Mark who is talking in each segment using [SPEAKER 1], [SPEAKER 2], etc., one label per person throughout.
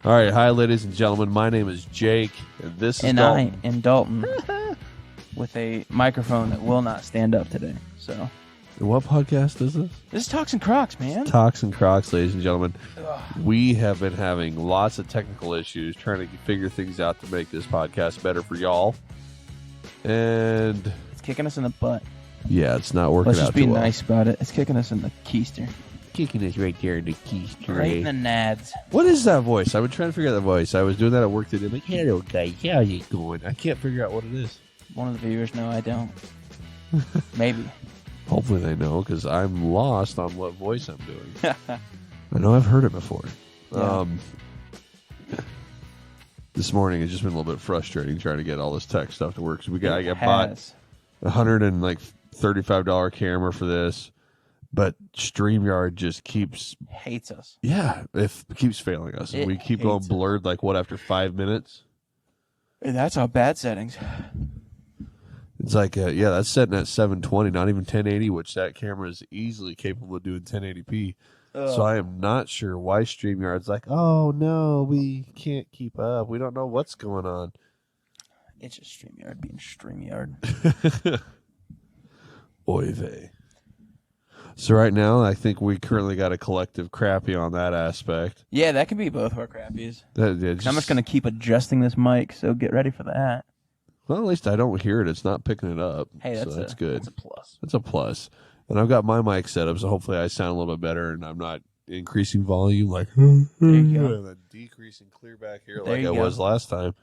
[SPEAKER 1] All right, hi, ladies and gentlemen. My name is Jake, and this is Dalton.
[SPEAKER 2] I am Dalton with a microphone that will not stand up today. So,
[SPEAKER 1] What podcast is this?
[SPEAKER 2] this is Talks and Crocs, man.
[SPEAKER 1] Talks and Crocs, ladies and gentlemen. We have been having lots of technical issues trying to figure things out to make this podcast better for y'all. And
[SPEAKER 2] It's kicking us in the butt.
[SPEAKER 1] yeah, it's not working
[SPEAKER 2] Let's
[SPEAKER 1] out
[SPEAKER 2] just be
[SPEAKER 1] too well.
[SPEAKER 2] nice about it. It's kicking us in the keister.
[SPEAKER 1] Kicking us right there in the keys.
[SPEAKER 2] Right in the nads.
[SPEAKER 1] What is that voice? I've been trying to figure out that voice. I was doing that at work today. I'm like, hello, guys. How you going? I can't figure out what it is.
[SPEAKER 2] One of the viewers know I don't. Maybe.
[SPEAKER 1] Hopefully they know, because I'm lost on what voice I'm doing. I know I've heard it before.
[SPEAKER 2] Yeah.
[SPEAKER 1] This morning it's just been a little bit frustrating trying to get all this tech stuff to work. So I
[SPEAKER 2] It
[SPEAKER 1] bought
[SPEAKER 2] has.
[SPEAKER 1] $135 camera for this, but StreamYard just keeps
[SPEAKER 2] Hates us.
[SPEAKER 1] keeps failing us.
[SPEAKER 2] It
[SPEAKER 1] We keep going
[SPEAKER 2] hates us.
[SPEAKER 1] blurred after 5 minutes.
[SPEAKER 2] That's all bad settings.
[SPEAKER 1] It's like that's setting at 720, not even 1080, which that camera is easily capable of doing 1080p. So I am not sure why StreamYard's like, oh no, we can't keep up. We don't know what's going on.
[SPEAKER 2] It's just StreamYard being StreamYard.
[SPEAKER 1] Oy vey. So right now, I think we currently got a collective crappy on that aspect.
[SPEAKER 2] Yeah, that could be both of our crappies.
[SPEAKER 1] I'm
[SPEAKER 2] I'm just going to keep adjusting this mic, so get ready for that.
[SPEAKER 1] Well, at least I don't hear it. It's not picking it up.
[SPEAKER 2] Hey,
[SPEAKER 1] that's good.
[SPEAKER 2] That's a plus.
[SPEAKER 1] That's a plus. And I've got my mic set up, so hopefully I sound a little bit better, and I'm not increasing volume like
[SPEAKER 2] There you go.
[SPEAKER 1] and then decreasing clear back here
[SPEAKER 2] There
[SPEAKER 1] like
[SPEAKER 2] you
[SPEAKER 1] I
[SPEAKER 2] go.
[SPEAKER 1] was last time.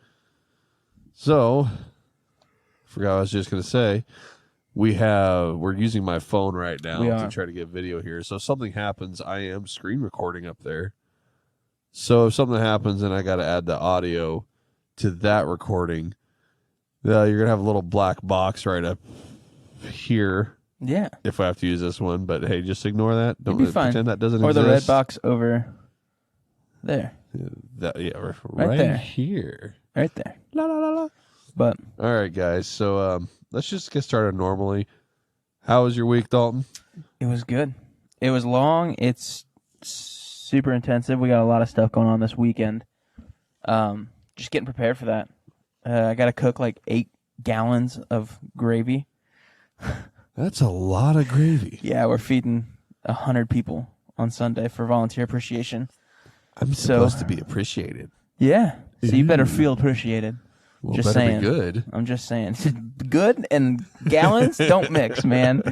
[SPEAKER 1] So, forgot what I was just going to say. We're using my phone right now
[SPEAKER 2] We
[SPEAKER 1] to
[SPEAKER 2] are.
[SPEAKER 1] try to get video here. So if something happens, I am screen recording up there. So if something happens and I got to add the audio to that recording, you're going to have a little black box right up here
[SPEAKER 2] Yeah.
[SPEAKER 1] if I have to use this one. But hey, just ignore that. Don't
[SPEAKER 2] be fine.
[SPEAKER 1] pretend that doesn't
[SPEAKER 2] Or
[SPEAKER 1] exist.
[SPEAKER 2] the red box over there.
[SPEAKER 1] Right
[SPEAKER 2] there.
[SPEAKER 1] here.
[SPEAKER 2] Right there.
[SPEAKER 1] La la la la.
[SPEAKER 2] But
[SPEAKER 1] All right, guys. So let's just get started normally. How was your week, Dalton?
[SPEAKER 2] it was good. It was long. It's super intensive. We got a lot of stuff going on this weekend. Just getting prepared for that. I got to cook like 8 gallons of gravy.
[SPEAKER 1] That's a lot of gravy.
[SPEAKER 2] Yeah, we're feeding 100 people on Sunday for volunteer appreciation.
[SPEAKER 1] I'm
[SPEAKER 2] So-
[SPEAKER 1] supposed to be appreciated.
[SPEAKER 2] Yeah. So you better
[SPEAKER 1] Ooh.
[SPEAKER 2] feel appreciated.
[SPEAKER 1] Well,
[SPEAKER 2] Just
[SPEAKER 1] better
[SPEAKER 2] saying.
[SPEAKER 1] be good.
[SPEAKER 2] I'm just saying. Good and gallons don't mix, man.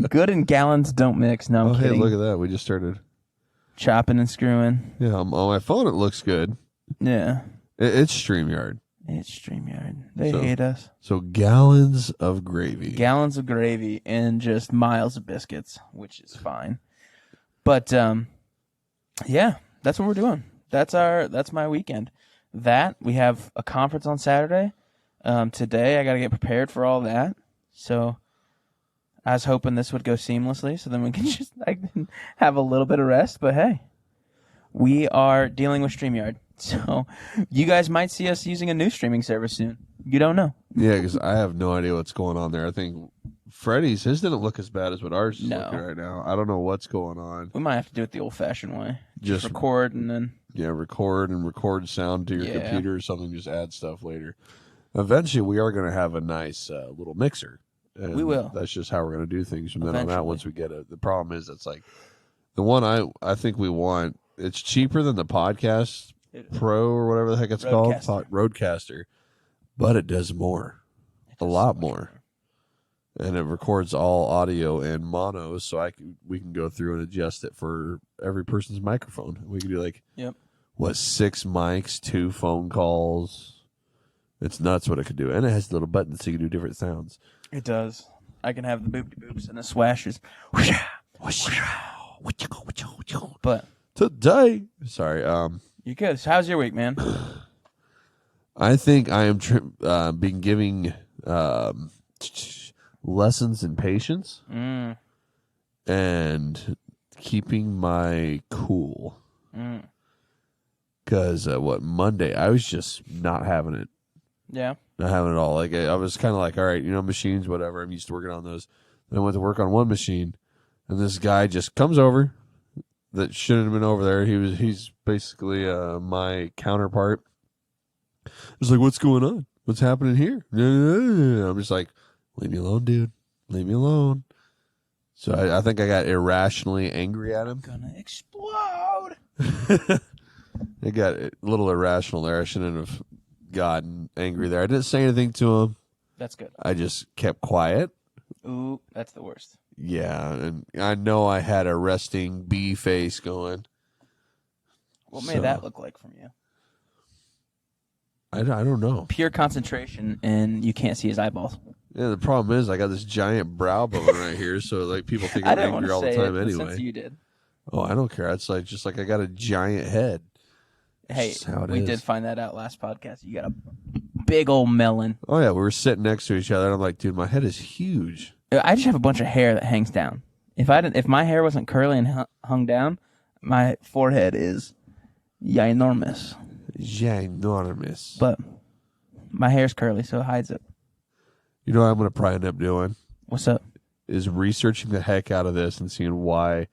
[SPEAKER 2] Good and gallons don't mix. No, I'm
[SPEAKER 1] Oh, hey,
[SPEAKER 2] kidding.
[SPEAKER 1] look at that. We just started.
[SPEAKER 2] Chopping and screwing.
[SPEAKER 1] Yeah, on my phone it looks good.
[SPEAKER 2] Yeah.
[SPEAKER 1] It's StreamYard.
[SPEAKER 2] It's StreamYard. They
[SPEAKER 1] So-
[SPEAKER 2] hate us.
[SPEAKER 1] So gallons of gravy.
[SPEAKER 2] Gallons of gravy and just miles of biscuits, which is fine. But yeah, that's what we're doing. That's my weekend. That we have a conference on Saturday. Today I got to get prepared for all that. So I was hoping this would go seamlessly, so then we can just have a little bit of rest. But hey, we are dealing with StreamYard, so you guys might see us using a new streaming service soon. You don't know.
[SPEAKER 1] Yeah, because I have no idea what's going on there. I think Freddie's, his didn't look as bad as what ours is
[SPEAKER 2] No.
[SPEAKER 1] looking right now. I don't know what's going on.
[SPEAKER 2] We might have to do it the old-fashioned way.
[SPEAKER 1] Just
[SPEAKER 2] Record and then
[SPEAKER 1] record sound to your
[SPEAKER 2] Yeah.
[SPEAKER 1] computer or something. Just add stuff later. Eventually, we are going to have a nice little mixer. And
[SPEAKER 2] We will.
[SPEAKER 1] That's just how we're going to do things from then on
[SPEAKER 2] Eventually.
[SPEAKER 1] out. Once we get it, the problem is it's like the one I think we want. It's cheaper than the Podcast Pro or whatever the heck it's called, Roadcaster, but it does more, a lot more, and it records all audio and mono. So we can go through and adjust it for every person's microphone. We can do like 6 mics, 2 phone calls. It's nuts what it could do, and it has little buttons so you can do different sounds.
[SPEAKER 2] It does. I can have the boopty boops and the swashes. But
[SPEAKER 1] Today, sorry,
[SPEAKER 2] you good. So how's your week, man?
[SPEAKER 1] I think I am been giving lessons in patience and keeping my cool. Because Monday I was just not having it.
[SPEAKER 2] Yeah.
[SPEAKER 1] Not having it all. Like I was kind of like, all right, machines, whatever. I'm used to working on those. Then I went to work on one machine, and this guy just comes over, that shouldn't have been over there. He's basically my counterpart. It's like, what's going on? What's happening here? I'm just like, leave me alone, dude. Leave me alone. So I think I got irrationally angry at him.
[SPEAKER 2] Gonna explode.
[SPEAKER 1] It got a little irrational there. I shouldn't have gotten angry there. I didn't say anything to him.
[SPEAKER 2] That's good.
[SPEAKER 1] I just kept quiet.
[SPEAKER 2] Ooh, that's the worst.
[SPEAKER 1] Yeah, and I know I had a resting bee face going.
[SPEAKER 2] What may that look like from you?
[SPEAKER 1] I don't know.
[SPEAKER 2] Pure concentration, and you can't see his eyeballs.
[SPEAKER 1] Yeah, the problem is I got this giant brow bone right here, so like people think I'm angry all the time anyway.
[SPEAKER 2] Since you did.
[SPEAKER 1] Oh, I don't care. It's like just like I got a giant head.
[SPEAKER 2] Hey, we did find that out last podcast. You got a big old melon.
[SPEAKER 1] Oh yeah, we were sitting next to each other, and I'm like, dude, my head is huge.
[SPEAKER 2] I just have a bunch of hair that hangs down. If my hair wasn't curly and hung down, my forehead is ginormous.
[SPEAKER 1] Ginormous.
[SPEAKER 2] But my hair's curly, so it hides it.
[SPEAKER 1] You know what I'm going to probably end up doing?
[SPEAKER 2] What's up?
[SPEAKER 1] Is researching the heck out of this and seeing why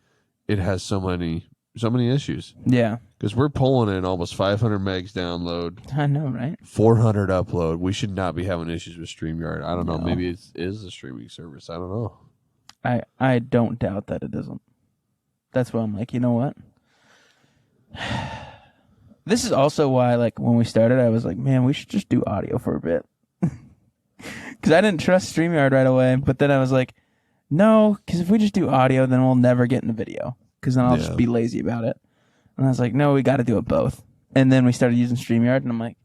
[SPEAKER 1] it has so many issues.
[SPEAKER 2] Yeah.
[SPEAKER 1] Because we're pulling in almost 500 megs download.
[SPEAKER 2] I know, right?
[SPEAKER 1] 400 upload. We should not be having issues with StreamYard. I don't know. Maybe it is a streaming service. I don't know.
[SPEAKER 2] I don't doubt that it isn't. That's why I'm like, you know what? This is also why, like, when we started, I was like, man, we should just do audio for a bit. Because I didn't trust StreamYard right away. But then I was like, no, because if we just do audio, then we'll never get into video. Because then I'll just be lazy about it. And I was like, no, we got to do it both. And then we started using StreamYard, and I'm like,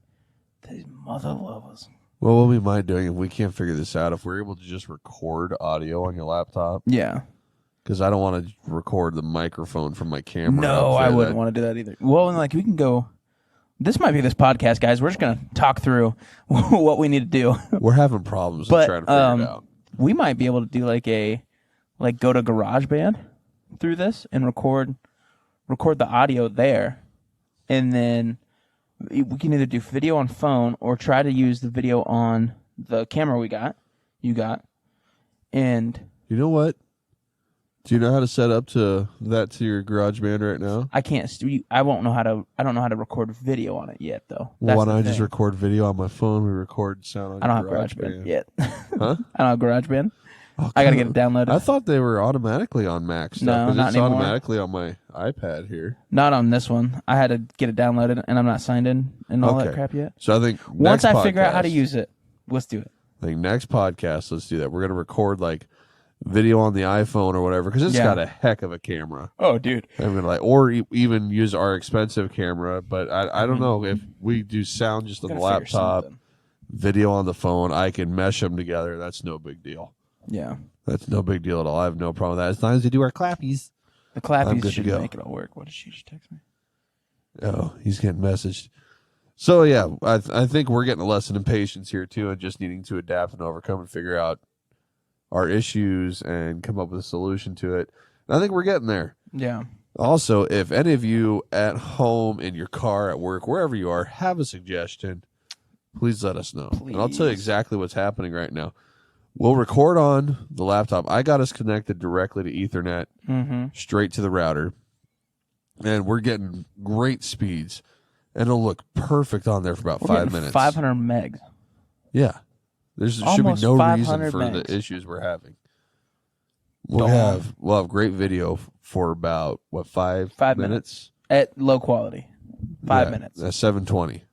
[SPEAKER 2] these mother lovers.
[SPEAKER 1] Well, what we might doing if we can't figure this out, if we're able to just record audio on your laptop.
[SPEAKER 2] Yeah.
[SPEAKER 1] Because I don't want to record the microphone from my camera.
[SPEAKER 2] No, I wouldn't want to do that either. Well, and like we can go. This might be this podcast, guys. We're just gonna talk through what we need to do.
[SPEAKER 1] We're having problems
[SPEAKER 2] but
[SPEAKER 1] trying to figure it out.
[SPEAKER 2] We might be able to do go to GarageBand through this and record the audio there, and then we can either do video on phone or try to use the video on the camera you got, and
[SPEAKER 1] you know what? Do you know how to set up to your GarageBand right now?
[SPEAKER 2] I can't. I won't know how to. I don't know how to record video on it yet, though.
[SPEAKER 1] Well, why don't I just record video on my phone? We record sound on.
[SPEAKER 2] I don't have GarageBand yet.
[SPEAKER 1] Huh?
[SPEAKER 2] I don't have GarageBand. Oh, I gotta get it downloaded.
[SPEAKER 1] I thought they were automatically on Mac stuff.
[SPEAKER 2] No, not
[SPEAKER 1] it's
[SPEAKER 2] anymore.
[SPEAKER 1] Automatically on my iPad here.
[SPEAKER 2] Not on this one. I had to get it downloaded, and I'm not signed in and all that crap yet.
[SPEAKER 1] So I think
[SPEAKER 2] once I figure out how to use it, let's do it.
[SPEAKER 1] I think next podcast, let's do that. We're gonna record like video on the iPhone or whatever because it's got a heck of a camera.
[SPEAKER 2] Oh, dude!
[SPEAKER 1] I'm gonna or even use our expensive camera, but I don't know if we do sound just on the laptop, video on the phone. I can mesh them together. That's no big deal.
[SPEAKER 2] Yeah,
[SPEAKER 1] that's no big deal at all. I have no problem with that as long as we do our clappies.
[SPEAKER 2] The clappies should make it all work. What did she just text me?
[SPEAKER 1] Oh, he's getting messaged. So yeah, I think we're getting a lesson in patience here too, and just needing to adapt and overcome and figure out our issues and come up with a solution to it. And I think we're getting there.
[SPEAKER 2] Yeah.
[SPEAKER 1] Also, if any of you at home, in your car, at work, wherever you are, have a suggestion, please let us know. Please. And I'll tell you exactly what's happening right now. We'll record on the laptop. I got us connected directly to Ethernet, straight to the router. And we're getting great speeds. And it'll look perfect on there for about 5 minutes.
[SPEAKER 2] 500 megs.
[SPEAKER 1] Yeah. There should be no reason for the issues we're having. We'll have great video for about, 5 minutes?
[SPEAKER 2] At low quality. 5 minutes.
[SPEAKER 1] At 720.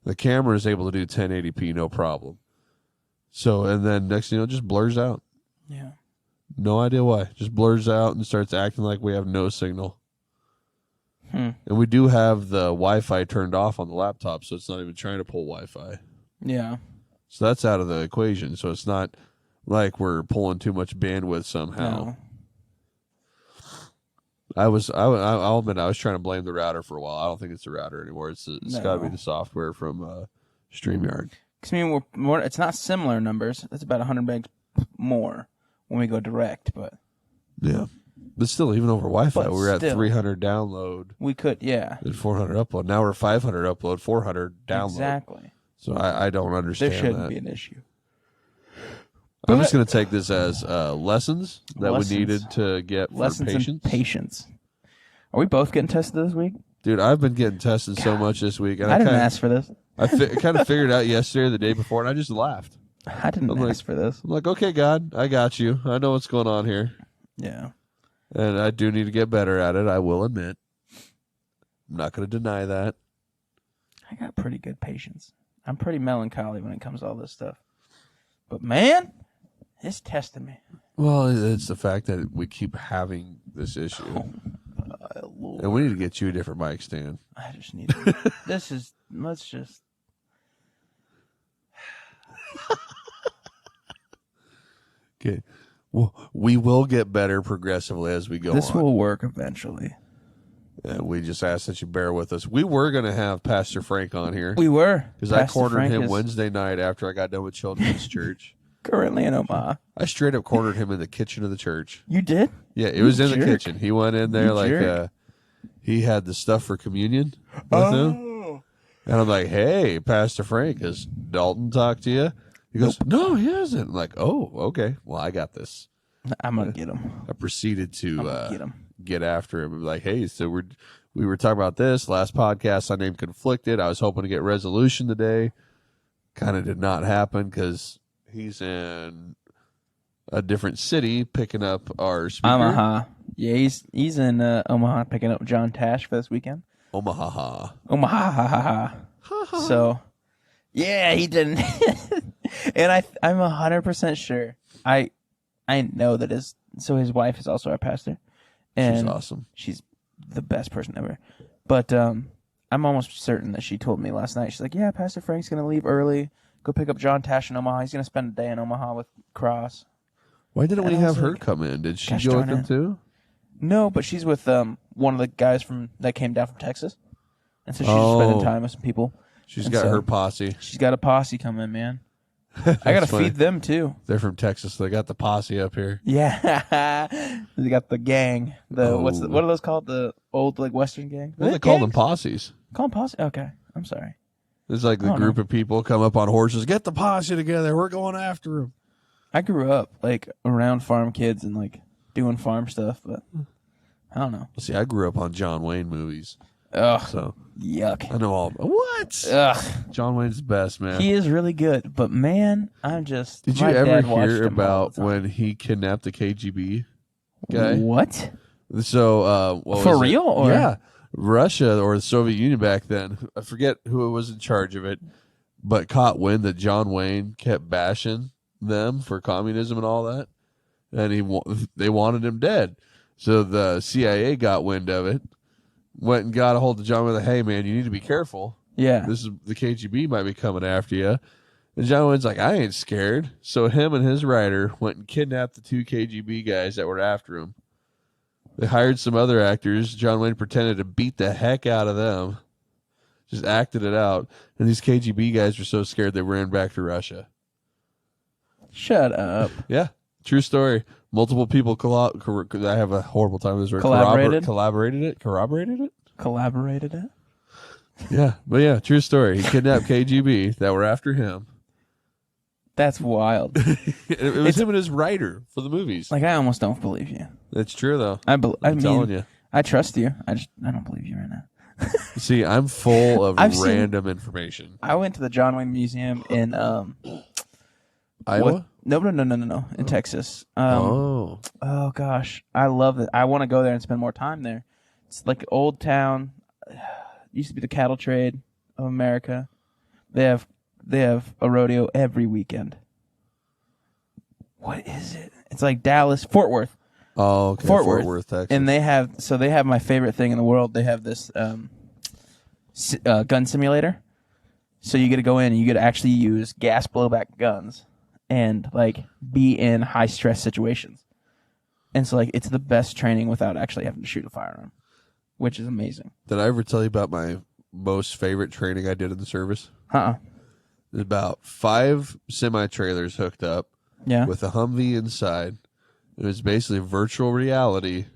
[SPEAKER 1] The camera is able to do 1080p, no problem. So, and then next thing you know, it just blurs out.
[SPEAKER 2] Yeah.
[SPEAKER 1] No idea why. Just blurs out and starts acting like we have no signal. And we do have the Wi-Fi turned off on the laptop, so it's not even trying to pull Wi-Fi.
[SPEAKER 2] Yeah.
[SPEAKER 1] So that's out of the equation. So it's not like we're pulling too much bandwidth somehow. No. I'll admit I was trying to blame the router for a while. I don't think it's the router anymore. It's got to be the software from StreamYard.
[SPEAKER 2] Because I mean, it's not similar numbers. It's about 100 megs more when we go direct, but
[SPEAKER 1] yeah. But still, even over Wi-Fi, we were at 300 download.
[SPEAKER 2] We could, yeah.
[SPEAKER 1] And 400 upload. Now we're 500 upload, 400 download.
[SPEAKER 2] Exactly.
[SPEAKER 1] So I don't understand that.
[SPEAKER 2] There shouldn't be an issue.
[SPEAKER 1] I'm just going to take this as lessons that we needed to get for patience.
[SPEAKER 2] Patience. Are we both getting tested this week?
[SPEAKER 1] Dude, I've been getting tested so much this week. And
[SPEAKER 2] I didn't ask for this.
[SPEAKER 1] I kind of figured out yesterday or the day before, and I just laughed.
[SPEAKER 2] I didn't ask for this.
[SPEAKER 1] I'm like, okay, God, I got you. I know what's going on here.
[SPEAKER 2] Yeah.
[SPEAKER 1] And I do need to get better at it, I will admit. I'm not going to deny that.
[SPEAKER 2] I got pretty good patience. I'm pretty melancholy when it comes to all this stuff. But, man, it's testing me.
[SPEAKER 1] Well, it's the fact that we keep having this issue.
[SPEAKER 2] Oh, Lord.
[SPEAKER 1] And we need to get you a different mic stand.
[SPEAKER 2] I just need to. Let's just.
[SPEAKER 1] Okay. Well, we will get better progressively as we go
[SPEAKER 2] This
[SPEAKER 1] on.
[SPEAKER 2] will work eventually.
[SPEAKER 1] And we just ask that you bear with us. We were going to have Pastor Frank on here.
[SPEAKER 2] We were.
[SPEAKER 1] Because I cornered him Wednesday night after I got done with children's church.
[SPEAKER 2] Currently in Omaha.
[SPEAKER 1] I straight up cornered him in the kitchen of the church.
[SPEAKER 2] You did?
[SPEAKER 1] Yeah, it was in the kitchen. He went in there he had the stuff for communion with him. And I'm like, hey, Pastor Frank, has Dalton talked to you? He goes, no, he hasn't. I'm like, oh, okay. Well, I got this.
[SPEAKER 2] I'm going to get him.
[SPEAKER 1] I proceeded to get after him. Like, hey, so we were talking about this last podcast. I named Conflicted. I was hoping to get resolution today. Kind of did not happen because he's in a different city picking up our speaker.
[SPEAKER 2] Omaha. Yeah, he's in Omaha picking up John Tash for this weekend.
[SPEAKER 1] Omaha.
[SPEAKER 2] So, yeah, he didn't. And I'm 100% sure. I know that his wife is also our pastor. And
[SPEAKER 1] she's awesome.
[SPEAKER 2] She's the best person ever. But I'm almost certain that she told me last night. She's like, yeah, Pastor Frank's going to leave early, go pick up John Tash in Omaha. He's going to spend a day in Omaha with Cross.
[SPEAKER 1] Why didn't we have her come in? Did she go with them too?
[SPEAKER 2] No, but she's with one of the guys that came down from Texas. And so she's just spending time with some people.
[SPEAKER 1] She's got her posse.
[SPEAKER 2] She's got a posse coming, man. I got to feed them too.
[SPEAKER 1] They're from Texas. So they got the posse up here.
[SPEAKER 2] Yeah. They got the gang. What are those called? The old Western gang?
[SPEAKER 1] Well, they call them posses.
[SPEAKER 2] Call them posse? Okay. I'm sorry.
[SPEAKER 1] It's like the group of people come up on horses. Get the posse together. We're going after them.
[SPEAKER 2] I grew up around farm kids and doing farm stuff, but I don't know.
[SPEAKER 1] See, I grew up on John Wayne movies.
[SPEAKER 2] Ugh.
[SPEAKER 1] So
[SPEAKER 2] yuck.
[SPEAKER 1] I know all. What?
[SPEAKER 2] Ugh.
[SPEAKER 1] John Wayne's the best, man.
[SPEAKER 2] He is really good, but man, I'm just.
[SPEAKER 1] Did you ever hear about when he kidnapped the KGB guy?
[SPEAKER 2] What?
[SPEAKER 1] So,
[SPEAKER 2] for real? Or?
[SPEAKER 1] Yeah, Russia or the Soviet Union back then. I forget who was in charge of it, but caught wind that John Wayne kept bashing them for communism and all that, and they wanted him dead. So the CIA got wind of it, went and got a hold of John Wayne. Like, hey man, you need to be careful.
[SPEAKER 2] Yeah,
[SPEAKER 1] this is the KGB might be coming after you. And John Wayne's like, I ain't scared. So him and his writer went and kidnapped the 2 KGB guys that were after him. They hired some other actors. John Wayne pretended to beat the heck out of them. Just acted it out. And these KGB guys were so scared they ran back to Russia.
[SPEAKER 2] Shut up.
[SPEAKER 1] Yeah. True story. Multiple people I have a horrible time with this word.
[SPEAKER 2] Collaborated it?
[SPEAKER 1] Yeah. But yeah, true story. He kidnapped KGB that were after him.
[SPEAKER 2] That's wild.
[SPEAKER 1] It was him and his writer for the movies.
[SPEAKER 2] I almost don't believe you.
[SPEAKER 1] That's true, though.
[SPEAKER 2] I'm
[SPEAKER 1] telling you.
[SPEAKER 2] I trust you. I don't believe you right now.
[SPEAKER 1] See, I'm full of random information.
[SPEAKER 2] I went to the John Wayne Museum in
[SPEAKER 1] Iowa?
[SPEAKER 2] No. In Texas.
[SPEAKER 1] Oh
[SPEAKER 2] gosh, I love it. I want to go there and spend more time there. It's like Old Town. Used to be the cattle trade of America. They have a rodeo every weekend. What is it? It's like Dallas, Fort Worth.
[SPEAKER 1] Oh, okay. Fort Worth, Texas.
[SPEAKER 2] And they have my favorite thing in the world. They have this gun simulator. So you get to go in and you get to actually use gas blowback guns and be in high stress situations. And so it's the best training without actually having to shoot a firearm, which is amazing.
[SPEAKER 1] Did I ever tell you about my most favorite training I did in the service? There's about 5 semi-trailers hooked up with a Humvee inside. It was basically virtual reality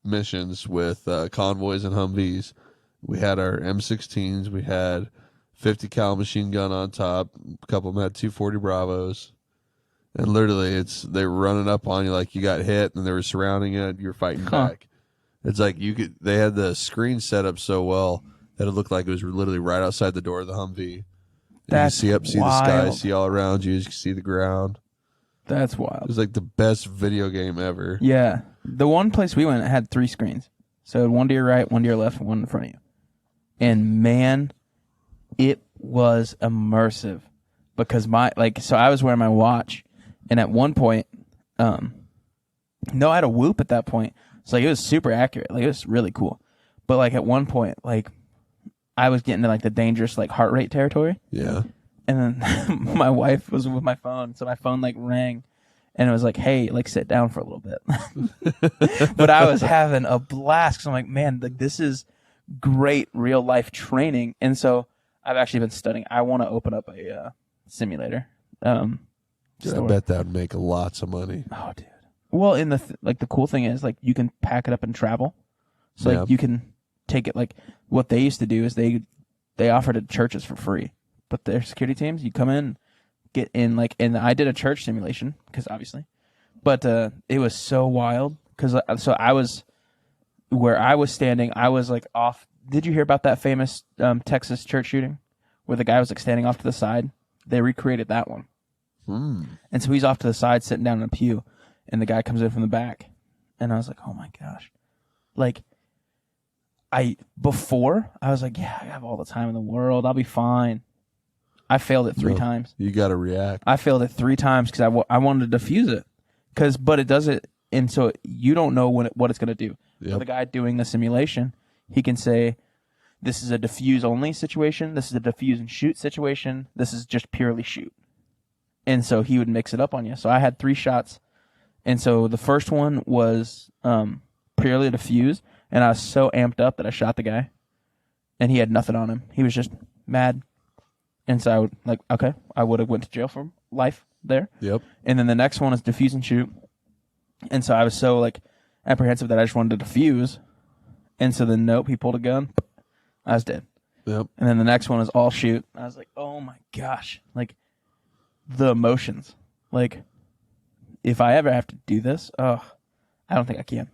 [SPEAKER 1] missions with convoys and Humvees. We had our M16s. We had 50 cal machine gun on top. A couple of them had 240 Bravos. And literally, they were running up on you like you got hit and they were surrounding you and you were fighting back. It's like they had the screen set up so well that it looked like it was literally right outside the door of the Humvee.
[SPEAKER 2] That's
[SPEAKER 1] you see the sky,
[SPEAKER 2] wild.
[SPEAKER 1] see all around you, you can see the ground.
[SPEAKER 2] That's
[SPEAKER 1] It
[SPEAKER 2] wild.
[SPEAKER 1] was like the best video game ever.
[SPEAKER 2] Yeah. The one place we went had 3 screens. So one to your right, one to your left, and one in front of you. And man, it was immersive because so I was wearing my watch, and at one point, no, I had a Whoop at that point. So like it was super accurate. Like it was really cool. But like at one point, like I was getting to like the dangerous like heart rate territory.
[SPEAKER 1] Yeah.
[SPEAKER 2] And then my wife was with my phone, so my phone like rang, and it was like, "Hey, like sit down for a little bit." But I was having a blast because I'm like, man, like this is great real life training, and so I've actually been studying. I want to open up a simulator.
[SPEAKER 1] I bet that would make lots of money.
[SPEAKER 2] Oh, dude. Well, in the cool thing is like you can pack it up and travel, so like you can take it. Like what they used to do is they offered it to churches for free. But their security teams, you come in, get in, and I did a church simulation, because obviously. But it was so wild, because where I was standing, I was like off. Did you hear about that famous Texas church shooting where the guy was like standing off to the side? They recreated that one. And so he's off to the side, sitting down in a pew, and the guy comes in from the back. And I was like, oh my gosh. Like, before, I was like, yeah, I have all the time in the world. I'll be fine. I failed it 3 times.
[SPEAKER 1] You got to react.
[SPEAKER 2] I failed it 3 times because I wanted to defuse it. But it does it, and so you don't know what it's going to do.
[SPEAKER 1] Yep.
[SPEAKER 2] So the guy doing the simulation, he can say, this is a diffuse only situation. This is a diffuse and shoot situation. This is just purely shoot. And so he would mix it up on you. So I had 3 shots. And so the first one was purely a diffuse. And I was so amped up that I shot the guy. And he had nothing on him. He was just mad. And so I would have went to jail for life there.
[SPEAKER 1] Yep.
[SPEAKER 2] And then the next one is defuse and shoot. And so I was so like apprehensive that I just wanted to defuse. And so then nope, he pulled a gun. I was dead.
[SPEAKER 1] Yep.
[SPEAKER 2] And then the next one is all shoot. I was like, oh my gosh. Like the emotions. Like if I ever have to do this, I don't think I can.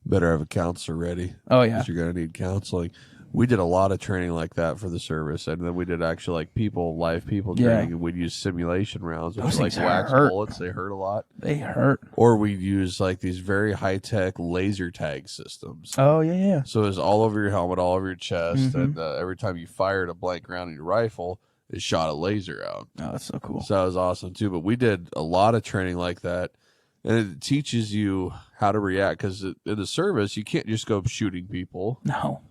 [SPEAKER 1] Better have a counselor ready.
[SPEAKER 2] Oh yeah.
[SPEAKER 1] Because you're going to need counseling. We did a lot of training like that for the service, and then we did actually like live people training, and we'd use simulation rounds, which are like wax bullets. They hurt a lot.
[SPEAKER 2] They hurt.
[SPEAKER 1] Or we'd use like these very high-tech laser tag systems.
[SPEAKER 2] Oh, yeah.
[SPEAKER 1] So it was all over your helmet, all over your chest, and every time you fired a blank round in your rifle, it shot a laser out.
[SPEAKER 2] Oh, that's so cool.
[SPEAKER 1] So that was awesome, too. But we did a lot of training like that, and it teaches you how to react, because in the service, you can't just go shooting people.
[SPEAKER 2] No.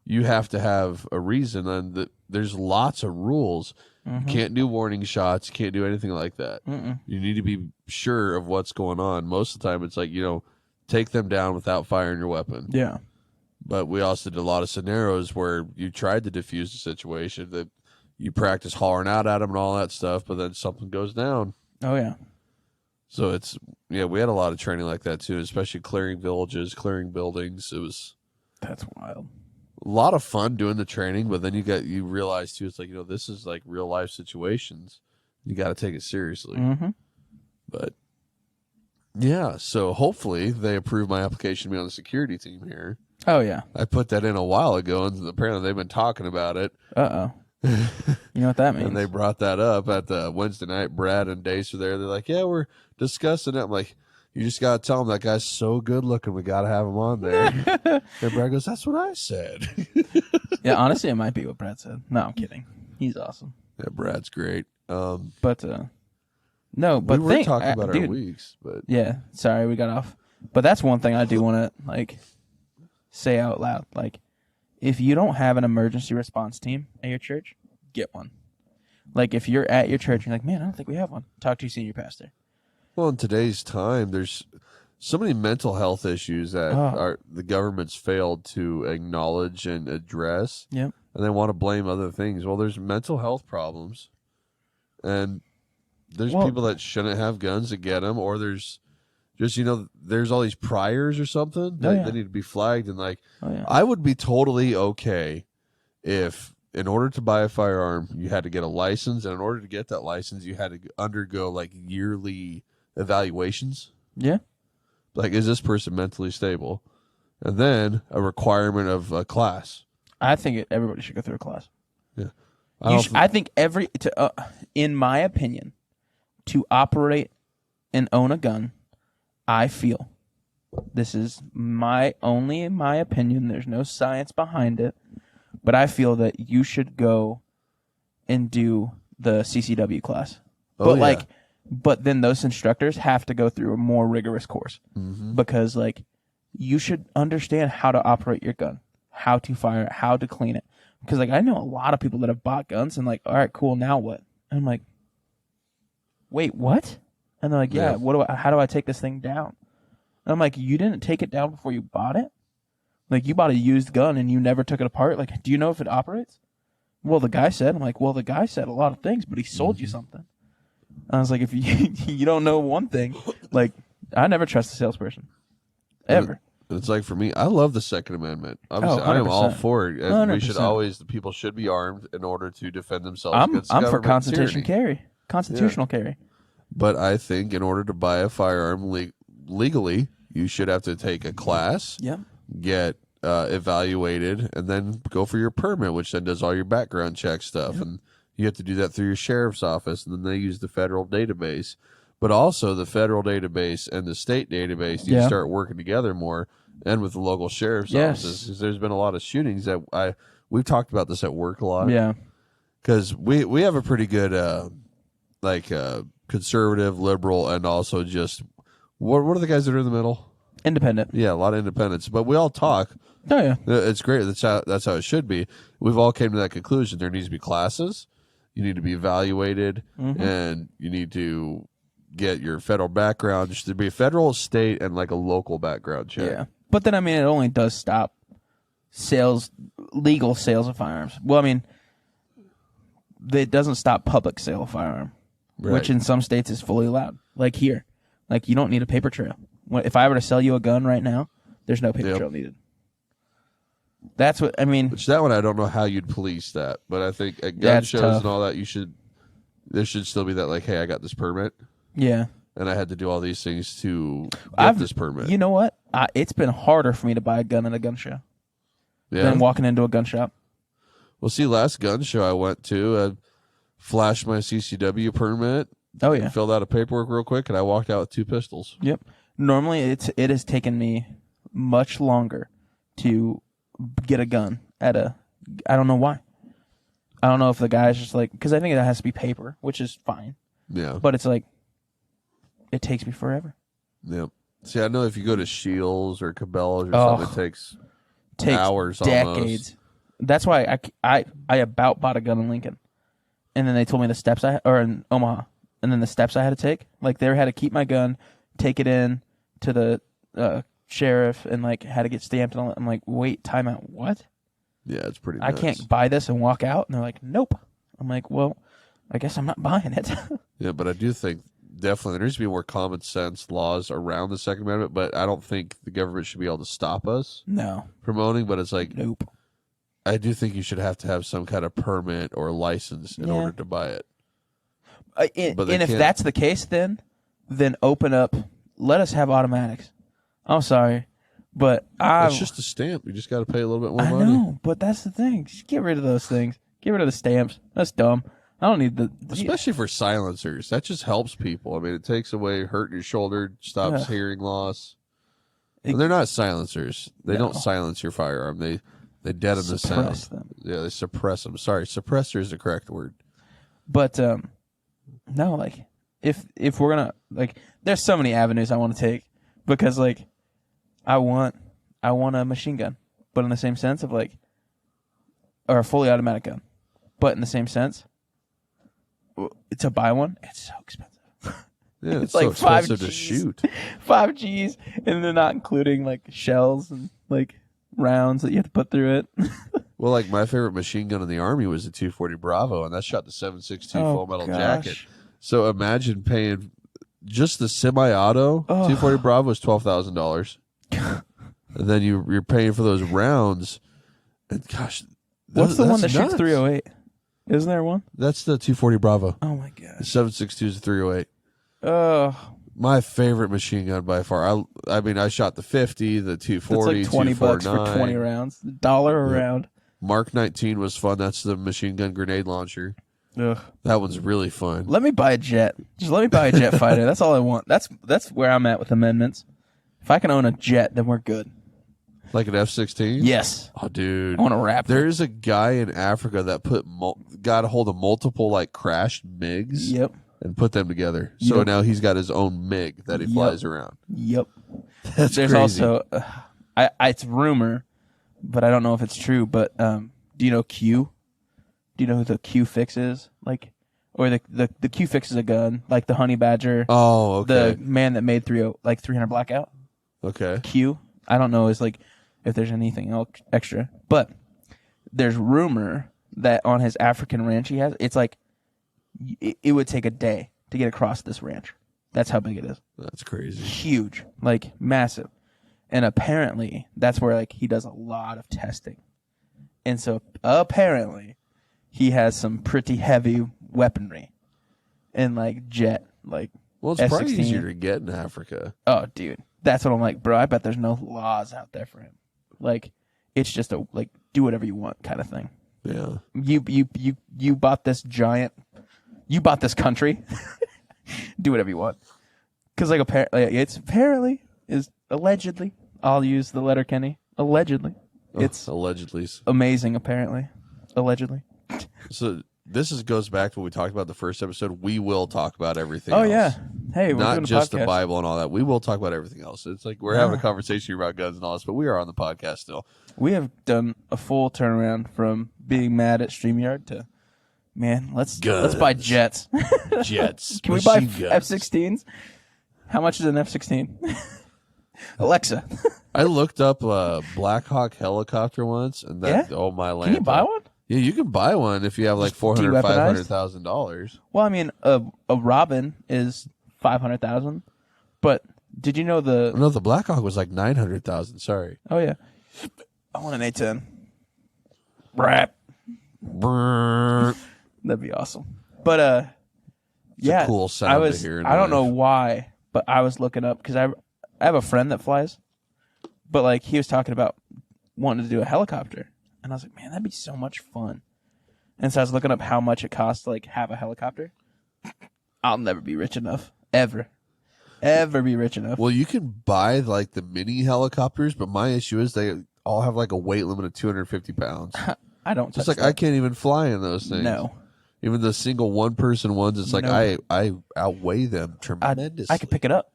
[SPEAKER 1] You have to have a reason, and there's lots of rules. You can't do warning shots. You can't do anything like that. You need to be sure of what's going on. Most of the time, it's like, take them down without firing your weapon.
[SPEAKER 2] Yeah.
[SPEAKER 1] But we also did a lot of scenarios where you tried to defuse the situation, that you practice hollering out at them and all that stuff, but then something goes down.
[SPEAKER 2] Oh, yeah.
[SPEAKER 1] So we had a lot of training like that, too, especially clearing villages, clearing buildings.
[SPEAKER 2] That's wild.
[SPEAKER 1] A lot of fun doing the training, but then you realize too, it's like, this is like real life situations. You got to take it seriously. But yeah, so hopefully they approve my application to be on the security team here.
[SPEAKER 2] Oh yeah,
[SPEAKER 1] I put that in a while ago, and apparently they've been talking about it.
[SPEAKER 2] You know what that means?
[SPEAKER 1] And they brought that up at the Wednesday night. Brad and Dace were there. They're like, yeah, we're discussing it. I'm like, you just got to tell him that guy's so good looking. We got to have him on there. And Brad goes, that's what I said.
[SPEAKER 2] Yeah, honestly, it might be what Brad said. No, I'm kidding. He's awesome.
[SPEAKER 1] Yeah, Brad's great.
[SPEAKER 2] No,
[SPEAKER 1] we
[SPEAKER 2] but
[SPEAKER 1] were talking about
[SPEAKER 2] dude,
[SPEAKER 1] our weeks, but
[SPEAKER 2] yeah, sorry, we got off. But that's one thing I do want to say out loud. Like, if you don't have an emergency response team at your church, get one. Like, if you're at your church and you're like, man, I don't think we have one, talk to your senior pastor.
[SPEAKER 1] Well, in today's time, there's so many mental health issues that the government's failed to acknowledge and address.
[SPEAKER 2] Yep.
[SPEAKER 1] And they want to blame other things. Well, there's mental health problems. And there's people that shouldn't have guns that get them. Or there's just, there's all these priors or something that they need to be flagged. And I would be totally okay if, in order to buy a firearm, you had to get a license. And in order to get that license, you had to undergo yearly evaluations.
[SPEAKER 2] Yeah.
[SPEAKER 1] Like, is this person mentally stable? and then a requirement of a class.
[SPEAKER 2] I think everybody should go through a class.
[SPEAKER 1] Yeah,
[SPEAKER 2] I think in my opinion, to operate and own a gun, I feel this is my opinion. There's no science behind it, but I feel that you should go and do the CCW class. But then those instructors have to go through a more rigorous course because like you should understand how to operate your gun, how to fire it, how to clean it. Because like I know a lot of people that have bought guns and like, all right, cool, now what? And I'm like, wait, what? And they're like, yeah. How do I take this thing down? And I'm like, you didn't take it down before you bought it? Like you bought a used gun and you never took it apart? Like, do you know if it operates? Well, the guy said. I'm like, well, the guy said a lot of things, but he sold you something. I was like, if you don't know one thing, like I never trust a salesperson, ever.
[SPEAKER 1] It's like for me, I love the Second Amendment. Obviously, I am all for it. And we should the people should be armed in order to defend themselves against
[SPEAKER 2] I'm for
[SPEAKER 1] constitutional
[SPEAKER 2] carry.
[SPEAKER 1] But I think in order to buy a firearm legally, you should have to take a class, get evaluated, and then go for your permit, which then does all your background check stuff. And you have to do that through your sheriff's office, and then they use the federal database. But also the federal database and the state database need to start working together more, and with the local sheriff's offices. Because there's been a lot of shootings that we've talked about this at work a lot.
[SPEAKER 2] Yeah.
[SPEAKER 1] Because we have a pretty good conservative, liberal, and also just what are the guys that are in the middle?
[SPEAKER 2] Independent.
[SPEAKER 1] Yeah, a lot of independents. But we all talk.
[SPEAKER 2] Oh yeah.
[SPEAKER 1] It's great. That's how it should be. We've all came to that conclusion. There needs to be classes. You need to be evaluated, and you need to get your federal background. There should be a federal, state, and like a local background check.
[SPEAKER 2] Yeah, but then I mean, it only does stop legal sales of firearms. Well, I mean, it doesn't stop public sale of firearm, which in some states is fully allowed. Like here, like you don't need a paper trail. If I were to sell you a gun right now, there's no paper trail needed. That's what I mean.
[SPEAKER 1] Which that one I don't know how you'd police that, but I think at gun shows and all that there should still be that like, hey, I got this permit.
[SPEAKER 2] Yeah.
[SPEAKER 1] And I had to do all these things to get this permit.
[SPEAKER 2] You know what? It's been harder for me to buy a gun at a gun show than walking into a gun shop.
[SPEAKER 1] Well, see, last gun show I went to, I flashed my CCW permit.
[SPEAKER 2] Oh yeah.
[SPEAKER 1] Filled out a paperwork real quick, and I walked out with 2 pistols.
[SPEAKER 2] Yep. Normally, it has taken me much longer to get a gun at I don't know why. I don't know if the guy's just like, because I think it has to be paper, which is fine.
[SPEAKER 1] Yeah.
[SPEAKER 2] But it's like, it takes me forever.
[SPEAKER 1] Yep. See, I know if you go to Shields or Cabela's or something, it takes hours,
[SPEAKER 2] decades.
[SPEAKER 1] Almost.
[SPEAKER 2] That's why I about bought a gun in Lincoln, and then they told me the steps or in Omaha, and then the steps I had to take. Like they had to keep my gun, take it in to the sheriff, and like had to get stamped and all that. I'm like, wait, time out, what?
[SPEAKER 1] Yeah, it's pretty
[SPEAKER 2] nuts. I can't buy this and walk out, and they're like, nope. I'm like, well, I guess I'm not buying it.
[SPEAKER 1] Yeah, but I do think definitely there needs to be more common sense laws around the Second Amendment, but I don't think the government should be able to stop us from owning. But it's like,
[SPEAKER 2] nope.
[SPEAKER 1] I do think you should have to have some kind of permit or license in order to buy it.
[SPEAKER 2] And if that's the case, then open up. Let us have automatics. I'm sorry, but
[SPEAKER 1] it's just a stamp. You just got to pay a little bit more money.
[SPEAKER 2] I know, but that's the thing. Just get rid of those things. Get rid of the stamps. That's dumb. I don't need
[SPEAKER 1] especially for silencers. That just helps people. I mean, it takes away hurting your shoulder, stops hearing loss. And they're not silencers. They don't silence your firearm. They deaden the sound.
[SPEAKER 2] Them.
[SPEAKER 1] Yeah, they suppress them. Sorry, suppressor is the correct word.
[SPEAKER 2] But no, like if we're gonna like, there's so many avenues I want to take because like I want a machine gun, but in the same sense of like, or a fully automatic gun, but in the same sense. To buy one, it's so expensive.
[SPEAKER 1] Yeah, it's like so expensive to shoot.
[SPEAKER 2] $5,000, and they're not including like shells and like rounds that you have to put through it.
[SPEAKER 1] Well, like my favorite machine gun in the Army was the 240 Bravo, and that shot the 7.62 full metal jacket. So imagine paying just the semi-auto 240 Bravo is $12,000, and then you're paying for those rounds. And gosh,
[SPEAKER 2] what's the one that shoots 308? Isn't there one?
[SPEAKER 1] That's the 240 Bravo.
[SPEAKER 2] Oh my god.
[SPEAKER 1] The 7.62 is a 308. My favorite machine gun by far. I mean, I shot the 50, the 240,
[SPEAKER 2] That's like $20 for 20 rounds. $1 a round.
[SPEAKER 1] Mark 19 was fun. That's the machine gun grenade launcher.
[SPEAKER 2] Ugh.
[SPEAKER 1] That one's really fun.
[SPEAKER 2] Let me buy a jet. Just let me buy a jet fighter. That's all I want. That's where I'm at with amendments. If I can own a jet, then we're good.
[SPEAKER 1] Like an F-16?
[SPEAKER 2] Yes.
[SPEAKER 1] Oh, dude.
[SPEAKER 2] I want a Raptor.
[SPEAKER 1] There's a guy in Africa that got a hold of multiple like crashed MiGs.
[SPEAKER 2] Yep.
[SPEAKER 1] And put them together. So
[SPEAKER 2] Yep.
[SPEAKER 1] now he's got his own MiG that he flies around.
[SPEAKER 2] Yep.
[SPEAKER 1] That's
[SPEAKER 2] There's
[SPEAKER 1] crazy.
[SPEAKER 2] also, it's rumor, but I don't know if it's true. But do you know Q? Do you know who the Q Fix is? Like, or the Q Fix is a gun, like the Honey Badger.
[SPEAKER 1] Oh, okay.
[SPEAKER 2] The man that made 300 Blackout.
[SPEAKER 1] Okay.
[SPEAKER 2] Q. I don't know is like if there's anything else extra, but there's rumor that on his African ranch he has, it's like it would take a day to get across this ranch. That's how big it is.
[SPEAKER 1] That's crazy.
[SPEAKER 2] Huge, like massive. And apparently that's where like he does a lot of testing. And so apparently he has some pretty heavy weaponry and like jet, like
[SPEAKER 1] Well, it's
[SPEAKER 2] F-16.
[SPEAKER 1] probably easier to get in Africa.
[SPEAKER 2] Oh, dude. That's what I'm like, bro. I bet there's no laws out there for him. Like, it's just a like do whatever you want kind of thing.
[SPEAKER 1] Yeah.
[SPEAKER 2] You bought this giant. You bought this country. Do whatever you want. Because like apparently is allegedly. I'll use the letter Kenny. Allegedly, it's
[SPEAKER 1] allegedly
[SPEAKER 2] amazing. Apparently, allegedly.
[SPEAKER 1] So this goes back to what we talked about the first episode. We will talk about everything.
[SPEAKER 2] Oh
[SPEAKER 1] else.
[SPEAKER 2] yeah. Hey, we're
[SPEAKER 1] not
[SPEAKER 2] doing a
[SPEAKER 1] just
[SPEAKER 2] podcast.
[SPEAKER 1] the Bible and all that. We will talk about everything else. It's like we're having a conversation about guns and all this, but we are on the podcast still.
[SPEAKER 2] We have done a full turnaround from being mad at StreamYard to, man, let's buy jets.
[SPEAKER 1] Jets.
[SPEAKER 2] Can we buy
[SPEAKER 1] Machine guns.
[SPEAKER 2] F-16s? How much is an F-16? Alexa.
[SPEAKER 1] I looked up a Black Hawk helicopter once, and that oh my land!
[SPEAKER 2] Can you buy one?
[SPEAKER 1] Yeah, you can buy one if you have like
[SPEAKER 2] de-weaponized?
[SPEAKER 1] $400,000.
[SPEAKER 2] Well, I mean, a Robin is $500,000, but did you know the?
[SPEAKER 1] No, the Black Hawk was like 900,000. Sorry.
[SPEAKER 2] Oh yeah, I want an A10. Rap.
[SPEAKER 1] Brrr.
[SPEAKER 2] That'd be awesome. But yeah,
[SPEAKER 1] a cool sound to hear in
[SPEAKER 2] I don't
[SPEAKER 1] life.
[SPEAKER 2] know why, but I was looking up because I have a friend that flies, but like he was talking about wanting to do a helicopter, and I was like, man, that'd be so much fun. And so I was looking up how much it costs to like have a helicopter. I'll never be rich enough, ever be rich enough.
[SPEAKER 1] Well, you can buy like the mini helicopters, but my issue is they all have like a weight limit of 250 pounds.
[SPEAKER 2] I don't.
[SPEAKER 1] Just
[SPEAKER 2] touch
[SPEAKER 1] like I can't even fly in those things.
[SPEAKER 2] No.
[SPEAKER 1] Even the single one-person ones, it's like
[SPEAKER 2] Nope.
[SPEAKER 1] I outweigh them tremendously.
[SPEAKER 2] I could pick it up.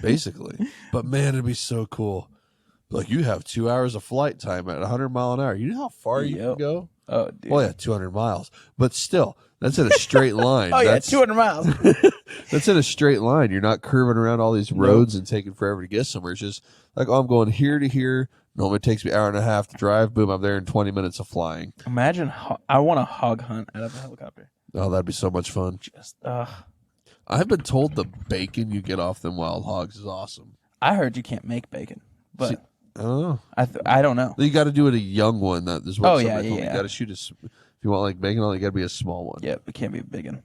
[SPEAKER 1] basically. But man, it'd be so cool. Like you have 2 hours of flight time at 100 mile an hour. You know how far you can go?
[SPEAKER 2] Oh, dude.
[SPEAKER 1] Well, yeah, 200 miles. But still, that's in a straight line.
[SPEAKER 2] Oh,
[SPEAKER 1] That's
[SPEAKER 2] 200 miles.
[SPEAKER 1] That's in a straight line. You're not curving around all these roads and taking forever to get somewhere. It's just like, oh, I'm going here to here. Normally it takes me an hour and a half to drive. Boom, I'm there in 20 minutes of flying.
[SPEAKER 2] Imagine, I want a hog hunt out of a helicopter.
[SPEAKER 1] Oh, that'd be so much fun.
[SPEAKER 2] Just,
[SPEAKER 1] I've been told the bacon you get off them wild hogs is awesome.
[SPEAKER 2] I heard you can't make bacon, but
[SPEAKER 1] See, I don't know.
[SPEAKER 2] I don't know.
[SPEAKER 1] You got to do it a young one. That is what
[SPEAKER 2] Oh,
[SPEAKER 1] somebody told me.
[SPEAKER 2] yeah.
[SPEAKER 1] You got to shoot if you want like bacon on it, you got to be a small one.
[SPEAKER 2] Yeah, it can't be a big one,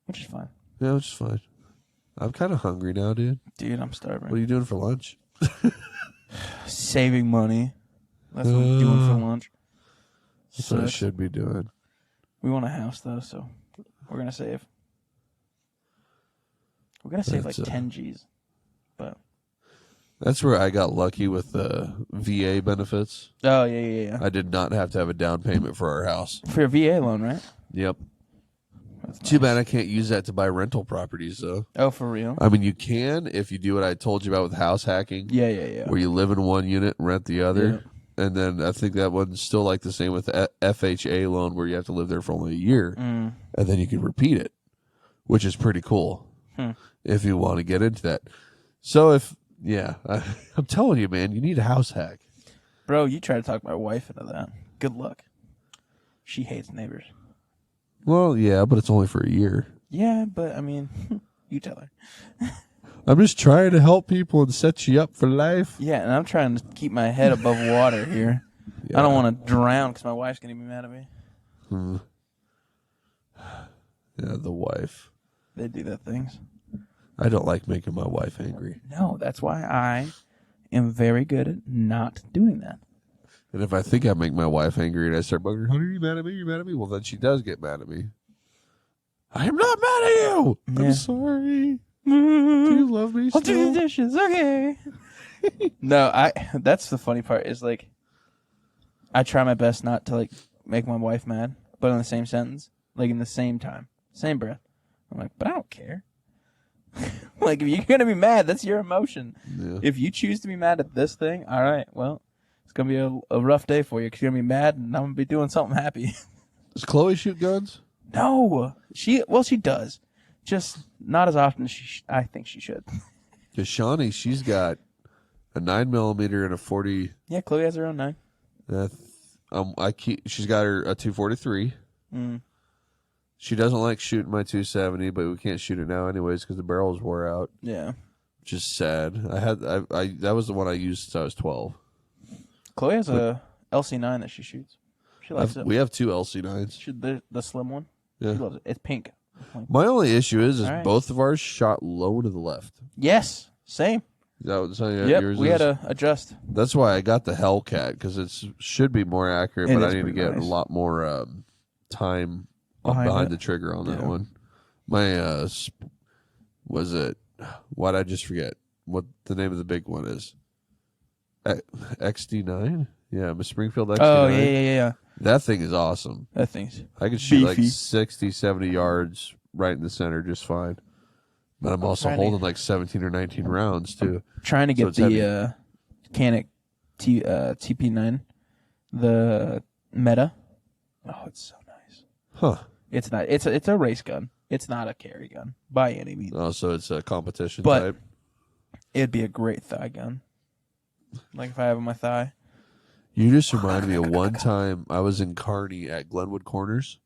[SPEAKER 2] which is fine.
[SPEAKER 1] Yeah, which is fine. I'm kind of hungry now, dude.
[SPEAKER 2] Dude, I'm starving.
[SPEAKER 1] What are you doing for lunch?
[SPEAKER 2] Saving money. That's what I'm doing for lunch.
[SPEAKER 1] That's what I should be doing.
[SPEAKER 2] We want a house though, so we're gonna save. We're gonna save like 10 G's, but
[SPEAKER 1] that's where I got lucky with the VA benefits.
[SPEAKER 2] oh yeah.
[SPEAKER 1] I did not have to have a down payment for our house.
[SPEAKER 2] For your VA loan, right?
[SPEAKER 1] Yep.
[SPEAKER 2] That's
[SPEAKER 1] Too
[SPEAKER 2] nice.
[SPEAKER 1] bad I can't use that to buy rental properties, though.
[SPEAKER 2] Oh, for real?
[SPEAKER 1] I mean, you can if you do what I told you about with house hacking.
[SPEAKER 2] Yeah.
[SPEAKER 1] Where you live in one unit and rent the other. And then I think that one's still like the same with the FHA loan where you have to live there for only a year. And then you can repeat it, which is pretty cool if you want to get into that. So I'm telling you, man, you need a house hack.
[SPEAKER 2] Bro, you try to talk my wife into that. Good luck. She hates neighbors.
[SPEAKER 1] Well, yeah, but it's only for a year.
[SPEAKER 2] Yeah, but I mean, you tell her.
[SPEAKER 1] I'm just trying to help people and set you up for life.
[SPEAKER 2] Yeah, and I'm trying to keep my head above water here. I don't want to drown because my wife's going to be mad at me.
[SPEAKER 1] Yeah, the wife.
[SPEAKER 2] They do that things.
[SPEAKER 1] I don't like making my wife angry.
[SPEAKER 2] No, that's why I am very good at not doing that.
[SPEAKER 1] And if I think I make my wife angry and I start bugging her, honey, are you mad at me? You're mad at me? Well, then she does get mad at me. I am not mad at you.
[SPEAKER 2] Yeah.
[SPEAKER 1] I'm sorry. Do you love me
[SPEAKER 2] I'll do
[SPEAKER 1] still?
[SPEAKER 2] the dishes. Okay. No, that's the funny part is like, I try my best not to like make my wife mad, but in the same sentence, like in the same time, same breath. I'm like, but I don't care. Like, if you're going to be mad, that's your emotion.
[SPEAKER 1] Yeah.
[SPEAKER 2] If you choose to be mad at this thing, all right, well, it's going to be a rough day for you because you're going to be mad and I'm going to be doing something happy.
[SPEAKER 1] Does Chloe shoot guns?
[SPEAKER 2] No. She does. Just not as often as I think she should.
[SPEAKER 1] Because Shawnee, she's got a 9mm and a 40.
[SPEAKER 2] Yeah, Chloe has her own 9.
[SPEAKER 1] She's got her a 243.
[SPEAKER 2] Mm.
[SPEAKER 1] She doesn't like shooting my 270, but we can't shoot it now anyways because the barrels wore out.
[SPEAKER 2] Yeah.
[SPEAKER 1] Which is sad. That was the one I used since I was 12.
[SPEAKER 2] Chloe has a LC9 that she shoots. She likes it.
[SPEAKER 1] We have 2 LC9s.
[SPEAKER 2] The slim one.
[SPEAKER 1] Yeah.
[SPEAKER 2] She loves it. It's pink.
[SPEAKER 1] My only issue is
[SPEAKER 2] All right.
[SPEAKER 1] both of ours shot low to the left.
[SPEAKER 2] Yes. Same.
[SPEAKER 1] Is that what
[SPEAKER 2] Yep.
[SPEAKER 1] yours
[SPEAKER 2] We
[SPEAKER 1] is?
[SPEAKER 2] had to adjust.
[SPEAKER 1] That's why I got the Hellcat because it should be more accurate,
[SPEAKER 2] It
[SPEAKER 1] but I
[SPEAKER 2] is
[SPEAKER 1] need to
[SPEAKER 2] pretty
[SPEAKER 1] get
[SPEAKER 2] nice.
[SPEAKER 1] a lot more time
[SPEAKER 2] Behind it.
[SPEAKER 1] the trigger on that
[SPEAKER 2] Yeah.
[SPEAKER 1] one. My was it? Why'd I just forget what the name of the big one is? XD9. Yeah, my Springfield XD9.
[SPEAKER 2] Oh, yeah.
[SPEAKER 1] That thing is awesome.
[SPEAKER 2] That thing's
[SPEAKER 1] I could shoot like
[SPEAKER 2] beefy.
[SPEAKER 1] 60, 70 yards right in the center just fine. But I'm also
[SPEAKER 2] trying to-
[SPEAKER 1] holding like 17 or 19 rounds too.
[SPEAKER 2] trying to
[SPEAKER 1] So
[SPEAKER 2] get
[SPEAKER 1] it's heavy.
[SPEAKER 2] the Canik TP9, the Meta. Oh, it's so nice.
[SPEAKER 1] Huh.
[SPEAKER 2] It's not. It's a race gun. It's not a carry gun by any means.
[SPEAKER 1] Oh, so it's a competition
[SPEAKER 2] But-
[SPEAKER 1] type.
[SPEAKER 2] It'd be a great thigh gun. Like if I have it on my thigh.
[SPEAKER 1] You just reminded me of one time I was in Kearney at Glenwood Corners,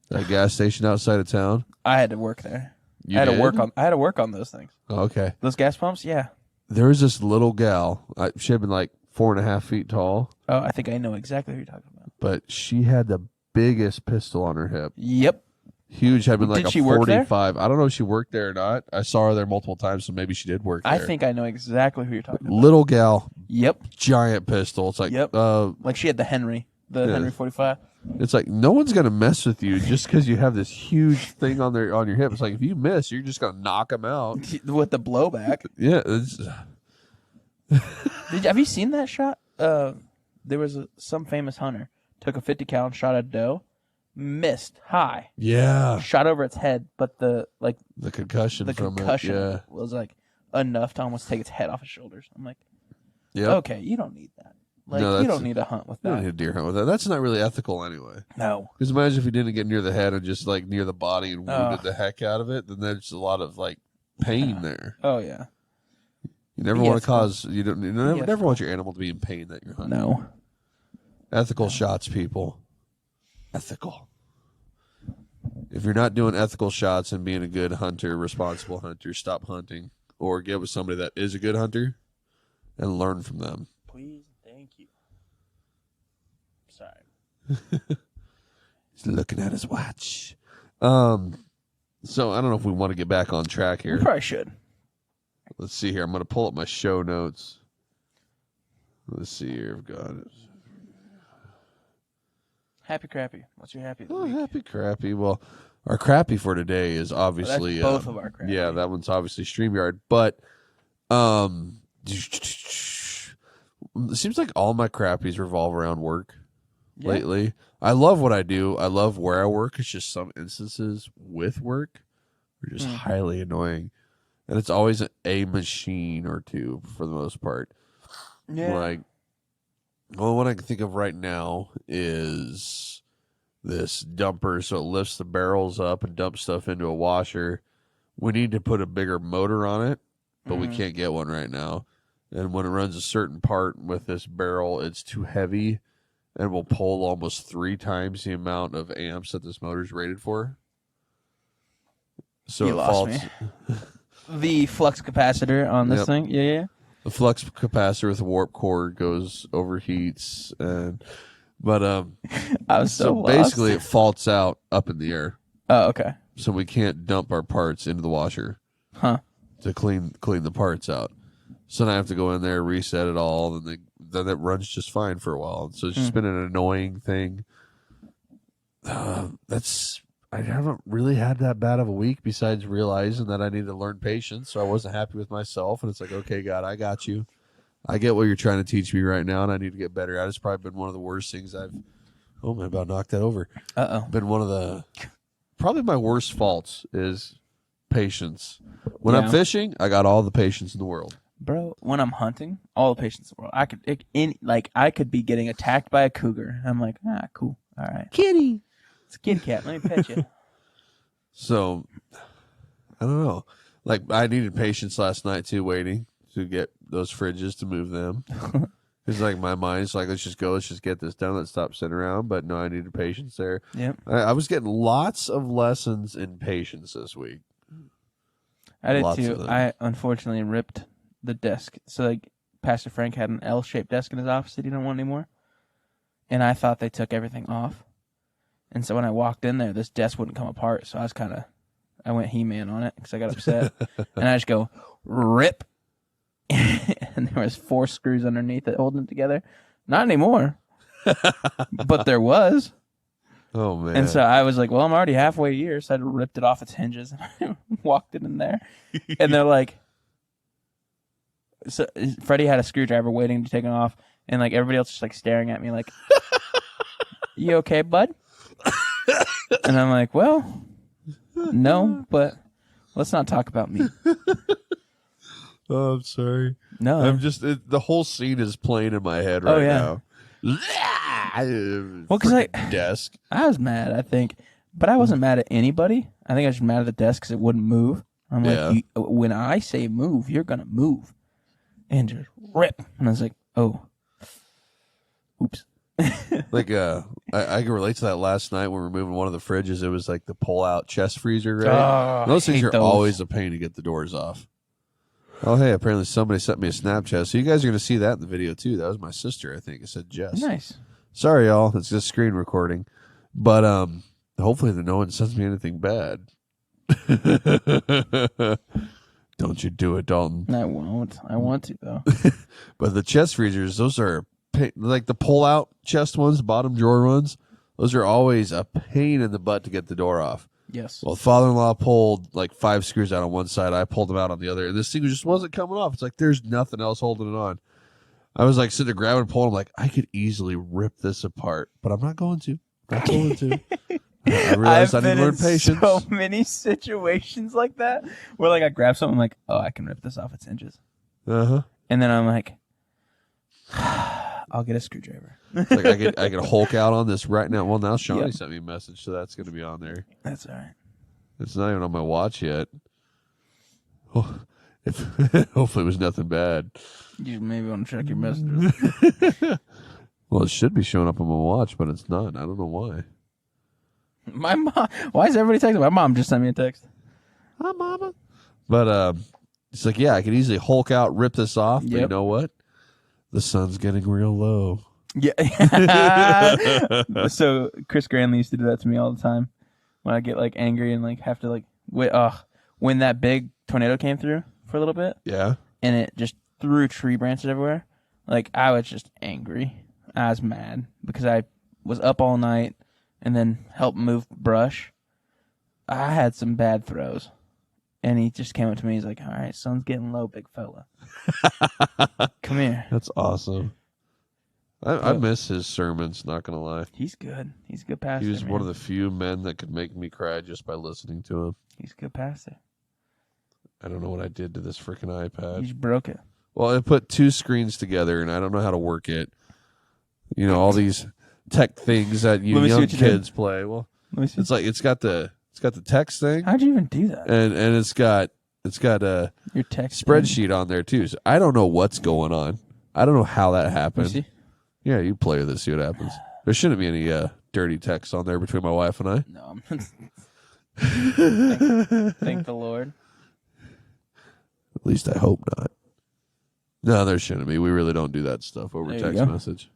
[SPEAKER 1] that gas station outside of town.
[SPEAKER 2] I had to work there.
[SPEAKER 1] You
[SPEAKER 2] I had
[SPEAKER 1] did?
[SPEAKER 2] to work on those things.
[SPEAKER 1] Oh, okay.
[SPEAKER 2] Those gas pumps, yeah.
[SPEAKER 1] There was this little gal. She had been like 4.5 feet tall,
[SPEAKER 2] Oh, I think I know exactly who you're talking about.
[SPEAKER 1] but she had the biggest pistol on her hip.
[SPEAKER 2] Yep.
[SPEAKER 1] Huge. Had been like
[SPEAKER 2] Did
[SPEAKER 1] a
[SPEAKER 2] she work there?
[SPEAKER 1] 45. I don't know if she worked there or not. I saw her there multiple times, so maybe she did work there.
[SPEAKER 2] I think I know exactly who you're talking about.
[SPEAKER 1] Little gal,
[SPEAKER 2] Yep.
[SPEAKER 1] giant pistol. It's like,
[SPEAKER 2] Yep. Like she had the Henry,
[SPEAKER 1] Yeah.
[SPEAKER 2] Henry 45.
[SPEAKER 1] it's like no one's gonna mess with you just because you have this huge thing on your hip. It's like if you miss, you're just gonna knock them out.
[SPEAKER 2] With the blowback.
[SPEAKER 1] Yeah,
[SPEAKER 2] Have you seen that shot? There was some famous hunter took a 50 cal and shot a doe, missed high,
[SPEAKER 1] yeah.
[SPEAKER 2] shot over its head, but the
[SPEAKER 1] concussion from it. Yeah,
[SPEAKER 2] was like enough to almost take its head off his shoulders. I'm like,
[SPEAKER 1] yeah.
[SPEAKER 2] okay, you don't need that. Like
[SPEAKER 1] No,
[SPEAKER 2] you
[SPEAKER 1] that's-
[SPEAKER 2] don't need to hunt with
[SPEAKER 1] You don't
[SPEAKER 2] that.
[SPEAKER 1] need a deer hunt with that. That's not really ethical anyway.
[SPEAKER 2] No.
[SPEAKER 1] Because imagine if you didn't get near the head and just like near the body and wounded
[SPEAKER 2] Oh.
[SPEAKER 1] the heck out of it, then there's a lot of like pain there.
[SPEAKER 2] Oh yeah.
[SPEAKER 1] You never
[SPEAKER 2] Be
[SPEAKER 1] want to
[SPEAKER 2] ethical.
[SPEAKER 1] cause you never
[SPEAKER 2] ethical.
[SPEAKER 1] want your animal to be in pain that you're hunting.
[SPEAKER 2] No.
[SPEAKER 1] Ethical shots, people. Ethical. If you're not doing ethical shots and being a good hunter, responsible hunter, stop hunting or get with somebody that is a good hunter and learn from them.
[SPEAKER 2] Please, thank you. Sorry.
[SPEAKER 1] He's looking at his watch. So I don't know if we want to get back on track
[SPEAKER 2] We
[SPEAKER 1] here.
[SPEAKER 2] probably should.
[SPEAKER 1] Let's see here. I'm going to pull up my show notes. Let's see here. I've got it.
[SPEAKER 2] Happy crappy. What's your happy? of the
[SPEAKER 1] Oh,
[SPEAKER 2] week?
[SPEAKER 1] happy crappy. Well, our crappy for today is obviously
[SPEAKER 2] both of our crappy.
[SPEAKER 1] Yeah, that one's obviously StreamYard, but it seems like all my crappies revolve around work
[SPEAKER 2] Yeah.
[SPEAKER 1] lately. I love what I do. I love where I work. It's just some instances with work are just highly annoying, and it's always a machine or two for the most part.
[SPEAKER 2] Yeah.
[SPEAKER 1] Like, well, what I can think of right now is this dumper, so it lifts the barrels up and dumps stuff into a washer. We need to put a bigger motor on it, but we can't get one right now. And when it runs a certain part with this barrel, it's too heavy and will pull almost 3 times the amount of amps that this motor's rated for. So
[SPEAKER 2] You
[SPEAKER 1] it
[SPEAKER 2] lost
[SPEAKER 1] faults.
[SPEAKER 2] me. The flux capacitor on this
[SPEAKER 1] Yep.
[SPEAKER 2] thing. Yeah.
[SPEAKER 1] The flux capacitor with the warp cord overheats, but
[SPEAKER 2] I was so lost.
[SPEAKER 1] basically it faults out up in the air,
[SPEAKER 2] Oh, okay.
[SPEAKER 1] so we can't dump our parts into the washer.
[SPEAKER 2] Huh.
[SPEAKER 1] to clean the parts out. So then I have to go in there, reset it all, and then it runs just fine for a while. So it's just been an annoying thing. I haven't really had that bad of a week besides realizing that I need to learn patience. So I wasn't happy with myself, and it's like, okay, God, I got you. I get what you're trying to teach me right now, and I need to get better at it. It's probably been one of the worst things I've. Oh, man, about knocked that over. Been one of the probably my worst faults is patience. When I'm fishing, I got all the patience in the world.
[SPEAKER 2] Bro, when I'm hunting, all the patience in the world. I could be getting attacked by a cougar. I'm like, cool. All right.
[SPEAKER 1] Kitty.
[SPEAKER 2] It's a kitty cat. Let me pet you.
[SPEAKER 1] So, I don't know. Like, I needed patience last night, too, waiting to get those fridges to move them. It's like my mind's like, let's just get this done. Let's stop sitting around. But no, I needed patience there.
[SPEAKER 2] Yep.
[SPEAKER 1] I was getting lots of lessons in patience this week.
[SPEAKER 2] I did too. I unfortunately ripped the desk. So like Pastor Frank had an L-shaped desk in his office that he didn't want anymore. And I thought they took everything off. And so when I walked in there, this desk wouldn't come apart. So I went He-Man on it because I got upset. And I just go, rip. And there was 4 screws underneath it holding it together. Not anymore. But there was.
[SPEAKER 1] Oh, man.
[SPEAKER 2] And so I was like, well, I'm already halfway here. So I ripped it off its hinges and I walked it in there. And they're like, so Freddie had a screwdriver waiting to take it off. And like everybody else just like staring at me like, you okay, bud? And I'm like, well, no, but let's not talk about me.
[SPEAKER 1] Oh, I'm sorry.
[SPEAKER 2] No.
[SPEAKER 1] I'm just, the whole scene is playing in my head right now.
[SPEAKER 2] Well, because
[SPEAKER 1] desk.
[SPEAKER 2] I was mad, I think, but I wasn't mad at anybody. I think I was mad at the desk because it wouldn't move. I'm like, when I say move, you're going to move. And just rip. And I was like, oh, oops.
[SPEAKER 1] Like, I can relate to that last night when we were moving one of the fridges. It was like the pull-out chest freezer, right? Those things are always a pain to get the doors off. Oh, hey, apparently somebody sent me a Snapchat. So you guys are going to see that in the video, too. That was my sister, I think. It said Jess.
[SPEAKER 2] Nice.
[SPEAKER 1] Sorry, y'all. It's just screen recording. But hopefully no one sends me anything bad. Don't you do it, Dalton.
[SPEAKER 2] I won't. I want to, though.
[SPEAKER 1] But the chest freezers, those are like the pull-out chest ones, bottom drawer ones. Those are always a pain in the butt to get the door off.
[SPEAKER 2] Yes.
[SPEAKER 1] Well, father-in-law pulled like 5 screws out on one side. I pulled them out on the other. And this thing just wasn't coming off. It's like there's nothing else holding it on. I was like sitting there grabbing and pulling. I'm like, I could easily rip this apart, but I'm not going to. Not going to. I realized I need to learn patience.
[SPEAKER 2] So many situations like that where like I grab something, I'm like, oh, I can rip this off its hinges.
[SPEAKER 1] Uh-huh.
[SPEAKER 2] And then I'm like, I'll get a screwdriver.
[SPEAKER 1] Like I could Hulk out on this right now. Well, now Shawnee sent me a message, so that's going to be on there.
[SPEAKER 2] That's all right.
[SPEAKER 1] It's not even on my watch yet. Oh, hopefully it was nothing bad.
[SPEAKER 2] You maybe want to check your messages.
[SPEAKER 1] Well, it should be showing up on my watch, but it's not. I don't know why.
[SPEAKER 2] My mom. Why is everybody texting? My mom just sent me a text.
[SPEAKER 1] Hi, Mama. But it's like, yeah, I could easily Hulk out, rip this off. But you know what? The sun's getting real low.
[SPEAKER 2] Yeah. So Chris Granley used to do that to me all the time when I get like angry and like have to like when that big tornado came through for a little bit.
[SPEAKER 1] Yeah.
[SPEAKER 2] And it just threw tree branches everywhere. Like I was just angry. I was mad because I was up all night and then helped move brush. I had some bad throws. And he just came up to me. He's like, all right, sun's getting low, big fella. Come here.
[SPEAKER 1] That's awesome. I miss his sermons, not going to lie.
[SPEAKER 2] He's good. He's a good pastor.
[SPEAKER 1] He was one of the few men that could make me cry just by listening to him.
[SPEAKER 2] He's a good pastor.
[SPEAKER 1] I don't know what I did to this freaking iPad.
[SPEAKER 2] You just broke it.
[SPEAKER 1] Well, I put 2 screens together, and I don't know how to work it. You know, all these tech things that you young kids play. Well, it's like it's got the text thing.
[SPEAKER 2] How'd you even do that?
[SPEAKER 1] And it's got a
[SPEAKER 2] your text
[SPEAKER 1] spreadsheet on there too. So I don't know what's going on. I don't know how that happened. Yeah, you play with it, see what happens. There shouldn't be any dirty text on there between my wife and I.
[SPEAKER 2] No. Thank the Lord.
[SPEAKER 1] At least I hope not. No, there shouldn't be. We really don't do that stuff over text message.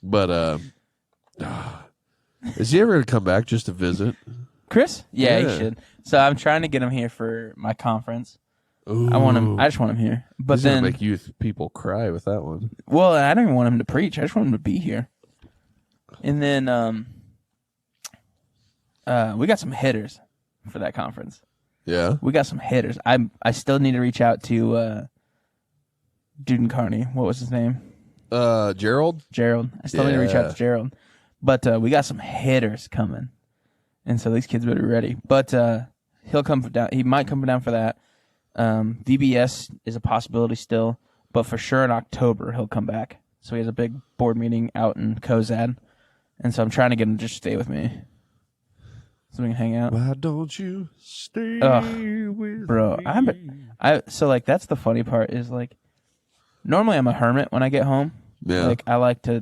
[SPEAKER 1] But is he ever going to come back just to visit?
[SPEAKER 2] Chris? Yeah, he should. So I'm trying to get him here for my conference.
[SPEAKER 1] Ooh.
[SPEAKER 2] I just want him here. But
[SPEAKER 1] He's
[SPEAKER 2] then
[SPEAKER 1] gonna make youth people cry with that one.
[SPEAKER 2] Well, I don't even want him to preach. I just want him to be here. And then we got some hitters for that conference.
[SPEAKER 1] Yeah.
[SPEAKER 2] We got some hitters. I still need to reach out to Dude and Carney. What was his name?
[SPEAKER 1] Gerald.
[SPEAKER 2] I still need to reach out to Gerald. But we got some hitters coming. And so these kids better be ready. But he'll come down. He might come down for that. VBS is a possibility still, but for sure in October he'll come back. So he has a big board meeting out in Cozad, and so I'm trying to get him to just stay with me, so we can hang out.
[SPEAKER 1] Why don't you stay with
[SPEAKER 2] bro?
[SPEAKER 1] me?
[SPEAKER 2] So like that's the funny part is like normally I'm a hermit when I get home.
[SPEAKER 1] Yeah.
[SPEAKER 2] Like I like to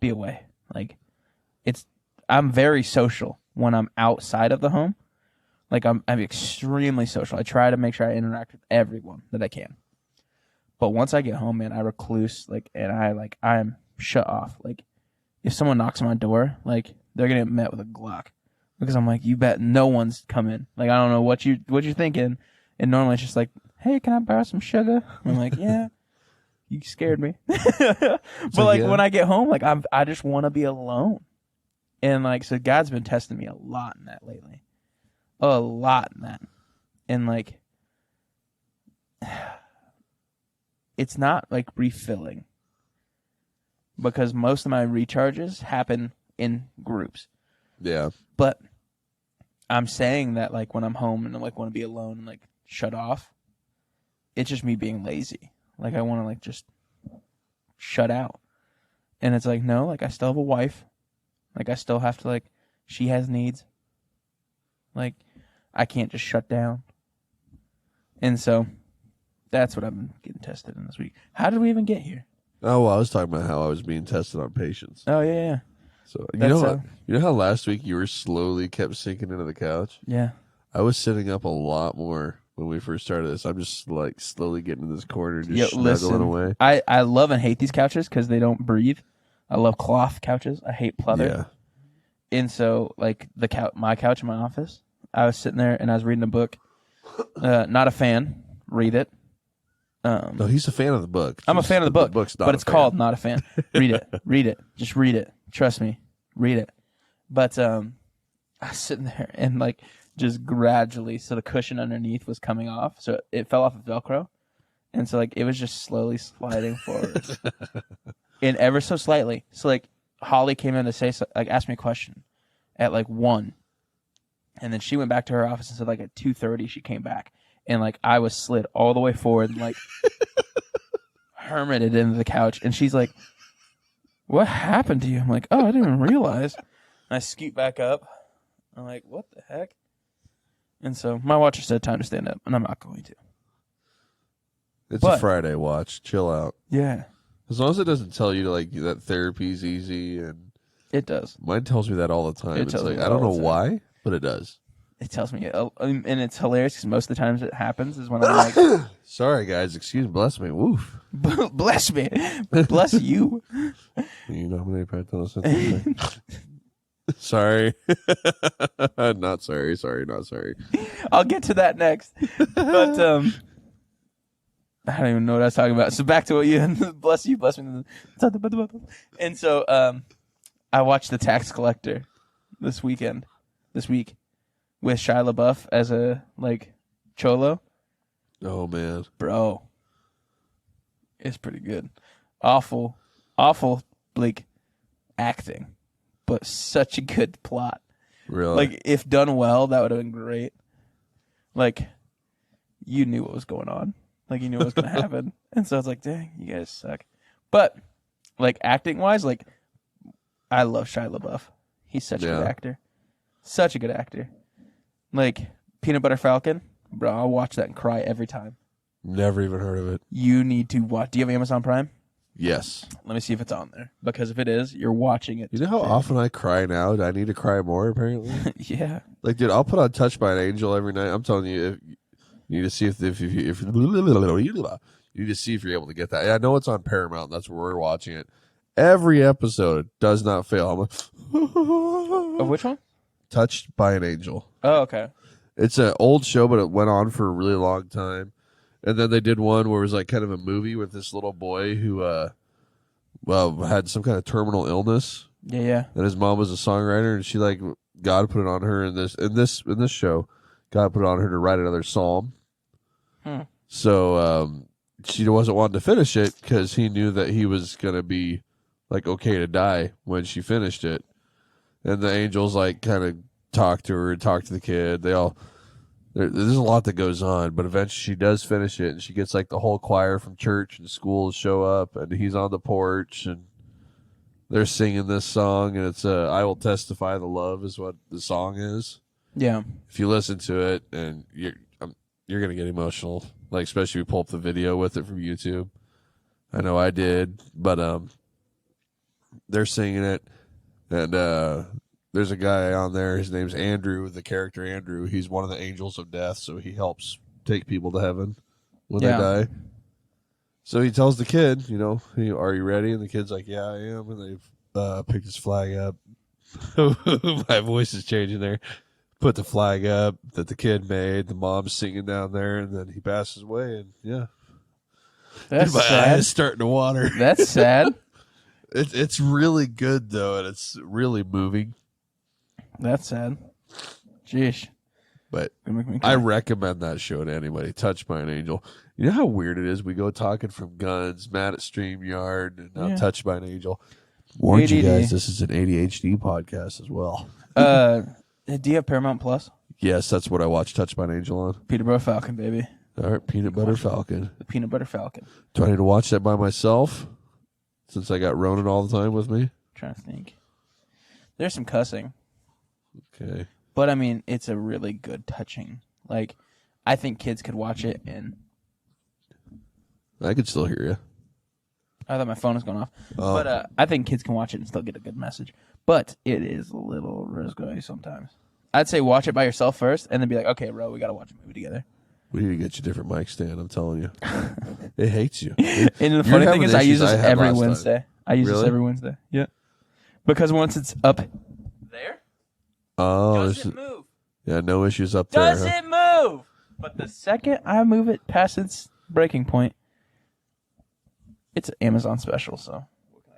[SPEAKER 2] be away. Like I'm very social when I'm outside of the home. Like I'm extremely social. I try to make sure I interact with everyone that I can. But once I get home, man, I recluse, and I'm shut off. Like, if someone knocks on my door, like, they're gonna get met with a Glock, because I'm like, you bet no one's coming. Like, I don't know what you're thinking, and normally it's just like, hey, can I borrow some sugar? I'm like, yeah, you scared me. But when I get home, like, I just want to be alone, and like, so God's been testing me a lot in that lately, a lot in that, and like. It's not like refilling, because most of my recharges happen in groups.
[SPEAKER 1] Yeah.
[SPEAKER 2] But I'm saying that like when I'm home and I like want to be alone and like shut off, it's just me being lazy. Like I want to like just shut out. And it's like, no, like I still have a wife. Like I still have to she has needs. Like I can't just shut down. And so that's what I've been getting tested in this week. How did we even get here?
[SPEAKER 1] Oh, well, I was talking about how I was being tested on patience.
[SPEAKER 2] Oh, yeah.
[SPEAKER 1] So you know how last week you were slowly kept sinking into the couch?
[SPEAKER 2] Yeah.
[SPEAKER 1] I was sitting up a lot more when we first started this. I'm just like slowly getting in this corner, just snuggling away.
[SPEAKER 2] I love and hate these couches because they don't breathe. I love cloth couches. I hate pleather.
[SPEAKER 1] Yeah.
[SPEAKER 2] And so, like my couch in my office, I was sitting there and I was reading a book. Not a fan. Read it.
[SPEAKER 1] No, he's a fan of the book.
[SPEAKER 2] I'm a fan of the book, but it's called Not a Fan. Read it. Read it. Just read it. Trust me. Read it. But I was sitting there and like just gradually, so the cushion underneath was coming off, so it fell off of Velcro, and so like it was just slowly sliding forward, and ever so slightly. So like Holly came in to say ask me a question at like 1, and then she went back to her office and said like at 2:30 she came back. And, like, I was slid all the way forward and, like, hermited into the couch. And she's like, what happened to you? I'm like, oh, I didn't even realize. And I scoot back up. I'm like, what the heck? And so my watcher said time to stand up, and I'm not going to.
[SPEAKER 1] It's a Friday watch. Chill out.
[SPEAKER 2] Yeah.
[SPEAKER 1] As long as it doesn't tell you, like, that therapy's easy. And
[SPEAKER 2] it does.
[SPEAKER 1] Mine tells me that all the time. It's like, I don't know why, but it does.
[SPEAKER 2] It tells me, and it's hilarious because most of the times it happens is when I'm like,
[SPEAKER 1] sorry, guys, excuse me, bless me, woof.
[SPEAKER 2] Bless me. Bless you.
[SPEAKER 1] You nominate Pat Thompson? Sorry. Not sorry. Sorry, not sorry.
[SPEAKER 2] I'll get to that next. But, I don't even know what I was talking about. So back to what you, bless you, bless me. And so, I watched The Tax Collector this week. With Shia LaBeouf as a, like, cholo.
[SPEAKER 1] Oh, man.
[SPEAKER 2] Bro. It's pretty good. Awful, like, acting. But such a good plot.
[SPEAKER 1] Really?
[SPEAKER 2] Like, if done well, that would have been great. Like, you knew what was going on. Like, you knew what was going to happen. And so I was like, dang, you guys suck. But, like, acting-wise, like, I love Shia LaBeouf. He's such a good actor. Such a good actor. Like, Peanut Butter Falcon, bro, I'll watch that and cry every time.
[SPEAKER 1] Never even heard of it.
[SPEAKER 2] You need to watch. Do you have Amazon Prime?
[SPEAKER 1] Yes.
[SPEAKER 2] Let me see if it's on there. Because if it is, you're watching it.
[SPEAKER 1] You know how often I cry now? Do I need to cry more, apparently?
[SPEAKER 2] Yeah.
[SPEAKER 1] Like, dude, I'll put on Touched by an Angel every night. I'm telling you, you need to see if you need to see if you're able to get that. I know it's on Paramount. That's where we're watching it. Every episode does not fail. I'm like,
[SPEAKER 2] of which one?
[SPEAKER 1] Touched by an Angel.
[SPEAKER 2] Oh, okay.
[SPEAKER 1] It's an old show, but it went on for a really long time. And then they did one where it was like kind of a movie with this little boy who had some kind of terminal illness.
[SPEAKER 2] Yeah.
[SPEAKER 1] And his mom was a songwriter, and she like God put it on her in this show. God put it on her to write another psalm. So she wasn't wanting to finish it because he knew that he was gonna be like okay to die when she finished it. And the angels like kind of talk to her, talk to the kid. There's a lot that goes on, but eventually she does finish it, and she gets like the whole choir from church and school to show up, and he's on the porch, and they're singing this song, and it's "I Will Testify the Love" is what the song is.
[SPEAKER 2] Yeah.
[SPEAKER 1] If you listen to it, and you're gonna get emotional, like especially if you pull up the video with it from YouTube. I know I did, but they're singing it, and there's a guy on there. His name's Andrew, the character Andrew. He's one of the angels of death, so he helps take people to heaven when they die. So he tells the kid, are you ready? And the kid's like, yeah, I am. And they've picked his flag up. My voice is changing there. Put the flag up that the kid made. The mom's singing down there, and then he passes away. And yeah,
[SPEAKER 2] that's
[SPEAKER 1] my
[SPEAKER 2] sad.
[SPEAKER 1] eyes starting to water.
[SPEAKER 2] That's sad.
[SPEAKER 1] It's really good though, and it's really moving.
[SPEAKER 2] That's sad. Jeez.
[SPEAKER 1] But I recommend that show to anybody. Touched by an Angel. You know how weird it is? We go talking from guns, Matt at StreamYard, and now Touched by an Angel. Warned you guys, this is an ADHD podcast as well.
[SPEAKER 2] Do you have Paramount Plus?
[SPEAKER 1] Yes, that's what I watch Touched by an Angel on.
[SPEAKER 2] Peanut Butter Falcon, baby.
[SPEAKER 1] All right, Peanut Butter Falcon.
[SPEAKER 2] The Peanut Butter Falcon.
[SPEAKER 1] Do I need to watch that by myself? Since I got Ronan all the time with me?
[SPEAKER 2] I'm trying to think. There's some cussing.
[SPEAKER 1] Okay.
[SPEAKER 2] But, I mean, it's a really good touching. Like, I think kids could watch it and...
[SPEAKER 1] I could still hear you.
[SPEAKER 2] I thought my phone was going off.
[SPEAKER 1] Oh.
[SPEAKER 2] But I think kids can watch it and still get a good message. But it is a little risky sometimes. I'd say watch it by yourself first and then be like, okay, bro, we got to watch a movie together.
[SPEAKER 1] We need to get you a different mic stand, I'm telling you. It hates you.
[SPEAKER 2] And the funny thing is I use this every Wednesday. I use this every Wednesday. Yeah. Because once it's up there, does it move?
[SPEAKER 1] Yeah, no issues up there.
[SPEAKER 2] Does it move? But the second I move it past its breaking point, it's an Amazon special, so.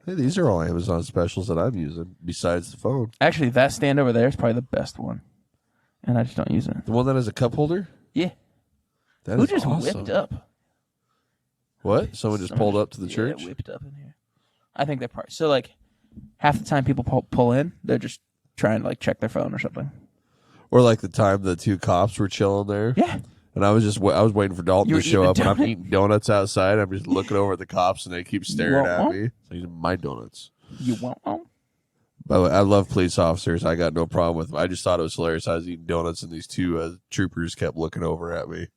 [SPEAKER 1] Hey, these are all Amazon specials that I'm using besides the phone.
[SPEAKER 2] Actually, that stand over there is probably the best one. And I just don't use it.
[SPEAKER 1] The one that has a cup holder?
[SPEAKER 2] Yeah.
[SPEAKER 1] That
[SPEAKER 2] Who
[SPEAKER 1] is
[SPEAKER 2] just
[SPEAKER 1] awesome.
[SPEAKER 2] whipped up?
[SPEAKER 1] What? Someone just pulled up to the church?
[SPEAKER 2] Yeah, whipped up in here. I think they're part. So, like, half the time people pull in, they're just trying to, like, check their phone or something.
[SPEAKER 1] Or like the time the two cops were chilling there.
[SPEAKER 2] Yeah.
[SPEAKER 1] And I was waiting for Dalton to show up, and I'm eating donuts outside. I'm just looking over at the cops, and they keep staring at me. So these are my donuts.
[SPEAKER 2] You want one?
[SPEAKER 1] By the way, I love police officers. I got no problem with them. I just thought it was hilarious. I was eating donuts, and these two troopers kept looking over at me.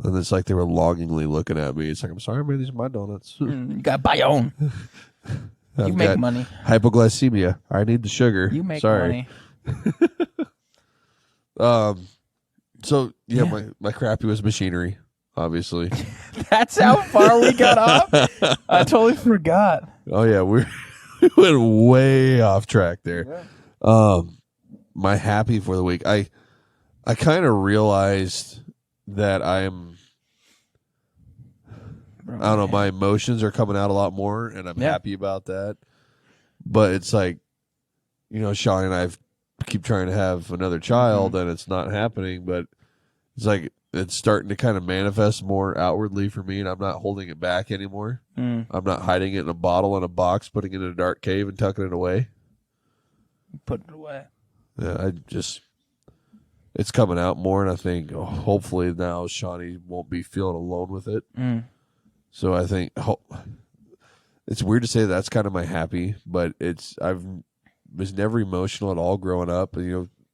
[SPEAKER 1] And it's like they were longingly looking at me. It's like, I'm sorry, man, these are my donuts.
[SPEAKER 2] You got to buy your own. You make money.
[SPEAKER 1] Hypoglycemia. I need the sugar.
[SPEAKER 2] You make
[SPEAKER 1] money. So, yeah. My crappy was machinery, obviously.
[SPEAKER 2] That's how far we got off? I totally forgot.
[SPEAKER 1] Oh, yeah. We went way off track there. Yeah. My happy for the week. I kind of realized that I don't know, my emotions are coming out a lot more, and I'm happy about that. But it's like, Shawnee and I keep trying to have another child, and it's not happening, but it's like it's starting to kind of manifest more outwardly for me, and I'm not holding it back anymore. I'm not hiding it in a bottle in a box, putting it in a dark cave and tucking it away.
[SPEAKER 2] Put it away.
[SPEAKER 1] Yeah, it's coming out more, and I think hopefully now Shawnee won't be feeling alone with it. So I think it's weird to say that's kind of my happy, but was never emotional at all growing up.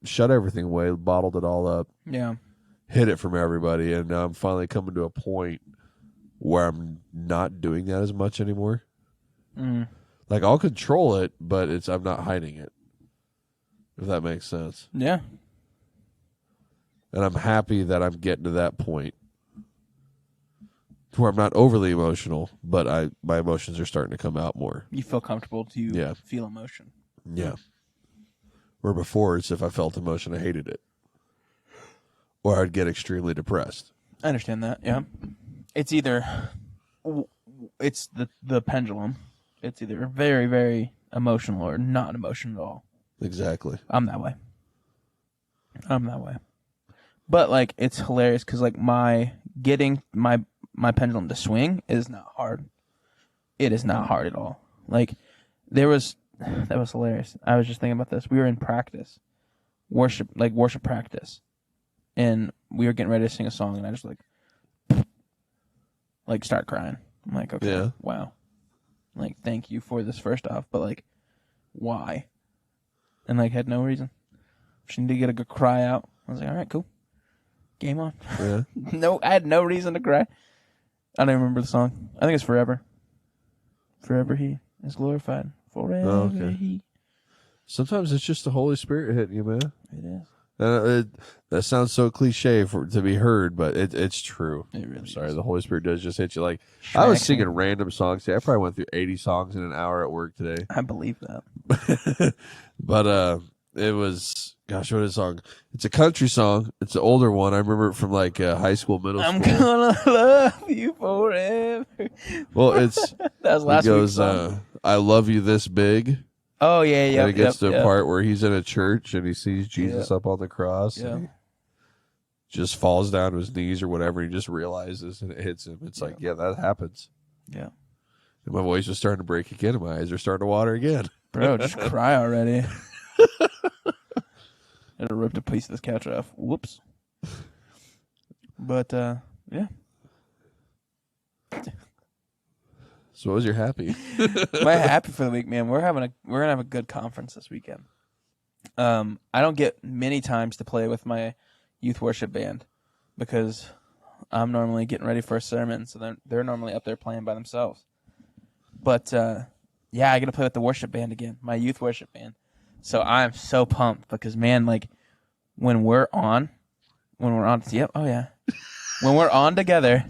[SPEAKER 1] Shut everything away, bottled it all up.
[SPEAKER 2] Yeah.
[SPEAKER 1] Hid it from everybody, and now I'm finally coming to a point where I'm not doing that as much anymore. Like, I'll control it, but I'm not hiding it, if that makes sense.
[SPEAKER 2] Yeah.
[SPEAKER 1] And I'm happy that I'm getting to that point where I'm not overly emotional, but my emotions are starting to come out more.
[SPEAKER 2] You feel comfortable to feel emotion.
[SPEAKER 1] Yeah. Where before, it's if I felt emotion, I hated it. Or I'd get extremely depressed.
[SPEAKER 2] I understand that, yeah. It's either... It's the pendulum. It's either very, very emotional or not emotional at all.
[SPEAKER 1] Exactly.
[SPEAKER 2] I'm that way. But, like, it's hilarious because, like, getting my pendulum to swing is not hard. It is not hard at all. Like, that was hilarious. I was just thinking about this. We were in practice, worship practice, and we were getting ready to sing a song, and I just start crying. I'm like, okay,
[SPEAKER 1] yeah.
[SPEAKER 2] Wow. Like, thank you for this first off, but like, why? And like, had no reason. She needed to get a good cry out. I was like, all right, cool. Game on.
[SPEAKER 1] Yeah.
[SPEAKER 2] No, I had no reason to cry. I don't even remember the song. I think it's Forever. Forever He is glorified. Forever He.
[SPEAKER 1] Sometimes it's just the Holy Spirit hitting you, man.
[SPEAKER 2] It is.
[SPEAKER 1] That sounds so cliche to be heard, but it's true.
[SPEAKER 2] It really
[SPEAKER 1] I'm sorry,
[SPEAKER 2] is.
[SPEAKER 1] the Holy Spirit does just hit you. Like, I was singing random songs. I probably went through 80 songs in an hour at work today.
[SPEAKER 2] I believe that.
[SPEAKER 1] But it was, gosh, what is the song? It's a country song. It's an older one. I remember it from like high school, middle school.
[SPEAKER 2] I'm gonna love you forever.
[SPEAKER 1] Well, it's
[SPEAKER 2] that was last week's song.
[SPEAKER 1] I love you this big.
[SPEAKER 2] Oh yeah, yeah.
[SPEAKER 1] And it gets to a part where he's in a church and he sees Jesus up on the cross.
[SPEAKER 2] Yeah.
[SPEAKER 1] And he just falls down to his knees or whatever. He just realizes and it hits him. It's like, yeah, that happens.
[SPEAKER 2] Yeah.
[SPEAKER 1] And my voice was starting to break again and my eyes are starting to water again.
[SPEAKER 2] Bro, just cry already. It'll rip a piece of this couch off. Whoops. But yeah.
[SPEAKER 1] So what was your happy?
[SPEAKER 2] My happy for the week, man. We're gonna have a good conference this weekend. I don't get many times to play with my youth worship band because I'm normally getting ready for a sermon, so they're normally up there playing by themselves. But yeah, I get to play with the worship band again, my youth worship band. So I'm so pumped because, man, like when we're on, yep, oh yeah, when we're on together,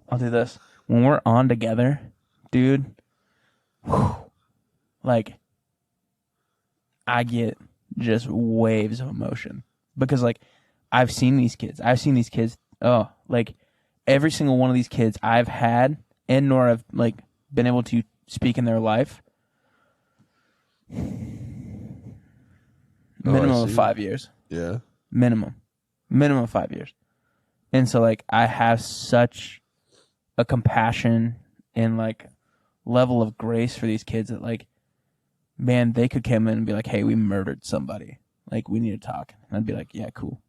[SPEAKER 2] I'll do this. When we're on together, dude, whew, like I get just waves of emotion because like I've seen these kids. Oh, like every single one of these kids I've had and nor have like been able to speak in their life. Minimum of 5 years.
[SPEAKER 1] Yeah.
[SPEAKER 2] Minimum of 5 years. And so like I have such a compassion and like level of grace for these kids that like, man, they could come in and be like, hey, we murdered somebody. Like, we need to talk. And I'd be like, yeah, cool.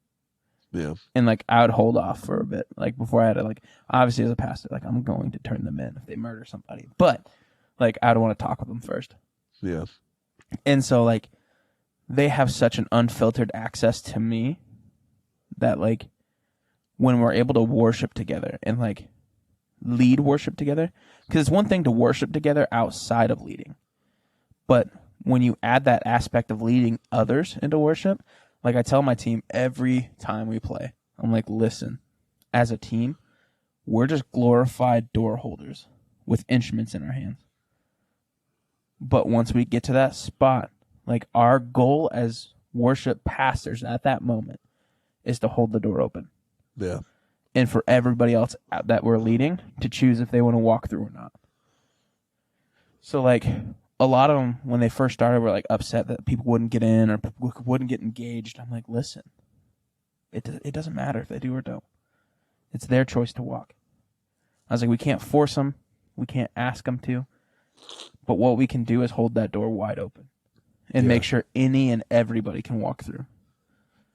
[SPEAKER 1] Yeah.
[SPEAKER 2] And like I would hold off for a bit. Like before I had to like, obviously as a pastor, like I'm going to turn them in if they murder somebody. But like I would want to talk with them first.
[SPEAKER 1] Yeah.
[SPEAKER 2] And so like they have such an unfiltered access to me that like when we're able to worship together and like lead worship together, because it's one thing to worship together outside of leading, but when you add that aspect of leading others into worship, like I tell my team every time we play, I'm like, listen, as a team, we're just glorified door holders with instruments in our hands. But once we get to that spot, like our goal as worship pastors at that moment is to hold the door open.
[SPEAKER 1] Yeah.
[SPEAKER 2] And for everybody else that we're leading to choose if they want to walk through or not. So like a lot of them, when they first started, were like upset that people wouldn't get in or wouldn't get engaged. I'm like, listen, it doesn't matter if they do or don't. It's their choice to walk. I was like, we can't force them. We can't ask them to. But what we can do is hold that door wide open and make sure any and everybody can walk through.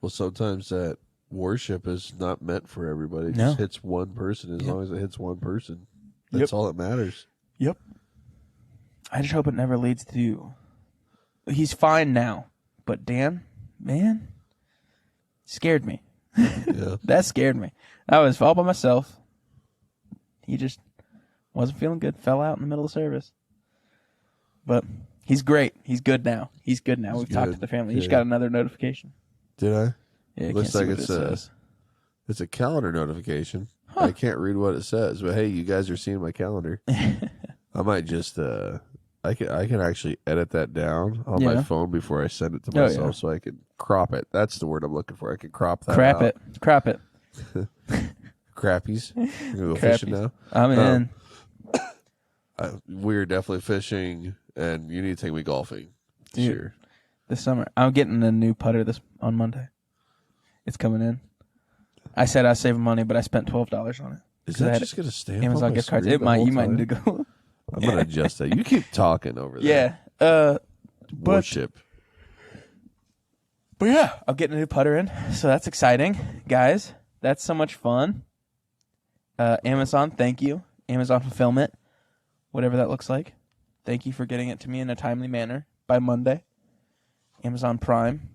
[SPEAKER 1] Well, sometimes that worship is not meant for everybody. It just hits one person. As long as it hits one person, that's all that matters.
[SPEAKER 2] Yep. I just hope it never leads to... He's fine now, but Dan, man, scared me.
[SPEAKER 1] Yeah.
[SPEAKER 2] That scared me. I was all by myself. He just wasn't feeling good. Fell out in the middle of service. But he's great. He's good now. We've talked to the family. He just got another notification.
[SPEAKER 1] Did I?
[SPEAKER 2] Yeah,
[SPEAKER 1] looks like it's a calendar notification. I can't read what it says, but hey, you guys are seeing my calendar. I might just I can actually edit that down on my phone before I send it to myself, so I can crop it. That's the word I'm looking for. I can crop that.
[SPEAKER 2] Crap
[SPEAKER 1] out.
[SPEAKER 2] Crap it.
[SPEAKER 1] Crappies. You're gonna go fishing now.
[SPEAKER 2] I'm in.
[SPEAKER 1] We're definitely fishing, and you need to take me golfing. Sure.
[SPEAKER 2] This summer, I'm getting a new putter on Monday. It's coming in. I said I was saving money, but I spent $12 on it.
[SPEAKER 1] Is that just gonna stay
[SPEAKER 2] Amazon gift cards? It might. You might need to go.
[SPEAKER 1] I'm gonna adjust that. You keep talking over there.
[SPEAKER 2] Yeah.
[SPEAKER 1] Worship.
[SPEAKER 2] But yeah, I'm getting a new putter in, so that's exciting, guys. That's so much fun. Amazon, thank you. Amazon fulfillment, whatever that looks like. Thank you for getting it to me in a timely manner by Monday. Amazon Prime.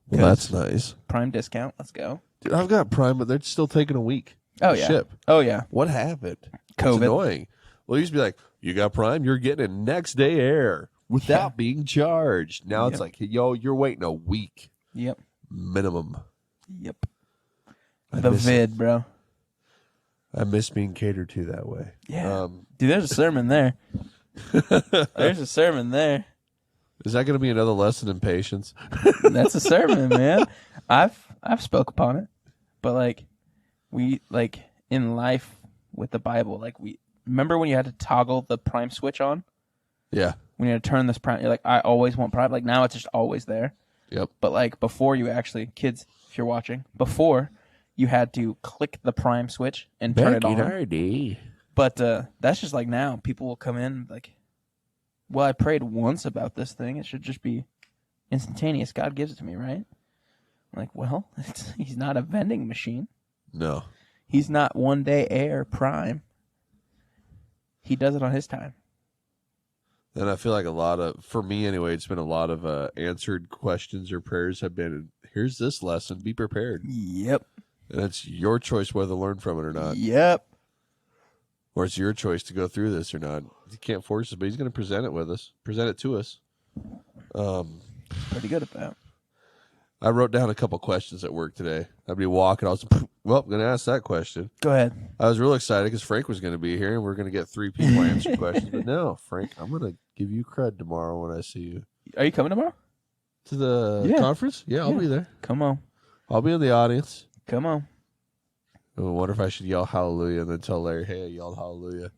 [SPEAKER 1] Well, that's nice.
[SPEAKER 2] Prime discount. Let's go.
[SPEAKER 1] Dude, I've got Prime, but they're still taking a week.
[SPEAKER 2] Oh, yeah.
[SPEAKER 1] Ship.
[SPEAKER 2] Oh, yeah.
[SPEAKER 1] What happened?
[SPEAKER 2] COVID.
[SPEAKER 1] It's annoying. Well, it used to be like, you got Prime, you're getting it next day air without being charged. Now it's like, yo, you're waiting a week.
[SPEAKER 2] Yep.
[SPEAKER 1] Minimum.
[SPEAKER 2] Yep. The vid, bro.
[SPEAKER 1] I miss being catered to that way.
[SPEAKER 2] Yeah. Dude, there's a sermon there. There's a sermon there.
[SPEAKER 1] Is that going to be another lesson in patience?
[SPEAKER 2] That's a sermon, man. I've spoke upon it. But we in life with the Bible, we remember when you had to toggle the Prime switch on?
[SPEAKER 1] Yeah.
[SPEAKER 2] When you had to turn this Prime, you're like, I always want Prime. Now it's just always there.
[SPEAKER 1] Yep.
[SPEAKER 2] But before you actually, kids, if you're watching, before you had to click the Prime switch and turn it on. But that's just now. People will come in well, I prayed once about this thing. It should just be instantaneous. God gives it to me, right? I'm well, he's not a vending machine.
[SPEAKER 1] No.
[SPEAKER 2] He's not one day air Prime. He does it on his time.
[SPEAKER 1] And I feel like for me anyway, it's been a lot of answered questions or prayers have been, here's this lesson, be prepared.
[SPEAKER 2] Yep.
[SPEAKER 1] And it's your choice whether to learn from it or not.
[SPEAKER 2] Yep.
[SPEAKER 1] Or it's your choice to go through this or not. He can't force us, but he's going to present it to us.
[SPEAKER 2] Pretty good at that.
[SPEAKER 1] I wrote down a couple questions at work today. I'd be walking. I was, going to ask that question.
[SPEAKER 2] Go ahead.
[SPEAKER 1] I was real excited because Frank was going to be here, and we're going to get 3 people answer questions. But no, Frank, I'm going to give you cred tomorrow when I see you.
[SPEAKER 2] Are you coming tomorrow?
[SPEAKER 1] To the conference? Yeah, I'll be there.
[SPEAKER 2] Come on.
[SPEAKER 1] I'll be in the audience.
[SPEAKER 2] Come on.
[SPEAKER 1] I wonder if I should yell hallelujah and then tell Larry, hey, I yelled hallelujah.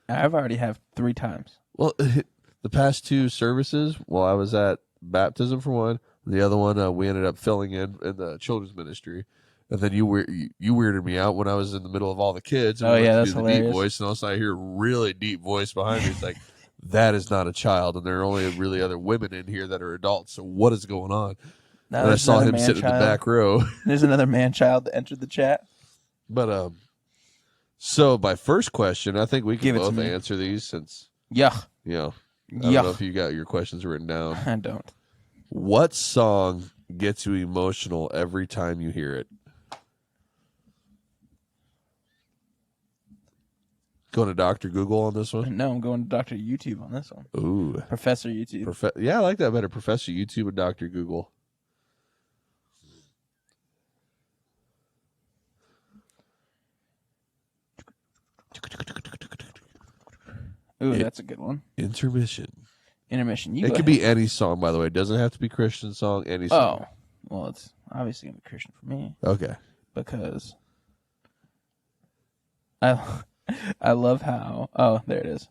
[SPEAKER 2] I've already have 3 times.
[SPEAKER 1] Well, the past 2 services, I was at baptism for one. The other one, we ended up filling in the children's ministry. And then you weirded me out when I was in the middle of all the kids. And
[SPEAKER 2] that's hilarious.
[SPEAKER 1] Deep voice, and all of a sudden I hear a really deep voice behind me. It's like, that is not a child. And there are only really other women in here that are adults. So what is going on?
[SPEAKER 2] No,
[SPEAKER 1] and I saw him sitting in the back row.
[SPEAKER 2] There's another man-child that entered the chat.
[SPEAKER 1] But so my first question, I think we can both answer these since I don't know if you got your questions written down.
[SPEAKER 2] I don't.
[SPEAKER 1] What song gets you emotional every time you hear it? Going to Dr. Google on this one?
[SPEAKER 2] No, I'm going to Dr. YouTube on this one.
[SPEAKER 1] Ooh.
[SPEAKER 2] Professor YouTube.
[SPEAKER 1] Yeah, I like that better. Professor YouTube and Dr. Google.
[SPEAKER 2] Ooh, that's a good one.
[SPEAKER 1] Intermission.
[SPEAKER 2] It
[SPEAKER 1] could be any song, by the way. It doesn't have to be Christian song. Any song.
[SPEAKER 2] Oh, well, it's obviously going to be Christian for me.
[SPEAKER 1] Okay.
[SPEAKER 2] Because I love how... Oh, there it is.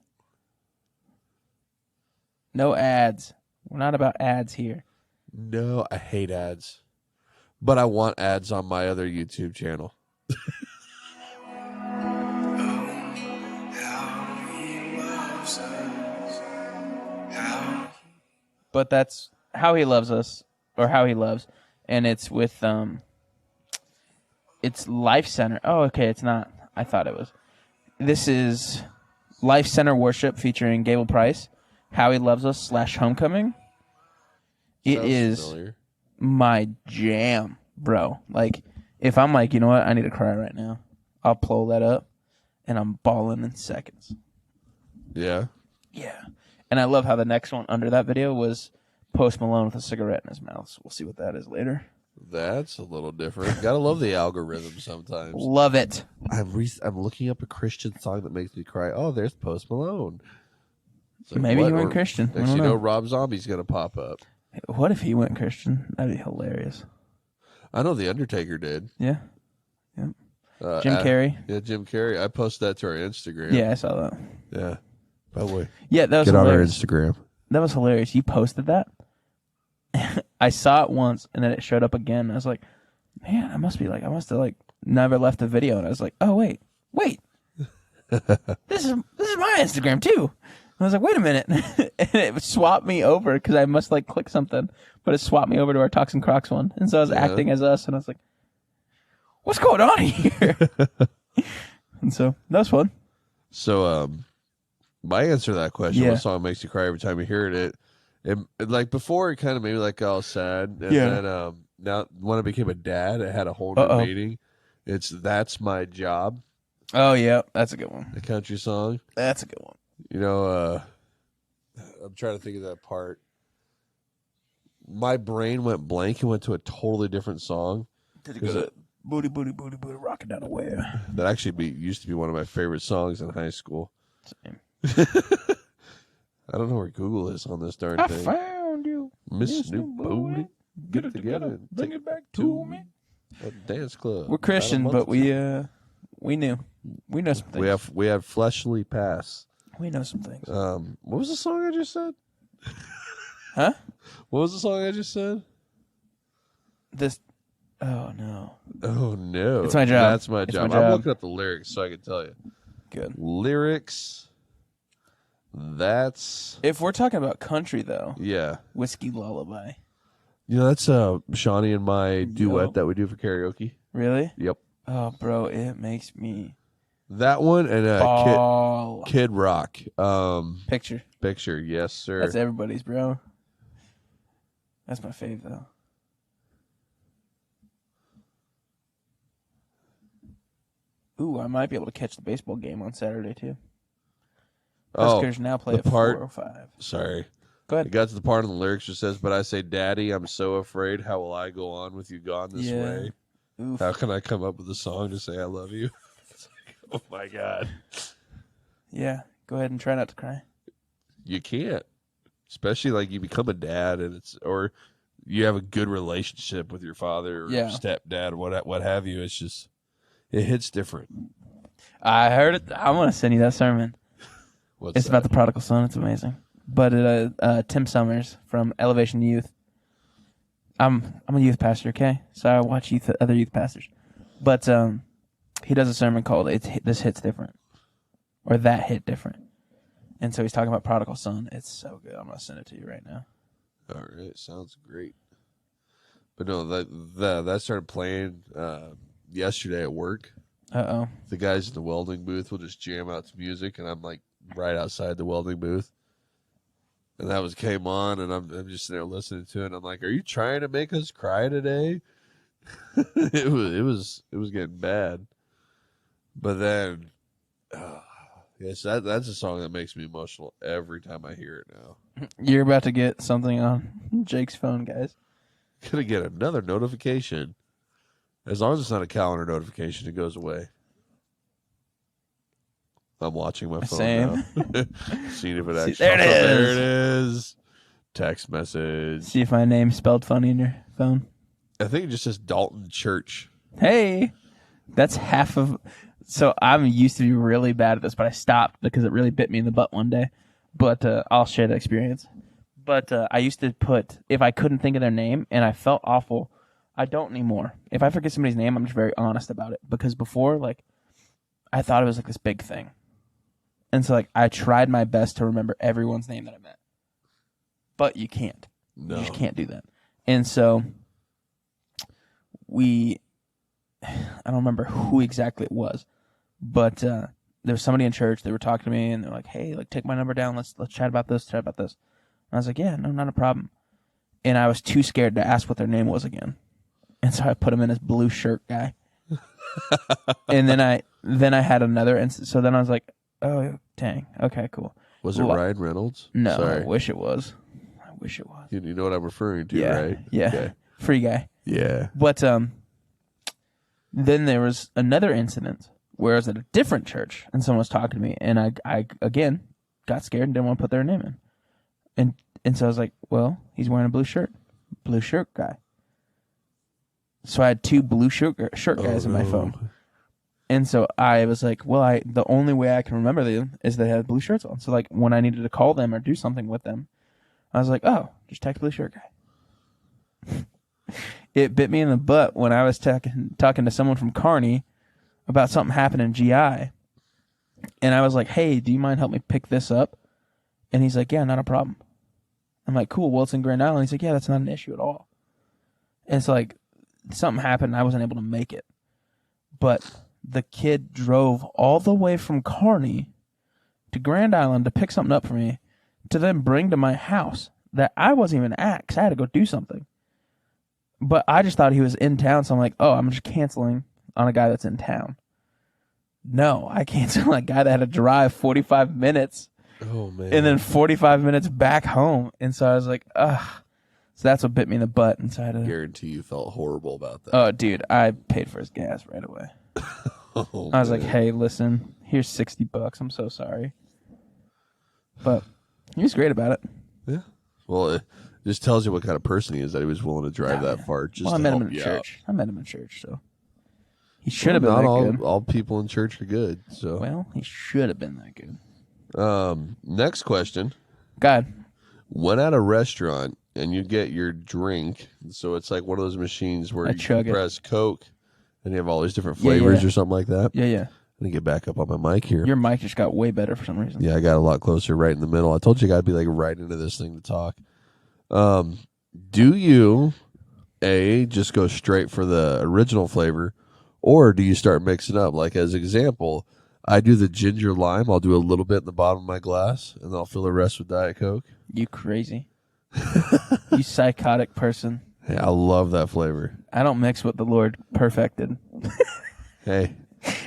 [SPEAKER 2] No ads. We're not about ads here.
[SPEAKER 1] No, I hate ads. But I want ads on my other YouTube channel.
[SPEAKER 2] But that's How He Loves Us, or How He Loves, and it's with it's Life Center. Oh, okay, it's not. I thought it was. This is Life Center Worship featuring Gable Price. How He Loves Us / Homecoming. It is familiar. My jam, bro. If I'm you know what, I need to cry right now, I'll pull that up, and I'm bawling in seconds.
[SPEAKER 1] Yeah.
[SPEAKER 2] Yeah. And I love how the next one under that video was Post Malone with a cigarette in his mouth. So we'll see what that is later.
[SPEAKER 1] That's a little different. Gotta love the algorithm sometimes.
[SPEAKER 2] Love it.
[SPEAKER 1] I'm looking up a Christian song that makes me cry. Oh, there's Post Malone. Like,
[SPEAKER 2] maybe
[SPEAKER 1] what?
[SPEAKER 2] he went
[SPEAKER 1] Or
[SPEAKER 2] Christian. I
[SPEAKER 1] next
[SPEAKER 2] don't
[SPEAKER 1] you
[SPEAKER 2] know.
[SPEAKER 1] know, Rob Zombie's gonna pop up.
[SPEAKER 2] What if he went Christian? That'd be hilarious.
[SPEAKER 1] I know the Undertaker did.
[SPEAKER 2] Yeah. Yep.
[SPEAKER 1] Uh,
[SPEAKER 2] Jim Carrey.
[SPEAKER 1] Yeah, Jim Carrey. I posted that to our Instagram.
[SPEAKER 2] Yeah, I saw that.
[SPEAKER 1] Yeah. By the way,
[SPEAKER 2] Yeah, that was
[SPEAKER 1] get
[SPEAKER 2] hilarious.
[SPEAKER 1] on our Instagram.
[SPEAKER 2] That was hilarious. You posted that. I saw it once, and then it showed up again. I was like, man, I must have like never left the video. And I was like, oh wait, this is my Instagram too. I was like, wait a minute, and it swapped me over because I must like click something, but it swapped me over to our Talks and Crocs one, and so I was acting as us, and I was like, what's going on here? And so that was fun.
[SPEAKER 1] So, my answer to that question: what song makes you cry every time you hear it? It like before, it kind of made me like all sad, and then now when I became a dad, it had a whole new meaning. It's "That's My Job."
[SPEAKER 2] Oh yeah, that's a good one.
[SPEAKER 1] The country song.
[SPEAKER 2] That's a good one.
[SPEAKER 1] You know, I'm trying to think of that part. My brain went blank and went to a totally different song.
[SPEAKER 2] Did it go booty, booty, booty, booty, rocking down the way?
[SPEAKER 1] That actually used to be one of my favorite songs in high school.
[SPEAKER 2] Same.
[SPEAKER 1] I don't know where Google is on this darn
[SPEAKER 2] I
[SPEAKER 1] thing.
[SPEAKER 2] found you,
[SPEAKER 1] Miss New Booty. Get it together and
[SPEAKER 2] bring it back to me.
[SPEAKER 1] A dance club.
[SPEAKER 2] We're Christian, but we know some things.
[SPEAKER 1] We have fleshly past.
[SPEAKER 2] We know some things.
[SPEAKER 1] What was the song I just said?
[SPEAKER 2] Huh?
[SPEAKER 1] What was the song I just said?
[SPEAKER 2] Oh no.
[SPEAKER 1] Oh no.
[SPEAKER 2] It's my job.
[SPEAKER 1] That's my
[SPEAKER 2] It's
[SPEAKER 1] job.
[SPEAKER 2] my job.
[SPEAKER 1] I'm looking up the lyrics so I can tell you.
[SPEAKER 2] Good.
[SPEAKER 1] Lyrics. That's
[SPEAKER 2] If we're talking about country though,
[SPEAKER 1] yeah.
[SPEAKER 2] Whiskey Lullaby.
[SPEAKER 1] You know, that's Shawnee and my duet that we do for karaoke.
[SPEAKER 2] Really?
[SPEAKER 1] Yep.
[SPEAKER 2] Oh, bro, it makes me
[SPEAKER 1] That one and
[SPEAKER 2] ball.
[SPEAKER 1] Kid Rock.
[SPEAKER 2] Picture.
[SPEAKER 1] Yes, sir.
[SPEAKER 2] That's everybody's, bro. That's my fave though. Ooh, I might be able to catch the baseball game on Saturday too. Huskers now play at 4:05.
[SPEAKER 1] Sorry.
[SPEAKER 2] Go ahead.
[SPEAKER 1] It got to the part of the lyrics that says, "But I say, Daddy, I'm so afraid. How will I go on with you gone this way?
[SPEAKER 2] Oof.
[SPEAKER 1] How can I come up with a song to say I love you?" It's like, oh my God.
[SPEAKER 2] Yeah. Go ahead and try not to cry.
[SPEAKER 1] You can't. Especially like you become a dad or you have a good relationship with your father or stepdad or what have you. It's just, it hits different.
[SPEAKER 2] I heard it. I want to send you that sermon.
[SPEAKER 1] It's
[SPEAKER 2] about the prodigal son. It's amazing. But Tim Summers from Elevation Youth. I'm a youth pastor, okay? So I watch other youth pastors. But he does a sermon called "This Hits Different," or "That Hit Different." And so he's talking about prodigal son. It's so good. I'm gonna send it to you right now.
[SPEAKER 1] All right, sounds great. But no, that started playing yesterday at work.
[SPEAKER 2] Uh-oh.
[SPEAKER 1] The guys in the welding booth will just jam out to music, and I'm like right outside the welding booth. And that came on, and I'm just there listening to it. And I'm like, "Are you trying to make us cry today?" it was getting bad. But then, yes, that's a song that makes me emotional every time I hear it now.
[SPEAKER 2] You're about to get something on Jake's phone, guys.
[SPEAKER 1] Gonna get another notification. As long as it's not a calendar notification, it goes away. I'm watching my phone now. Seeing if it actually.
[SPEAKER 2] There it is.
[SPEAKER 1] There it is. Text message.
[SPEAKER 2] See if my name's spelled funny in your phone.
[SPEAKER 1] I think it just says Dalton Church.
[SPEAKER 2] Hey, that's half of. So I'm used to be really bad at this, but I stopped because it really bit me in the butt one day. But I'll share the experience. But I used to put, if I couldn't think of their name and I felt awful, I don't anymore. If I forget somebody's name, I'm just very honest about it. Because before, like, I thought it was like this big thing. And so, like, I tried my best to remember everyone's name that I met. But you can't.
[SPEAKER 1] No.
[SPEAKER 2] You just can't do that. And so, I don't remember who exactly it was. But there was somebody in church, they were talking to me, and they're like, hey, like, take my number down, let's chat about this. And I was like, yeah, no, not a problem. And I was too scared to ask what their name was again. And so I put him in his blue shirt guy. And then I had another instance. So then I was like, oh, dang. Okay, cool.
[SPEAKER 1] Was it Ryan Reynolds?
[SPEAKER 2] No,
[SPEAKER 1] Sorry.
[SPEAKER 2] I wish it was.
[SPEAKER 1] You know what I'm referring to, right?
[SPEAKER 2] Yeah.
[SPEAKER 1] Okay.
[SPEAKER 2] Free guy.
[SPEAKER 1] Yeah.
[SPEAKER 2] But then there was another incident where I was at a different church and someone was talking to me. And I again, got scared and didn't want to put their name in. And so I was like, well, he's wearing a blue shirt guy. So I had 2 blue shirt guys in my phone. And so I was like, well, the only way I can remember them is they had blue shirts on. So like when I needed to call them or do something with them, I was like, oh, just text blue shirt guy. It bit me in the butt when I was talking to someone from Kearney about something happening in GI. And I was like, hey, do you mind help me pick this up? And he's like, yeah, not a problem. I'm like, cool, well, it's in Grand Island. He's like, yeah, that's not an issue at all. And it's like, something happened and I wasn't able to make it. But the kid drove all the way from Kearney to Grand Island to pick something up for me to then bring to my house that I wasn't even at because I had to go do something. But I just thought he was in town, so I'm like, oh, I'm just canceling on a guy that's in town. No, I canceled on a guy that had to drive 45 minutes.
[SPEAKER 1] Oh, man.
[SPEAKER 2] And then 45 minutes back home. And so I was like, ugh. So that's what bit me in the butt. And so I had to...
[SPEAKER 1] guarantee you felt horrible about that.
[SPEAKER 2] Oh, dude, I paid for his gas right away.
[SPEAKER 1] Oh,
[SPEAKER 2] I was like, hey, listen, here's $60. I'm so sorry. But he was great about it.
[SPEAKER 1] Yeah. Well, it just tells you what kind of person he is that he was willing to drive that far just
[SPEAKER 2] I
[SPEAKER 1] to
[SPEAKER 2] met
[SPEAKER 1] help
[SPEAKER 2] him in
[SPEAKER 1] you
[SPEAKER 2] church.
[SPEAKER 1] out.
[SPEAKER 2] I met him in church, so... He should have been
[SPEAKER 1] not
[SPEAKER 2] that good.
[SPEAKER 1] All people in church are good. So
[SPEAKER 2] well, he should have been that good.
[SPEAKER 1] Next question.
[SPEAKER 2] God.
[SPEAKER 1] When at a restaurant and you get your drink, so it's like one of those machines where you can press Coke and you have all these different flavors or something like that.
[SPEAKER 2] Yeah.
[SPEAKER 1] Let me get back up on my mic here.
[SPEAKER 2] Your mic just got way better for some reason.
[SPEAKER 1] Yeah, I got a lot closer right in the middle. I told you I got to be like right into this thing to talk. Do you, just go straight for the original flavor, or do you start mixing up? Like, as example, I do the ginger lime. I'll do a little bit in the bottom of my glass, and then I'll fill the rest with Diet Coke. You
[SPEAKER 2] crazy. You psychotic person.
[SPEAKER 1] Hey, I love that flavor.
[SPEAKER 2] I don't mix what the Lord perfected.
[SPEAKER 1] Hey,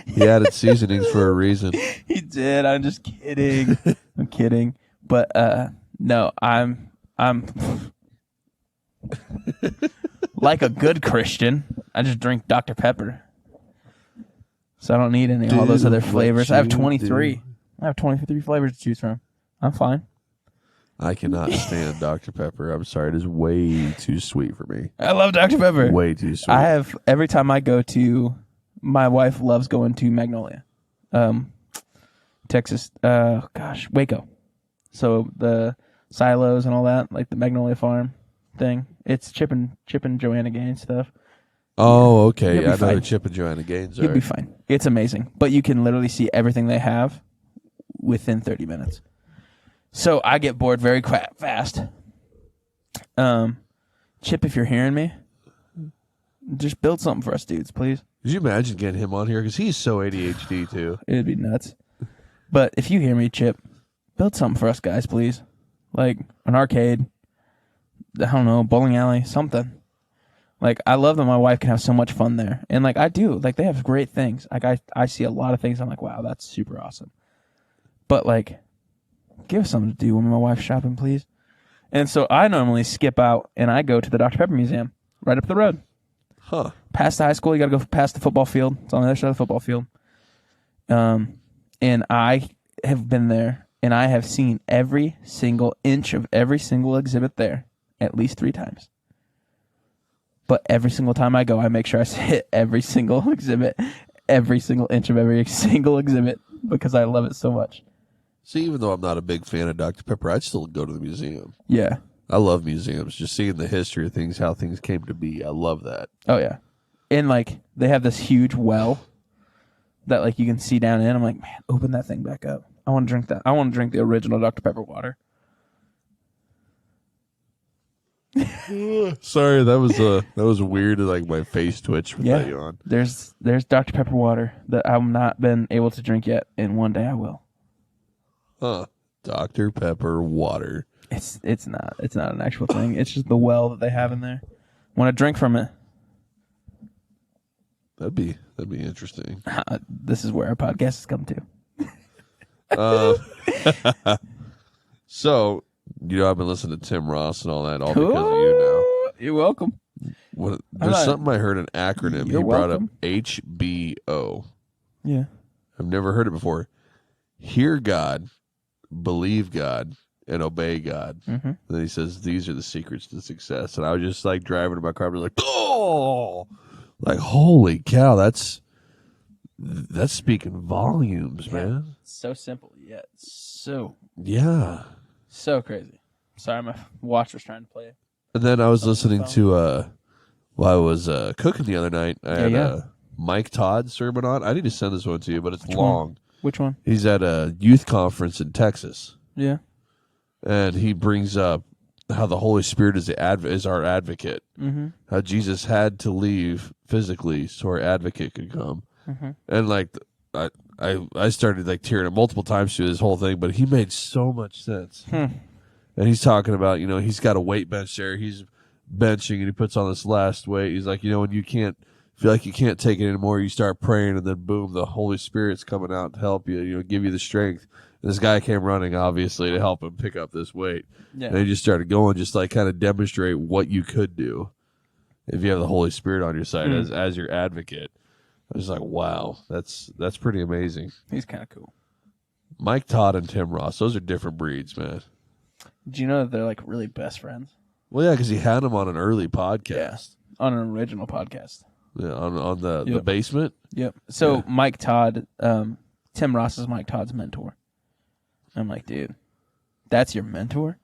[SPEAKER 1] he added seasonings for a reason.
[SPEAKER 2] He did. I'm just kidding. I'm kidding. But no, I'm like a good Christian. I just drink Dr. Pepper. So I don't need any all those other flavors. I have 23. I have 23 flavors to choose from. I'm fine.
[SPEAKER 1] I cannot stand Dr. Pepper. I'm sorry. It is way too sweet for me.
[SPEAKER 2] I love Dr. Pepper.
[SPEAKER 1] Way too sweet.
[SPEAKER 2] I have, every time I go to, my wife loves going to Magnolia. Texas, Waco. So the silos and all that, like the Magnolia Farm thing. It's Chip and Joanna Gaines stuff.
[SPEAKER 1] Oh, okay. I know Chip and Joanna Gaines are.
[SPEAKER 2] You'll be fine. It's amazing. But you can literally see everything they have within 30 minutes. So I get bored very fast. Chip, if you're hearing me, just build something for us dudes, please.
[SPEAKER 1] Could you imagine getting him on here? Because he's so ADHD, too.
[SPEAKER 2] It'd be nuts. But if you hear me, Chip, build something for us guys, please. Like an arcade, I don't know, bowling alley, something. Like, I love that my wife can have so much fun there. And, like, I do. Like, they have great things. Like, I see a lot of things. I'm like, wow, that's super awesome. But, like, give us something to do when my wife's shopping, please. And so I normally skip out, and I go to the Dr. Pepper Museum right up the road.
[SPEAKER 1] Huh.
[SPEAKER 2] Past the high school, you got to go past the football field. It's on the other side of the football field. And I have been there, and I have seen every single inch of every single exhibit there at least 3 times. But every single time I go, I make sure I hit every single exhibit, every single inch of every single exhibit, because I love it so much.
[SPEAKER 1] See, even though I'm not a big fan of Dr. Pepper, I'd still go to the museum.
[SPEAKER 2] Yeah.
[SPEAKER 1] I love museums. Just seeing the history of things, how things came to be. I love that.
[SPEAKER 2] Oh, yeah. And, like, they have this huge well that, like, you can see down in. I'm like, man, open that thing back up. I want to drink that. I want to drink the original Dr. Pepper water.
[SPEAKER 1] Sorry, that was weird. Like my face twitched with that on.
[SPEAKER 2] There's Dr. Pepper water that I've not been able to drink yet, and one day I will.
[SPEAKER 1] Huh? Dr. Pepper water.
[SPEAKER 2] It's not an actual thing. It's just the well that they have in there. Want to drink from it?
[SPEAKER 1] That'd be interesting.
[SPEAKER 2] This is where our podcast has come to.
[SPEAKER 1] So. You know, I've been listening to Tim Ross and all that, all because of you now.
[SPEAKER 2] You're welcome.
[SPEAKER 1] There's something I heard, an acronym.
[SPEAKER 2] You're welcome.
[SPEAKER 1] Brought up HBO.
[SPEAKER 2] Yeah.
[SPEAKER 1] I've never heard it before. Hear God, believe God and obey God.
[SPEAKER 2] Mm-hmm.
[SPEAKER 1] Then he says, these are the secrets to success. And I was just like driving in my car, I was like, oh, like, holy cow, that's speaking volumes, man.
[SPEAKER 2] So simple, yet so crazy. Sorry, my watch was trying to play.
[SPEAKER 1] And then I was listening to while I was cooking the other night. I had Mike Todd sermon on. I need to send this one to you, but it's long.
[SPEAKER 2] Which one?
[SPEAKER 1] He's at a youth conference in Texas.
[SPEAKER 2] Yeah.
[SPEAKER 1] And he brings up how the Holy Spirit is our advocate.
[SPEAKER 2] Mm-hmm.
[SPEAKER 1] How Jesus had to leave physically so our advocate could come.
[SPEAKER 2] Mm-hmm.
[SPEAKER 1] And like I started like tearing up multiple times through this whole thing, but he made so much sense. And he's talking about, he's got a weight bench there. He's benching and he puts on this last weight. He's like, when you can't feel like you can't take it anymore, you start praying, and then boom, the Holy Spirit's coming out to help you, give you the strength. And this guy came running, obviously, to help him pick up this weight. Yeah. And he just started going, just like kind of demonstrate what you could do if you have the Holy Spirit on your side as your advocate. I was like, wow, that's pretty amazing.
[SPEAKER 2] He's kind of cool.
[SPEAKER 1] Mike Todd and Tim Ross, those are different breeds, man.
[SPEAKER 2] Do you know that they're like really best friends?
[SPEAKER 1] Well, yeah, because he had them on an early podcast.
[SPEAKER 2] Yeah, on an original podcast.
[SPEAKER 1] Yeah, on the basement.
[SPEAKER 2] Yep. So Mike Todd, Tim Ross is Mike Todd's mentor. I'm like, dude, that's your mentor?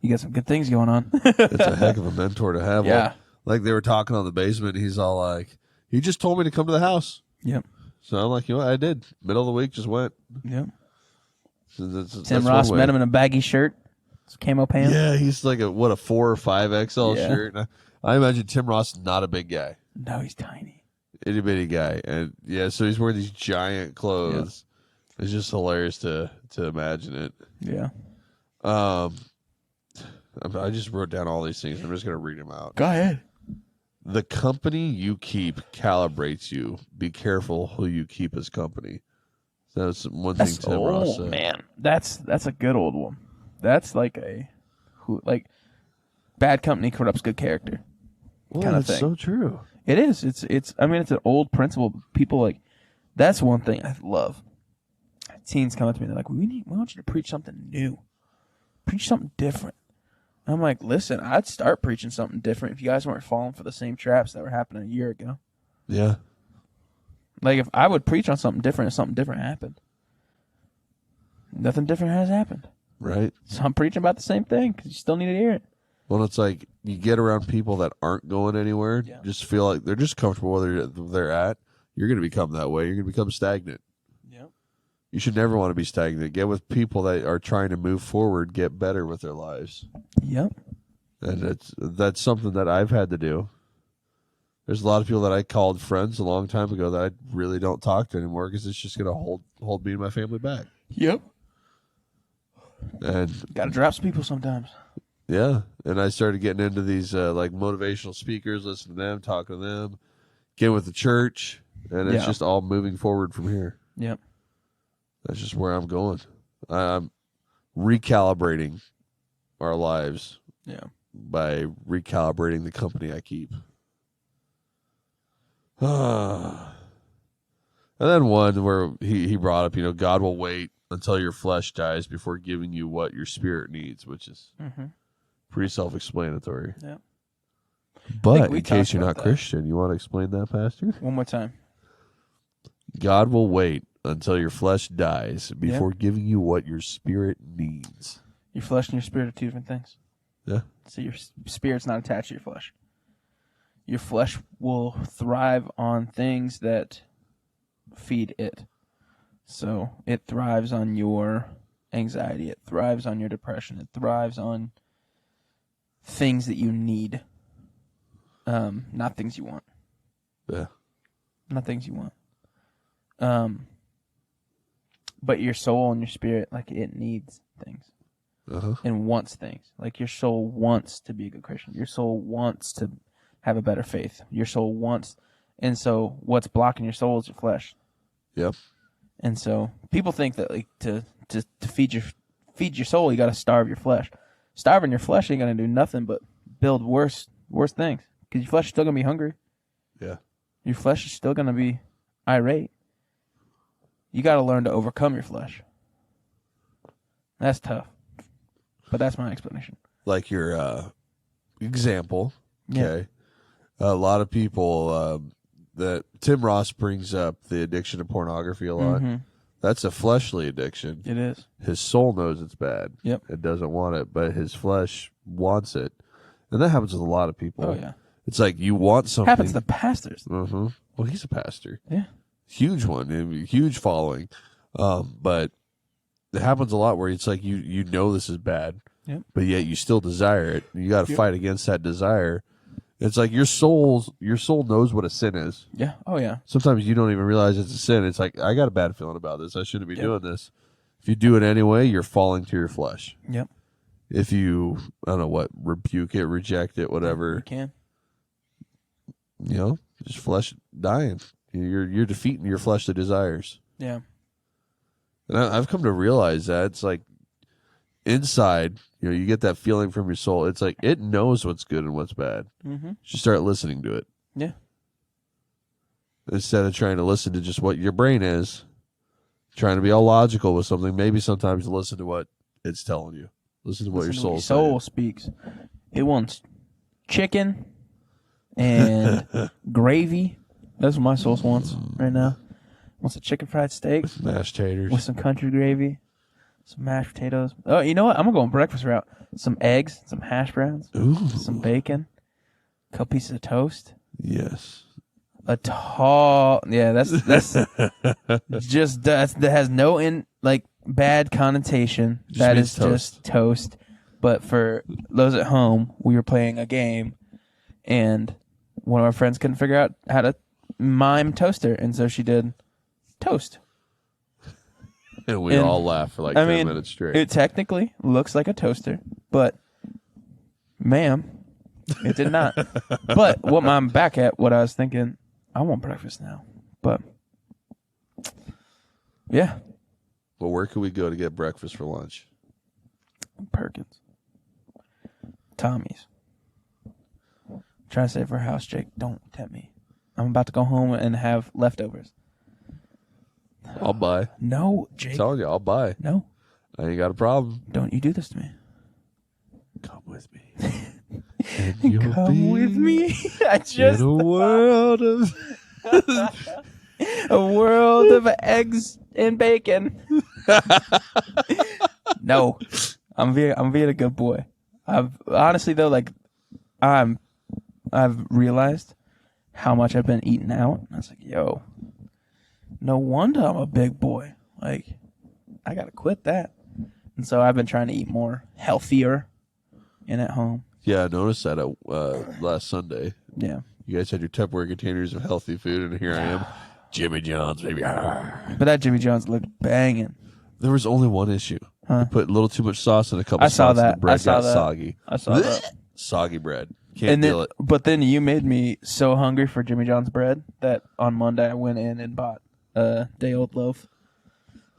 [SPEAKER 2] You got some good things going on.
[SPEAKER 1] It's a heck of a mentor to have.
[SPEAKER 2] Yeah.
[SPEAKER 1] Like they were talking on the basement, he's all like, he just told me to come to the house.
[SPEAKER 2] Yep.
[SPEAKER 1] So I'm like, I did. Middle of the week, just went.
[SPEAKER 2] Yep.
[SPEAKER 1] So
[SPEAKER 2] Tim Ross met him in a baggy shirt, camo pants.
[SPEAKER 1] Yeah, he's like a 4 or 5XL shirt. And I imagine Tim Ross not a big guy.
[SPEAKER 2] No, he's tiny.
[SPEAKER 1] Itty bitty guy. And so he's wearing these giant clothes. Yep. It's just hilarious to imagine it.
[SPEAKER 2] Yeah.
[SPEAKER 1] I just wrote down all these things. I'm just going to read them out.
[SPEAKER 2] Go ahead.
[SPEAKER 1] The company you keep calibrates you. Be careful who you keep as company. That's one thing Tim Ross said.
[SPEAKER 2] Man, that's a good old one. That's like bad company corrupts good character.
[SPEAKER 1] Well,
[SPEAKER 2] kind of
[SPEAKER 1] that's
[SPEAKER 2] thing.
[SPEAKER 1] So true.
[SPEAKER 2] It is. It's an old principle. People like, that's one thing I love. Teens come up to me, they're like, we want you to preach something new. Preach something different. I'm like, listen, I'd start preaching something different if you guys weren't falling for the same traps that were happening a year ago.
[SPEAKER 1] Yeah.
[SPEAKER 2] Like, if I would preach on something different if something different happened. Nothing different has happened.
[SPEAKER 1] Right.
[SPEAKER 2] So I'm preaching about the same thing because you still need to hear it.
[SPEAKER 1] Well, it's like you get around people that aren't going anywhere, just feel like they're just comfortable where they're at. You're going to become that way. You're going to become stagnant.
[SPEAKER 2] Yep.
[SPEAKER 1] You should never want to be stagnant. Get with people that are trying to move forward, get better with their lives.
[SPEAKER 2] Yep.
[SPEAKER 1] And that's something that I've had to do. There's a lot of people that I called friends a long time ago that I really don't talk to anymore because it's just going to hold me and my family back.
[SPEAKER 2] Yep.
[SPEAKER 1] And
[SPEAKER 2] got to drop some people sometimes.
[SPEAKER 1] Yeah, and I started getting into these like motivational speakers, listening to them, talking to them, getting with the church, and it's just all moving forward from here.
[SPEAKER 2] Yep.
[SPEAKER 1] That's just where I'm going. I'm recalibrating our lives by recalibrating the company I keep. And then one where he brought up, God will wait until your flesh dies before giving you what your spirit needs, which is pretty self-explanatory.
[SPEAKER 2] Yeah.
[SPEAKER 1] But in case you're not Christian, you want to explain that, Pastor?
[SPEAKER 2] One more time.
[SPEAKER 1] God will wait until your flesh dies before giving you what your spirit needs.
[SPEAKER 2] Your flesh and your spirit are two different things.
[SPEAKER 1] Yeah.
[SPEAKER 2] So your spirit's not attached to your flesh. Your flesh will thrive on things that feed it. So it thrives on your anxiety. It thrives on your depression. It thrives on things that you need. Not things you want.
[SPEAKER 1] Yeah.
[SPEAKER 2] Not things you want. But your soul and your spirit, like, it needs things. And wants things. Like, your soul wants to be a good Christian. Your soul wants to have a better faith. Your soul wants... And so what's blocking your soul is your flesh.
[SPEAKER 1] Yep.
[SPEAKER 2] And so people think that, like, to feed your soul, you got to starve your flesh. Starving your flesh ain't going to do nothing but build worse things. Because your flesh is still going to be hungry.
[SPEAKER 1] Yeah.
[SPEAKER 2] Your flesh is still going to be irate. You got to learn to overcome your flesh. That's tough. But that's my explanation.
[SPEAKER 1] Like your example.
[SPEAKER 2] Yeah.
[SPEAKER 1] Okay. A lot of people that Tim Ross brings up the addiction to pornography a lot.
[SPEAKER 2] Mm-hmm.
[SPEAKER 1] That's a fleshly addiction.
[SPEAKER 2] It is.
[SPEAKER 1] His soul knows it's bad.
[SPEAKER 2] Yep.
[SPEAKER 1] It doesn't want it, but his flesh wants it. And that happens with a lot of people.
[SPEAKER 2] Oh, yeah.
[SPEAKER 1] It's like you want something.
[SPEAKER 2] Happens to pastors.
[SPEAKER 1] Mm-hmm. Well, he's a pastor.
[SPEAKER 2] Yeah.
[SPEAKER 1] Huge one. Huge following. But it happens a lot where it's like you know this is bad,
[SPEAKER 2] yep.
[SPEAKER 1] but yet you still desire it. You got to fight against that desire. It's like your soul knows what a sin is.
[SPEAKER 2] Yeah. Oh, yeah.
[SPEAKER 1] Sometimes you don't even realize it's a sin. It's like, I got a bad feeling about this. I shouldn't be doing this. If you do it anyway, you're falling to your flesh.
[SPEAKER 2] Yep.
[SPEAKER 1] If you, I don't know what, rebuke it, reject it, whatever.
[SPEAKER 2] You can.
[SPEAKER 1] You know, just flesh dying. You're defeating your fleshly desires.
[SPEAKER 2] Yeah.
[SPEAKER 1] And I've come to realize that it's like inside, you get that feeling from your soul. It's like it knows what's good and what's bad.
[SPEAKER 2] Mm-hmm.
[SPEAKER 1] Just start listening to it.
[SPEAKER 2] Yeah.
[SPEAKER 1] Instead of trying to listen to just what your brain is, trying to be all logical with something, maybe sometimes listen to what it's telling you. Listen to what your soul
[SPEAKER 2] speaks. It wants chicken and gravy. That's what my soul wants right now. Wants a chicken fried steak.
[SPEAKER 1] With mashed taters.
[SPEAKER 2] With some country gravy. Some mashed potatoes. Oh, you know what? I'm going to go on breakfast route. Some eggs, some hash browns, some bacon, a couple pieces of toast.
[SPEAKER 1] Yes.
[SPEAKER 2] A tall... Yeah, that's just... that has no bad connotation. That is just toast. But for those at home, we were playing a game, and one of our friends couldn't figure out how to mime toaster, and so she did toast.
[SPEAKER 1] And we all laughed for 10 minutes straight.
[SPEAKER 2] It technically looks like a toaster, but, ma'am, it did not. But what I'm back at, what I was thinking, I want breakfast now. But, yeah.
[SPEAKER 1] Well, where could we go to get breakfast for lunch?
[SPEAKER 2] Perkins. Tommy's. Try to save our house, Jake. Don't tempt me. I'm about to go home and have leftovers.
[SPEAKER 1] I'll buy.
[SPEAKER 2] No, Jake.
[SPEAKER 1] I'm telling you, I'll buy.
[SPEAKER 2] No.
[SPEAKER 1] I ain't got a problem.
[SPEAKER 2] Don't you do this to me.
[SPEAKER 1] Come with me. And
[SPEAKER 2] come with me. I just
[SPEAKER 1] in a world of
[SPEAKER 2] a world of eggs and bacon. No. I'm being a good boy. I've realized how much I've been eating out. I was like, yo, no wonder I'm a big boy. Like, I gotta quit that. And so I've been trying to eat more healthier and at home.
[SPEAKER 1] Yeah, I noticed that last Sunday.
[SPEAKER 2] Yeah.
[SPEAKER 1] You guys had your Tupperware containers of healthy food, and here I am. Jimmy John's, baby.
[SPEAKER 2] But that Jimmy John's looked banging.
[SPEAKER 1] There was only one issue.
[SPEAKER 2] Huh?
[SPEAKER 1] You put a little too much sauce in a couple
[SPEAKER 2] I saw
[SPEAKER 1] spots,
[SPEAKER 2] that.
[SPEAKER 1] and the bread
[SPEAKER 2] I saw
[SPEAKER 1] got
[SPEAKER 2] that.
[SPEAKER 1] soggy.
[SPEAKER 2] I saw that.
[SPEAKER 1] Soggy bread. Can't
[SPEAKER 2] then,
[SPEAKER 1] do it.
[SPEAKER 2] But then you made me so hungry for Jimmy John's bread that on Monday I went in and bought a day-old loaf.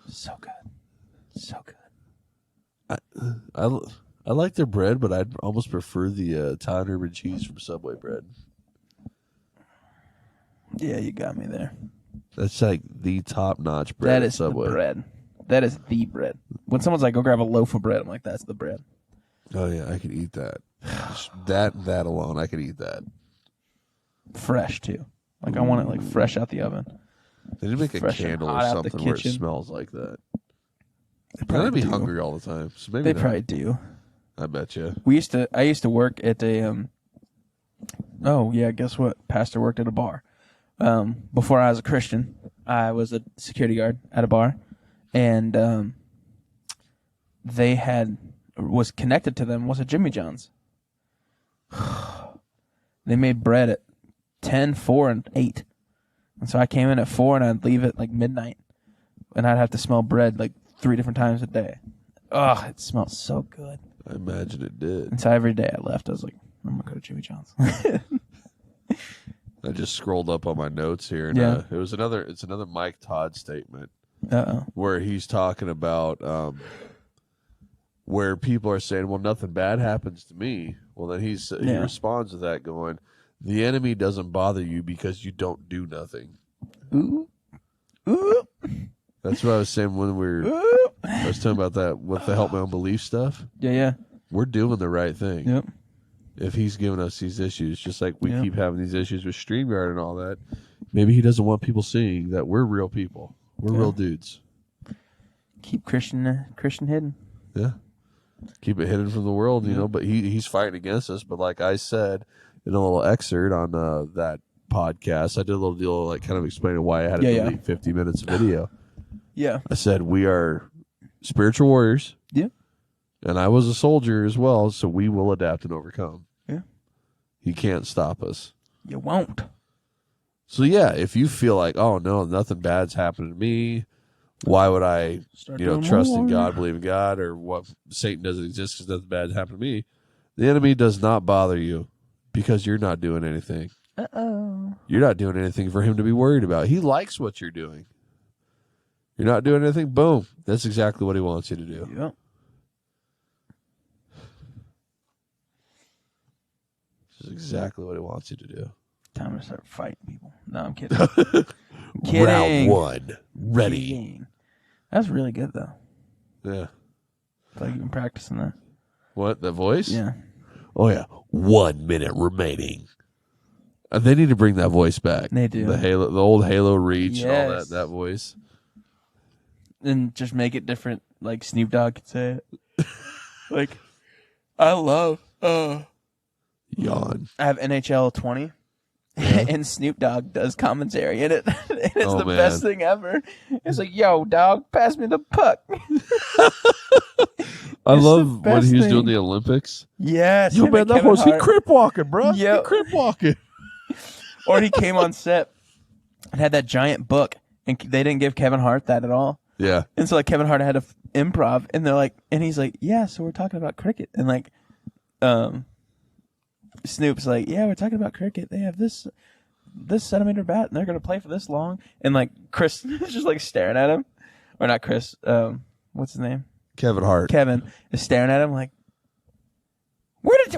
[SPEAKER 2] So good. So good.
[SPEAKER 1] I like their bread, but I'd almost prefer the Italian herb and cheese from Subway bread.
[SPEAKER 2] Yeah, you got me there.
[SPEAKER 1] That's like the top-notch bread
[SPEAKER 2] That
[SPEAKER 1] at
[SPEAKER 2] is
[SPEAKER 1] Subway.
[SPEAKER 2] the bread. That is the bread. When someone's like, go grab a loaf of bread, I'm like, that's the bread.
[SPEAKER 1] Oh, yeah, I could eat that. that alone, I could eat that.
[SPEAKER 2] Fresh, too. Like, I want it, like, fresh out the oven.
[SPEAKER 1] They need to make a
[SPEAKER 2] Fresh and
[SPEAKER 1] candle
[SPEAKER 2] hot
[SPEAKER 1] or
[SPEAKER 2] out the
[SPEAKER 1] something where it
[SPEAKER 2] kitchen.
[SPEAKER 1] smells like that.
[SPEAKER 2] They
[SPEAKER 1] I'm gonna be
[SPEAKER 2] do.
[SPEAKER 1] hungry all the time. So maybe
[SPEAKER 2] They
[SPEAKER 1] not.
[SPEAKER 2] probably do.
[SPEAKER 1] I bet you.
[SPEAKER 2] I used to work at a, oh, yeah, guess what? Pastor worked at a bar. Before I was a Christian, I was a security guard at a bar. And was connected to them was a Jimmy John's. They made bread at 10, 4, and 8. And so I came in at 4 and I'd leave at like midnight. And I'd have to smell bread like 3 different times a day. Oh, it smells so good.
[SPEAKER 1] I imagine it did.
[SPEAKER 2] And so every day I left, I was like, I'm going to go to Jimmy John's.
[SPEAKER 1] I just scrolled up on my notes here, and
[SPEAKER 2] Yeah.
[SPEAKER 1] it's another Mike Todd statement
[SPEAKER 2] Uh-oh.
[SPEAKER 1] where he's talking about where people are saying, well, nothing bad happens to me. Well, then he responds to that going, the enemy doesn't bother you because you don't do nothing.
[SPEAKER 2] Ooh. Ooh.
[SPEAKER 1] That's what I was saying when I was talking about that with the help my own belief stuff.
[SPEAKER 2] Yeah.
[SPEAKER 1] We're doing the right thing.
[SPEAKER 2] Yep.
[SPEAKER 1] If he's giving us these issues, just like we keep having these issues with StreamYard and all that, maybe he doesn't want people seeing that we're real people. We're real dudes.
[SPEAKER 2] Keep Christian hidden.
[SPEAKER 1] Yeah. Keep it hidden from the world, you know, but he's fighting against us. But like I said in a little excerpt on that podcast, I did a little deal like kind of explaining why I had to delete 50 minutes of video.
[SPEAKER 2] Yeah.
[SPEAKER 1] I said we are spiritual warriors.
[SPEAKER 2] Yeah.
[SPEAKER 1] And I was a soldier as well, so we will adapt and overcome.
[SPEAKER 2] Yeah.
[SPEAKER 1] He can't stop us.
[SPEAKER 2] You won't.
[SPEAKER 1] So yeah, if you feel like, oh no, nothing bad's happened to me, why would I, trust in God, believe in God, or what Satan doesn't exist because nothing bad's happened to me? The enemy does not bother you because you're not doing anything. You're not doing anything for him to be worried about. He likes what you're doing. You're not doing anything. Boom. That's exactly what he wants you to do.
[SPEAKER 2] Yep.
[SPEAKER 1] This is exactly what he wants you to do.
[SPEAKER 2] Time to start fighting people. No, I'm kidding. Kidding.
[SPEAKER 1] Round 1. Ready.
[SPEAKER 2] Kidding. That's really good, though.
[SPEAKER 1] Yeah.
[SPEAKER 2] I feel like you've been practicing that.
[SPEAKER 1] What? The voice?
[SPEAKER 2] Yeah.
[SPEAKER 1] Oh, yeah. 1 minute remaining. They need to bring that voice back.
[SPEAKER 2] They do.
[SPEAKER 1] The old Halo Reach and all that voice.
[SPEAKER 2] And just make it different, like Snoop Dogg could say it. Like, I love...
[SPEAKER 1] Yawn.
[SPEAKER 2] I have NHL 20, and Snoop Dogg does commentary in it. And it's the best thing ever. It's like, yo, dog, pass me the puck.
[SPEAKER 1] I love when he was doing the Olympics.
[SPEAKER 2] Yes.
[SPEAKER 1] Yo, man, that horse, he crip walking, bro.
[SPEAKER 2] Yep.
[SPEAKER 1] He crip walking.
[SPEAKER 2] Or he came on set and had that giant book, and they didn't give Kevin Hart that at all.
[SPEAKER 1] Yeah.
[SPEAKER 2] And so, like, Kevin Hart had to improv, and they're like, and he's like, yeah, so we're talking about cricket. And, like, Snoop's like, yeah, we're talking about cricket. They have this centimeter bat, and they're going to play for this long. And, like, Chris is just, like, staring at him. Or not Chris. What's his name?
[SPEAKER 1] Kevin Hart.
[SPEAKER 2] Kevin is staring at him like, where did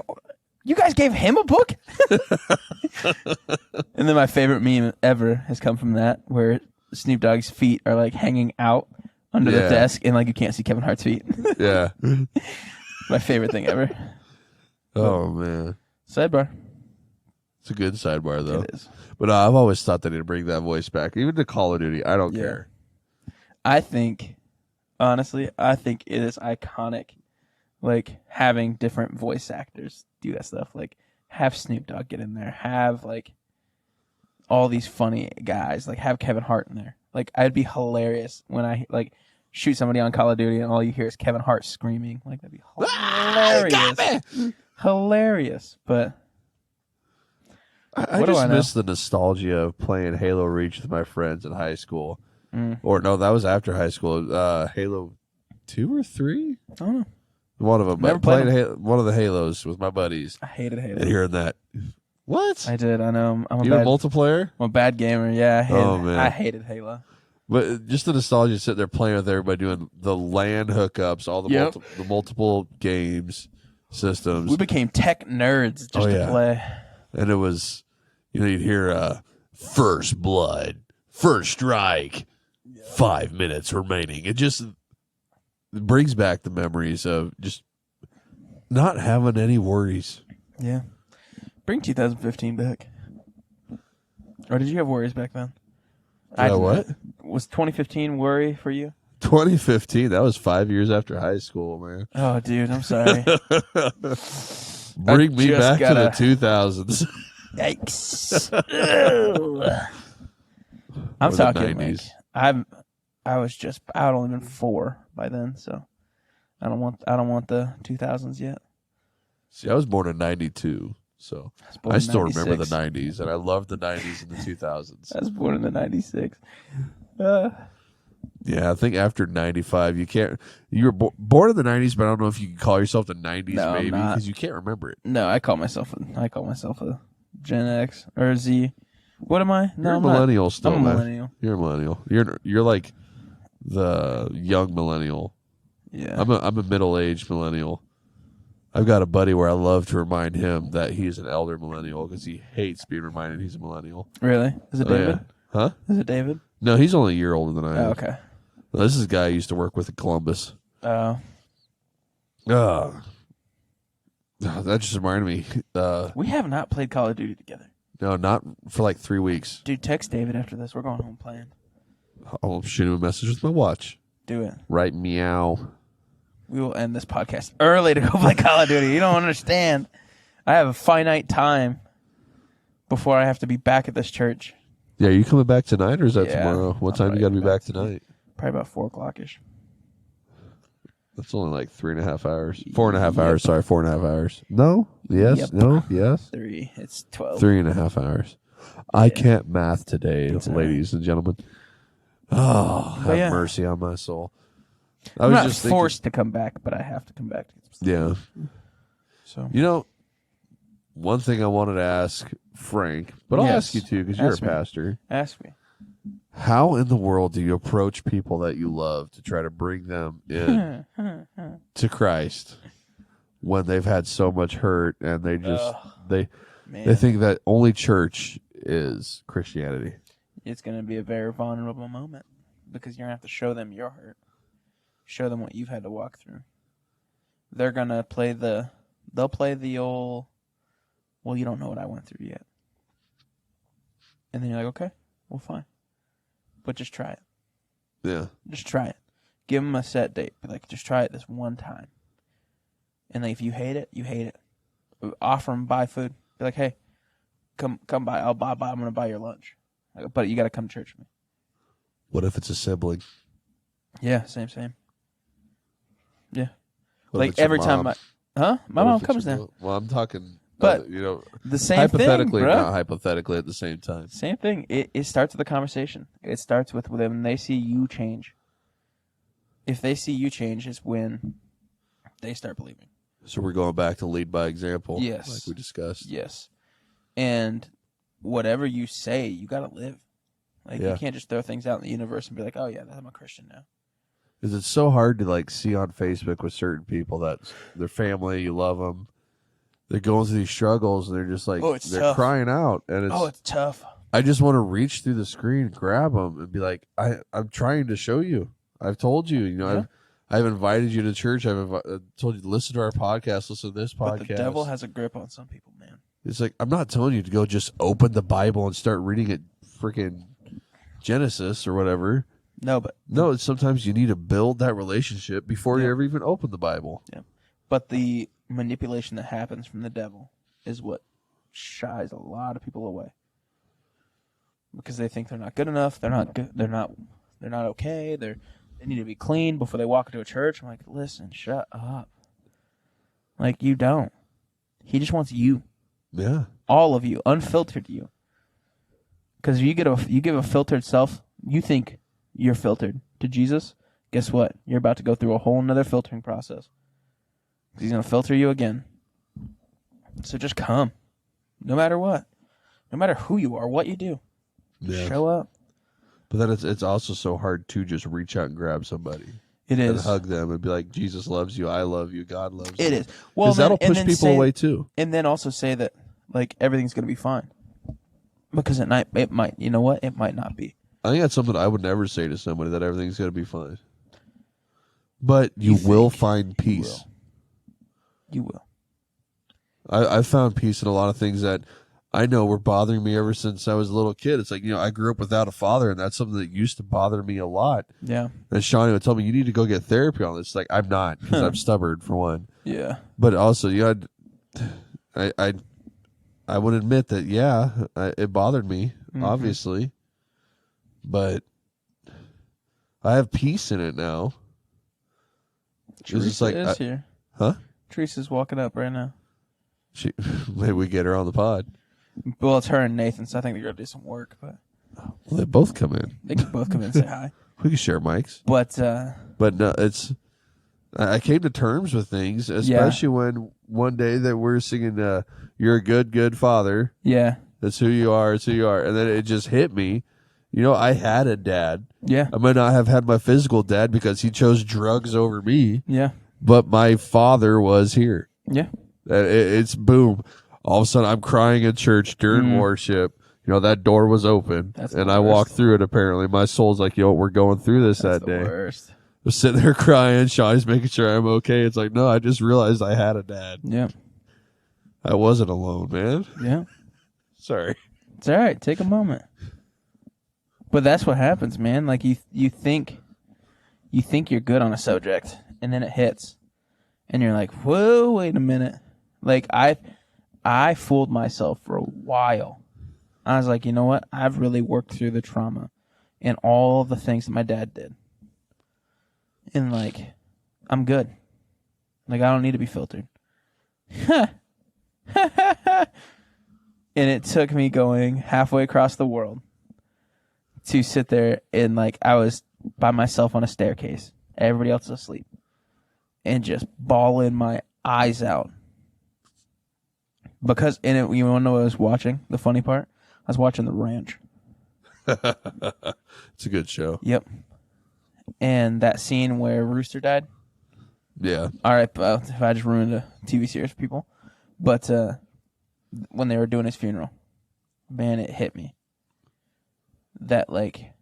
[SPEAKER 2] you guys gave him a book? And then my favorite meme ever has come from that, where Snoop Dogg's feet are, like, hanging out under the desk, and, like, you can't see Kevin Hart's feet.
[SPEAKER 1] Yeah.
[SPEAKER 2] My favorite thing ever.
[SPEAKER 1] Oh, man.
[SPEAKER 2] Sidebar.
[SPEAKER 1] It's a good sidebar, though.
[SPEAKER 2] It is.
[SPEAKER 1] But I've always thought they need to bring that voice back. Even to Call of Duty, I don't care.
[SPEAKER 2] I think, honestly, it is iconic, like, having different voice actors do that stuff. Like, have Snoop Dogg get in there. Have, like, all these funny guys. Like, have Kevin Hart in there. Like, I'd be hilarious when I, like, shoot somebody on Call of Duty and all you hear is Kevin Hart screaming. Like, that'd be hilarious. Hilarious. But
[SPEAKER 1] I just miss the nostalgia of playing Halo Reach with my friends in high school. Or no, that was after high school. Halo 2 or 3?
[SPEAKER 2] I don't know.
[SPEAKER 1] One of them.
[SPEAKER 2] Never
[SPEAKER 1] played one of the Halos with my buddies.
[SPEAKER 2] I hated Halo.
[SPEAKER 1] And hearing that. What?
[SPEAKER 2] I did. I know. I'm a
[SPEAKER 1] multiplayer?
[SPEAKER 2] I'm a bad gamer. Yeah. I hated Halo.
[SPEAKER 1] But just the nostalgia, sitting there playing with everybody, doing the LAN hookups, all the multiple games, systems.
[SPEAKER 2] We became tech nerds just to play.
[SPEAKER 1] And it was, you'd hear First Blood, First Strike, 5 minutes remaining. It just brings back the memories of just not having any worries.
[SPEAKER 2] Yeah. Bring 2015 back. Or did you have worries back then?
[SPEAKER 1] What?
[SPEAKER 2] Was 2015 worry for you?
[SPEAKER 1] 2015, that was 5 years after high school, man.
[SPEAKER 2] Oh, dude, I'm sorry.
[SPEAKER 1] Bring me back to the 2000s.
[SPEAKER 2] Yikes. I'm talking like I would only been 4 by then, so I don't want the 2000s yet. See,
[SPEAKER 1] I was born in 92, so I still remember the 90s, and I loved the 90s and the 2000s.
[SPEAKER 2] I was born in the 96.
[SPEAKER 1] Yeah, I think after 95, you were born in the 90s, but I don't know if you can call yourself the 90s, maybe, because you can't remember it.
[SPEAKER 2] No, I call myself a Gen X or Z. What am I? No,
[SPEAKER 1] you're a millennial still.
[SPEAKER 2] I'm a millennial.
[SPEAKER 1] You're a millennial. You're like the young millennial.
[SPEAKER 2] Yeah.
[SPEAKER 1] I'm a middle-aged millennial. I've got a buddy where I love to remind him that he's an elder millennial because he hates being reminded he's a millennial.
[SPEAKER 2] Really? Is it David?
[SPEAKER 1] Yeah. Huh?
[SPEAKER 2] Is it David?
[SPEAKER 1] No, he's only a year older than I am.
[SPEAKER 2] Oh, okay.
[SPEAKER 1] Well, this is a guy I used to work with in Columbus.
[SPEAKER 2] Oh.
[SPEAKER 1] That just reminded me.
[SPEAKER 2] We have not played Call of Duty together.
[SPEAKER 1] No, not for like 3 weeks.
[SPEAKER 2] Dude, text David after this. We're going home playing.
[SPEAKER 1] I'll shoot him a message with my watch.
[SPEAKER 2] Do it.
[SPEAKER 1] Right, meow.
[SPEAKER 2] We will end this podcast early to go play Call of Duty. You don't understand. I have a finite time before I have to be back at this church.
[SPEAKER 1] Yeah, are you coming back tonight or is that
[SPEAKER 2] Yeah,
[SPEAKER 1] tomorrow? What time you got to be back tonight?
[SPEAKER 2] Probably about 4 o'clock-ish.
[SPEAKER 1] That's only like 3.5 hours. 4.5 hours. Sorry, 4.5 hours. No? Yes?
[SPEAKER 2] Yep.
[SPEAKER 1] No? Yes?
[SPEAKER 2] 3. It's 12.
[SPEAKER 1] 3.5 hours. I can't math today, ladies and gentlemen. Oh, have mercy on my soul.
[SPEAKER 2] I'm not forced to come back, but I have to come back.
[SPEAKER 1] Yeah.
[SPEAKER 2] So
[SPEAKER 1] you know, one thing I wanted to ask Frank, but I'll ask you too because you're a pastor.
[SPEAKER 2] Ask me.
[SPEAKER 1] How in the world do you approach people that you love to try to bring them in to Christ when they've had so much hurt and they just they think that only church is Christianity?
[SPEAKER 2] It's going to be a very vulnerable moment because you're going to have to show them your hurt. Show them what you've had to walk through. They're going to play they'll play the old, well, you don't know what I went through yet. And then you're like, okay, well, fine. But just try it.
[SPEAKER 1] Yeah.
[SPEAKER 2] Just try it. Give them a set date. Be like, just try it this one time. And then if you hate it, you hate it. Offer them buy food. Be like, hey, come by. I'm going to buy your lunch. But you got to come to church with me.
[SPEAKER 1] What if it's a sibling?
[SPEAKER 2] Yeah, same. Yeah.
[SPEAKER 1] What
[SPEAKER 2] like every time my mom comes now.
[SPEAKER 1] Well, I'm talking,
[SPEAKER 2] but the same
[SPEAKER 1] hypothetically,
[SPEAKER 2] thing,
[SPEAKER 1] not hypothetically at the same time.
[SPEAKER 2] Same thing. It starts with a conversation. It starts with when they see you change. If they see you change, is when they start believing.
[SPEAKER 1] So we're going back to lead by example.
[SPEAKER 2] Yes.
[SPEAKER 1] Like we discussed.
[SPEAKER 2] Yes. And whatever you say, you got to live. Like you can't just throw things out in the universe and be like, oh yeah, I'm a Christian now.
[SPEAKER 1] Because it's so hard to like see on Facebook with certain people that their family, you love them, they're going through these struggles and they're just like, they're tough. Crying out. And
[SPEAKER 2] it's tough.
[SPEAKER 1] I just want to reach through the screen, grab them and be like, I'm trying to show you. I've told you, I've invited you to church. I've told you to listen to our podcast, listen to this podcast.
[SPEAKER 2] But the devil has a grip on some people, man.
[SPEAKER 1] It's like, I'm not telling you to go just open the Bible and start reading it freaking Genesis or whatever. No, sometimes you need to build that relationship before you ever even open the Bible.
[SPEAKER 2] Yeah. But the manipulation that happens from the devil is what shies a lot of people away. Because they think they're not good enough, they're not good, they're not okay, they need to be clean before they walk into a church. I'm like, listen, shut up. Like, you don't. He just wants you.
[SPEAKER 1] Yeah.
[SPEAKER 2] All of you, unfiltered you. Because you give a filtered self, you think you're filtered to Jesus. Guess what? You're about to go through a whole nother filtering process. He's going to filter you again. So just come. No matter what. No matter who you are, what you do. Show up.
[SPEAKER 1] But then it's also so hard to just reach out and grab somebody.
[SPEAKER 2] It is.
[SPEAKER 1] And hug them and be like, Jesus loves you, I love you, God loves you.
[SPEAKER 2] It is. Well, because
[SPEAKER 1] that'll push people away too.
[SPEAKER 2] And then also say that, like, everything's going to be fine. Because it might, you know what? It might not be.
[SPEAKER 1] I think that's something I would never say to somebody, that everything's going to be fine. But you will find peace.
[SPEAKER 2] You will.
[SPEAKER 1] I found peace in a lot of things that I know were bothering me ever since I was a little kid. It's like, I grew up without a father, and that's something that used to bother me a lot.
[SPEAKER 2] Yeah.
[SPEAKER 1] And Shawnee would tell me, you need to go get therapy on this. Like, I'm not, because I'm stubborn, for one.
[SPEAKER 2] Yeah.
[SPEAKER 1] But also, I would admit that, it bothered me, obviously. But I have peace in it now.
[SPEAKER 2] Teresa is here.
[SPEAKER 1] Huh?
[SPEAKER 2] Teresa's walking up right now.
[SPEAKER 1] Maybe we get her on the pod.
[SPEAKER 2] Well, it's her and Nathan, so I think they're going to do some work. But
[SPEAKER 1] well, they both come in.
[SPEAKER 2] They can both come in and say hi.
[SPEAKER 1] We can share mics.
[SPEAKER 2] But
[SPEAKER 1] no, I came to terms with things, especially when one day that we're singing, "You're a good, good father."
[SPEAKER 2] Yeah.
[SPEAKER 1] That's who you are. It's who you are. And then it just hit me. I had a dad.
[SPEAKER 2] Yeah.
[SPEAKER 1] I might not have had my physical dad because he chose drugs over me.
[SPEAKER 2] Yeah.
[SPEAKER 1] But my father was here.
[SPEAKER 2] Yeah.
[SPEAKER 1] It's boom. All of a sudden, I'm crying in church during worship. that door was open, and I walked through it. Apparently, my soul's like, yo, we're going through this that day.
[SPEAKER 2] Worst.
[SPEAKER 1] I was sitting there crying. Shawty's making sure I'm okay. It's like, no, I just realized I had a dad.
[SPEAKER 2] Yeah.
[SPEAKER 1] I wasn't alone, man.
[SPEAKER 2] Yeah.
[SPEAKER 1] Sorry.
[SPEAKER 2] It's all right. Take a moment. But that's what happens, man. Like you think you're good on a subject, and then it hits, and you're like, whoa, wait a minute. Like I fooled myself for a while. I was like, you know what? I've really worked through the trauma and all the things that my dad did. And, like, I'm good. Like, I don't need to be filtered. And it took me going halfway across the world to sit there and, like, I was by myself on a staircase. Everybody else is asleep. And just bawling my eyes out. Because in it, you want to know what I was watching? The funny part? I was watching The Ranch.
[SPEAKER 1] It's a good show.
[SPEAKER 2] Yep. And that scene where Rooster died.
[SPEAKER 1] Yeah.
[SPEAKER 2] All right, if I just ruined a TV series for people. But when they were doing his funeral, man, it hit me. That, like,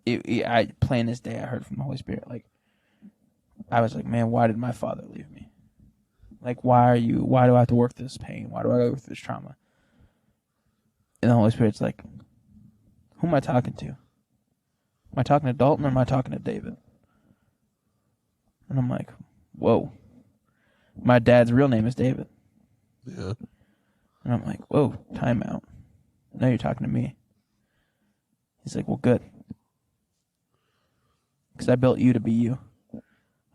[SPEAKER 2] I plain as day, I heard from the Holy Spirit. Like, I was like, man, why did my father leave me? Like, why do I have to work through this pain? Why do I go through this trauma? And the Holy Spirit's like, who am I talking to? Am I talking to Dalton or am I talking to David? And I'm like, whoa. My dad's real name is David.
[SPEAKER 1] Yeah.
[SPEAKER 2] And I'm like, whoa, time out. Now you're talking to me. He's like, well, good. Because I built you to be you.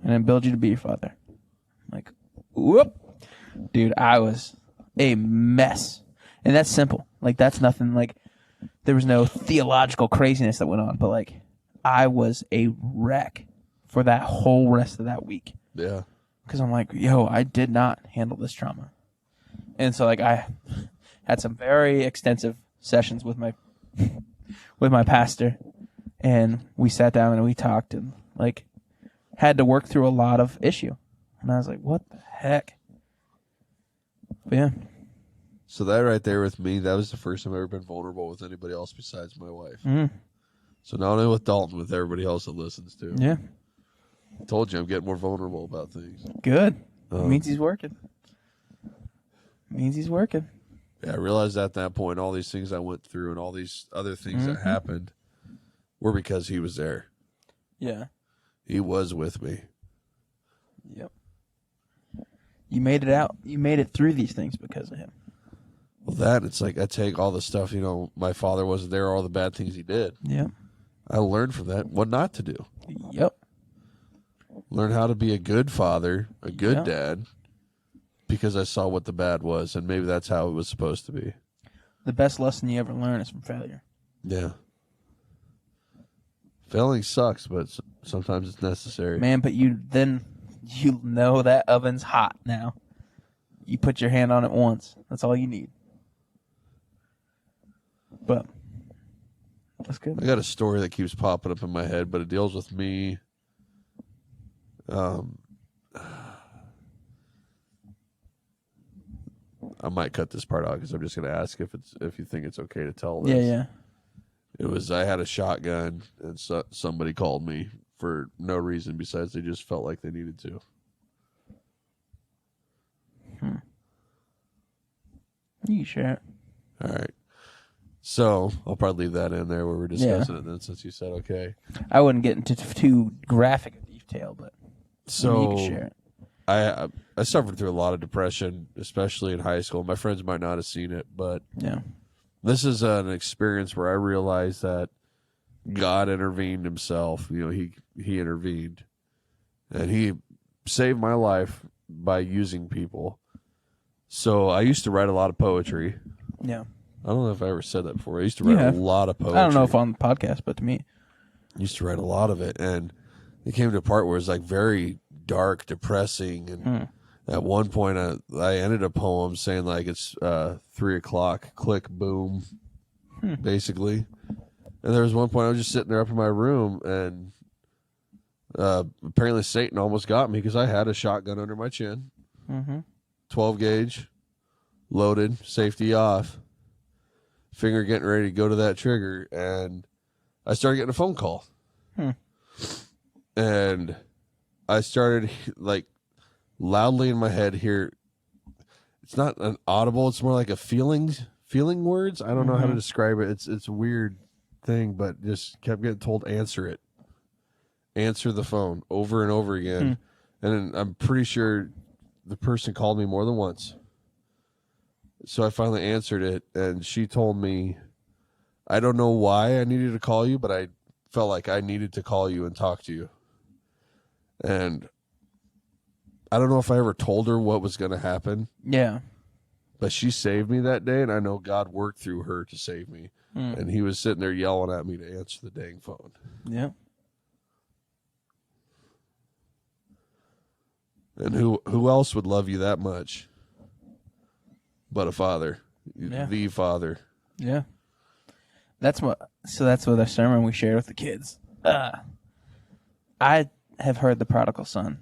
[SPEAKER 2] And I built you to be your father. I'm like, whoop. Dude, I was a mess. And that's simple. Like, that's nothing. Like, there was no theological craziness that went on. But, like, I was a wreck for that whole rest of that week.
[SPEAKER 1] Yeah.
[SPEAKER 2] Because I'm like, yo, I did not handle this trauma. And so, like, I had some very extensive sessions with my pastor. And we sat down and we talked and, like, had to work through a lot of issue. And I was like, what the heck? But yeah.
[SPEAKER 1] So that right there with me, that was the first time I've ever been vulnerable with anybody else besides my wife.
[SPEAKER 2] Mm.
[SPEAKER 1] So not only with Dalton, with everybody else that listens to.
[SPEAKER 2] Yeah.
[SPEAKER 1] I told you I'm getting more vulnerable about things.
[SPEAKER 2] Good. Means he's working. Means he's working.
[SPEAKER 1] Yeah, I realized at that point all these things I went through and all these other things that happened were because he was there.
[SPEAKER 2] Yeah.
[SPEAKER 1] He was with me.
[SPEAKER 2] Yep. You made it out. You made it through these things because of him.
[SPEAKER 1] Well, it's like I take all the stuff, my father wasn't there, all the bad things he did.
[SPEAKER 2] Yep.
[SPEAKER 1] I learned from that what not to do.
[SPEAKER 2] Yep.
[SPEAKER 1] Learn how to be a good father, a good dad, because I saw what the bad was, and maybe that's how it was supposed to be.
[SPEAKER 2] The best lesson you ever learn is from failure.
[SPEAKER 1] Yeah. Failing sucks, but sometimes it's necessary.
[SPEAKER 2] Man, but you know that oven's hot now. You put your hand on it once. That's all you need. But that's good.
[SPEAKER 1] I got a story that keeps popping up in my head, but it deals with me. I might cut this part out because I'm just going to ask if you think it's okay to tell this.
[SPEAKER 2] Yeah.
[SPEAKER 1] It was I had a shotgun and somebody called me for no reason besides they just felt like they needed to.
[SPEAKER 2] You can share it.
[SPEAKER 1] All right. So I'll probably leave that in there where we're discussing it then, since you said okay.
[SPEAKER 2] I wouldn't get into too graphic a detail, but you can share it.
[SPEAKER 1] I suffered through a lot of depression, especially in high school. My friends might not have seen it, but this is an experience where I realized that God intervened himself. He intervened, and he saved my life by using people. So I used to write a lot of poetry.
[SPEAKER 2] Yeah.
[SPEAKER 1] I don't know if I ever said that before. I used to write a lot of poetry.
[SPEAKER 2] I don't know if on the podcast, but to me.
[SPEAKER 1] I used to write a lot of it, and it came to a part where it was like very dark, depressing, and at one point I ended a poem saying like it's 3 o'clock, click, boom, basically. And there was one point I was just sitting there up in my room, and apparently Satan almost got me because I had a shotgun under my chin, 12 gauge, loaded, safety off. finger getting ready to go to that trigger, and I started getting a phone call. And I started like loudly in my head here. It's not an audible. It's more like a feeling words. I don't know how to describe it. It's a weird thing, but just kept getting told, answer it. Answer the phone over and over again. And I'm pretty sure the person called me more than once. So I finally answered it, and she told me, I don't know why I needed to call you, but I felt like I needed to call you and talk to you. And I don't know if I ever told her what was going to happen.
[SPEAKER 2] Yeah.
[SPEAKER 1] But she saved me that day, and I know God worked through her to save me. And he was sitting there yelling at me to answer the dang phone.
[SPEAKER 2] Yeah.
[SPEAKER 1] And who else would love you that much but a father?
[SPEAKER 2] Yeah.
[SPEAKER 1] The father.
[SPEAKER 2] Yeah. That's what the sermon we shared with the kids. I have heard the prodigal son,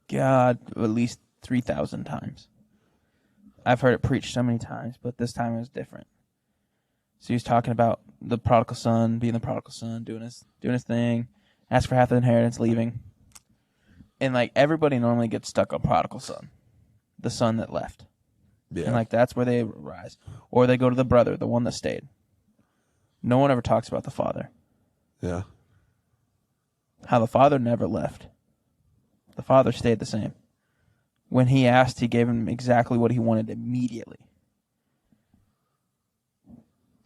[SPEAKER 2] God, at least 3,000 times. I've heard it preached so many times, but this time it was different. So he was talking about the prodigal son, being the prodigal son, doing his thing, ask for half the inheritance, leaving. And like everybody normally gets stuck on prodigal son, the son that left.
[SPEAKER 1] Yeah.
[SPEAKER 2] And like that's where they rise. Or they go to the brother, the one that stayed. No one ever talks about the father.
[SPEAKER 1] Yeah.
[SPEAKER 2] How the father never left. The father stayed the same. When he asked, he gave him exactly what he wanted immediately.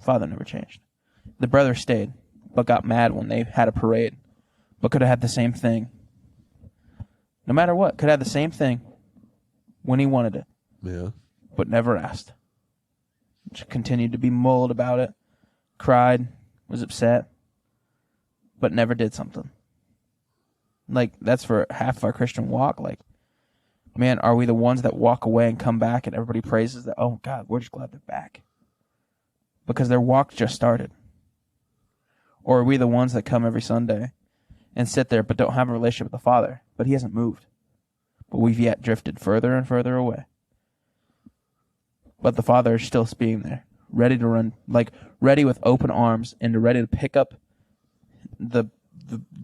[SPEAKER 2] Father never changed. The brother stayed, but got mad when they had a parade, but could have had the same thing. No matter what, could have the same thing when he wanted it.
[SPEAKER 1] Yeah.
[SPEAKER 2] But never asked. Just continued to be mulled about it, cried, was upset, but never did something. Like, that's for half of our Christian walk. Like, man, are we the ones that walk away and come back and everybody praises that, oh, God, we're just glad they're back? Because their walk just started. Or are we the ones that come every Sunday and sit there but don't have a relationship with the Father, but he hasn't moved? But we've yet drifted further and further away. But the Father is still being there, ready to run, like ready with open arms and ready to pick up the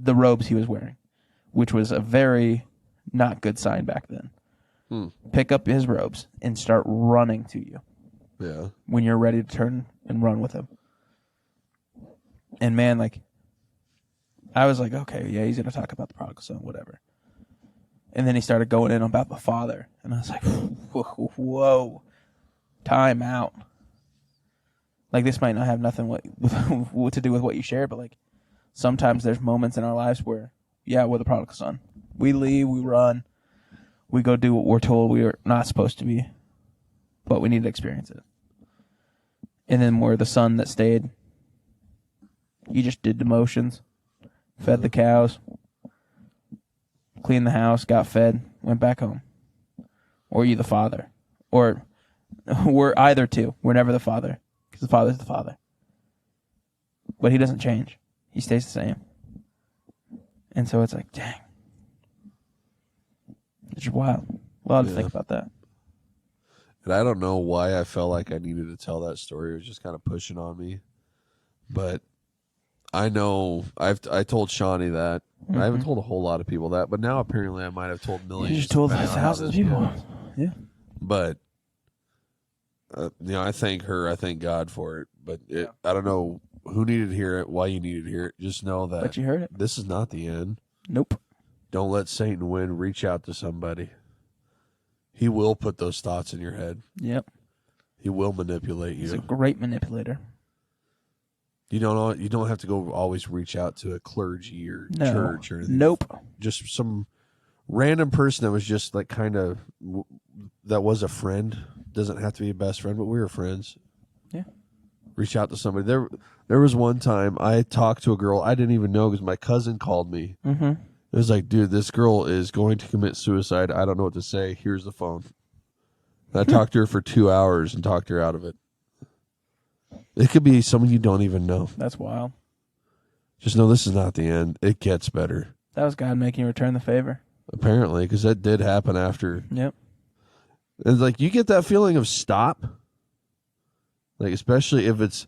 [SPEAKER 2] robes he was wearing, which was a very not good sign back then. Pick up his robes and start running to you.
[SPEAKER 1] Yeah.
[SPEAKER 2] When you're ready to turn and run with him. And man, like, I was like, okay, yeah, he's going to talk about the prodigal son, whatever. And then he started going in about the father. And I was like, whoa, time out. Like, this might not have nothing what to do with what you shared, but like, sometimes there's moments in our lives where, yeah, we're the prodigal son. We leave, we run, we go do what we're told we are not supposed to be, but we need to experience it. And then we're the son that stayed. You just did the motions, fed the cows, cleaned the house, got fed, went back home. Or you the father. Or we're either two. We're never the father, because the father's the father. But he doesn't change. He stays the same. And so it's like, dang. It's just wild. A lot to think about that.
[SPEAKER 1] And I don't know why I felt like I needed to tell that story. It was just kind of pushing on me. But I know I told Shawnee that. I haven't told a whole lot of people that, but now apparently I might have told millions.
[SPEAKER 2] You just told thousands of people. Yeah.
[SPEAKER 1] But I thank her. I thank God for it. But I don't know who needed to hear it, why you needed to hear it. Just know that
[SPEAKER 2] But you heard it.
[SPEAKER 1] This is not the end.
[SPEAKER 2] Nope.
[SPEAKER 1] Don't let Satan win. Reach out to somebody. He will put those thoughts in your head.
[SPEAKER 2] Yep.
[SPEAKER 1] He will manipulate you.
[SPEAKER 2] He's a great manipulator.
[SPEAKER 1] You don't have to go always reach out to a clergy or church or anything.
[SPEAKER 2] Nope.
[SPEAKER 1] Just some random person that was just like kind of that was a friend. Doesn't have to be a best friend, but we were friends.
[SPEAKER 2] Yeah.
[SPEAKER 1] Reach out to somebody. There was one time I talked to a girl I didn't even know because my cousin called me. Mm-hmm. It was like, dude, this girl is going to commit suicide. I don't know what to say. Here's the phone. And I talked to her for 2 hours and talked her out of it. It could be someone you don't even know.
[SPEAKER 2] That's wild.
[SPEAKER 1] Just know this is not the end. It gets better.
[SPEAKER 2] That was God making you return the favor.
[SPEAKER 1] Apparently, because that did happen after.
[SPEAKER 2] Yep.
[SPEAKER 1] It's like you get that feeling of stop. Like, especially if it's,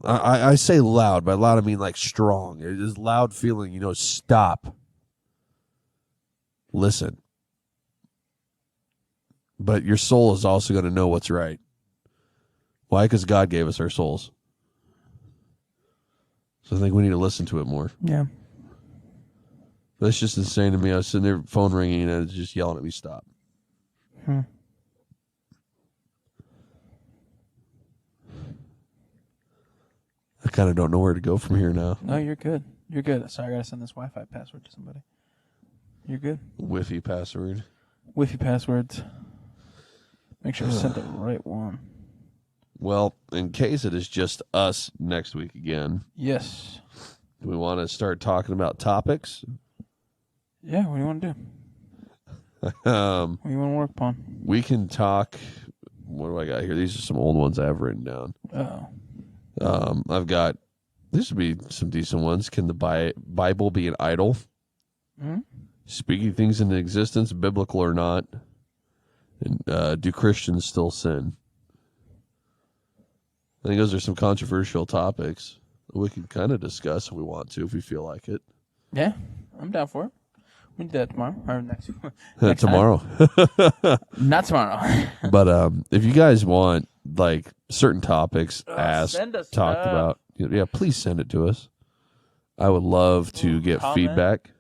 [SPEAKER 1] I say loud. By loud, I mean like strong. It is loud feeling, stop. Listen. But your soul is also going to know what's right. Why? Because God gave us our souls. So I think we need to listen to it more.
[SPEAKER 2] Yeah.
[SPEAKER 1] That's just insane to me. I was sitting there, phone ringing, and it's just yelling at me, stop. I kind of don't know where to go from here now.
[SPEAKER 2] No, you're good. You're good. Sorry, I got to send this Wi-Fi password to somebody. You're good.
[SPEAKER 1] Wi-Fi password.
[SPEAKER 2] Wi-Fi passwords. Make sure I sent the right one.
[SPEAKER 1] Well, in case it is just us next week again.
[SPEAKER 2] Yes.
[SPEAKER 1] Do we want to start talking about topics?
[SPEAKER 2] Yeah, what do you want to do? What do you want to work upon?
[SPEAKER 1] We can talk. What do I got here? These are some old ones I have written down.
[SPEAKER 2] Oh.
[SPEAKER 1] I've got, these would be some decent ones. Can the Bible be an idol?
[SPEAKER 2] Mm-hmm.
[SPEAKER 1] Speaking things into existence, biblical or not? And do Christians still sin? I think those are some controversial topics we can kind of discuss if we want to, if we feel like it.
[SPEAKER 2] Yeah, I'm down for it. We can do that tomorrow or next
[SPEAKER 1] tomorrow.
[SPEAKER 2] Not tomorrow.
[SPEAKER 1] But if you guys want like certain topics talked about, yeah, please send it to us. I would love to get feedback.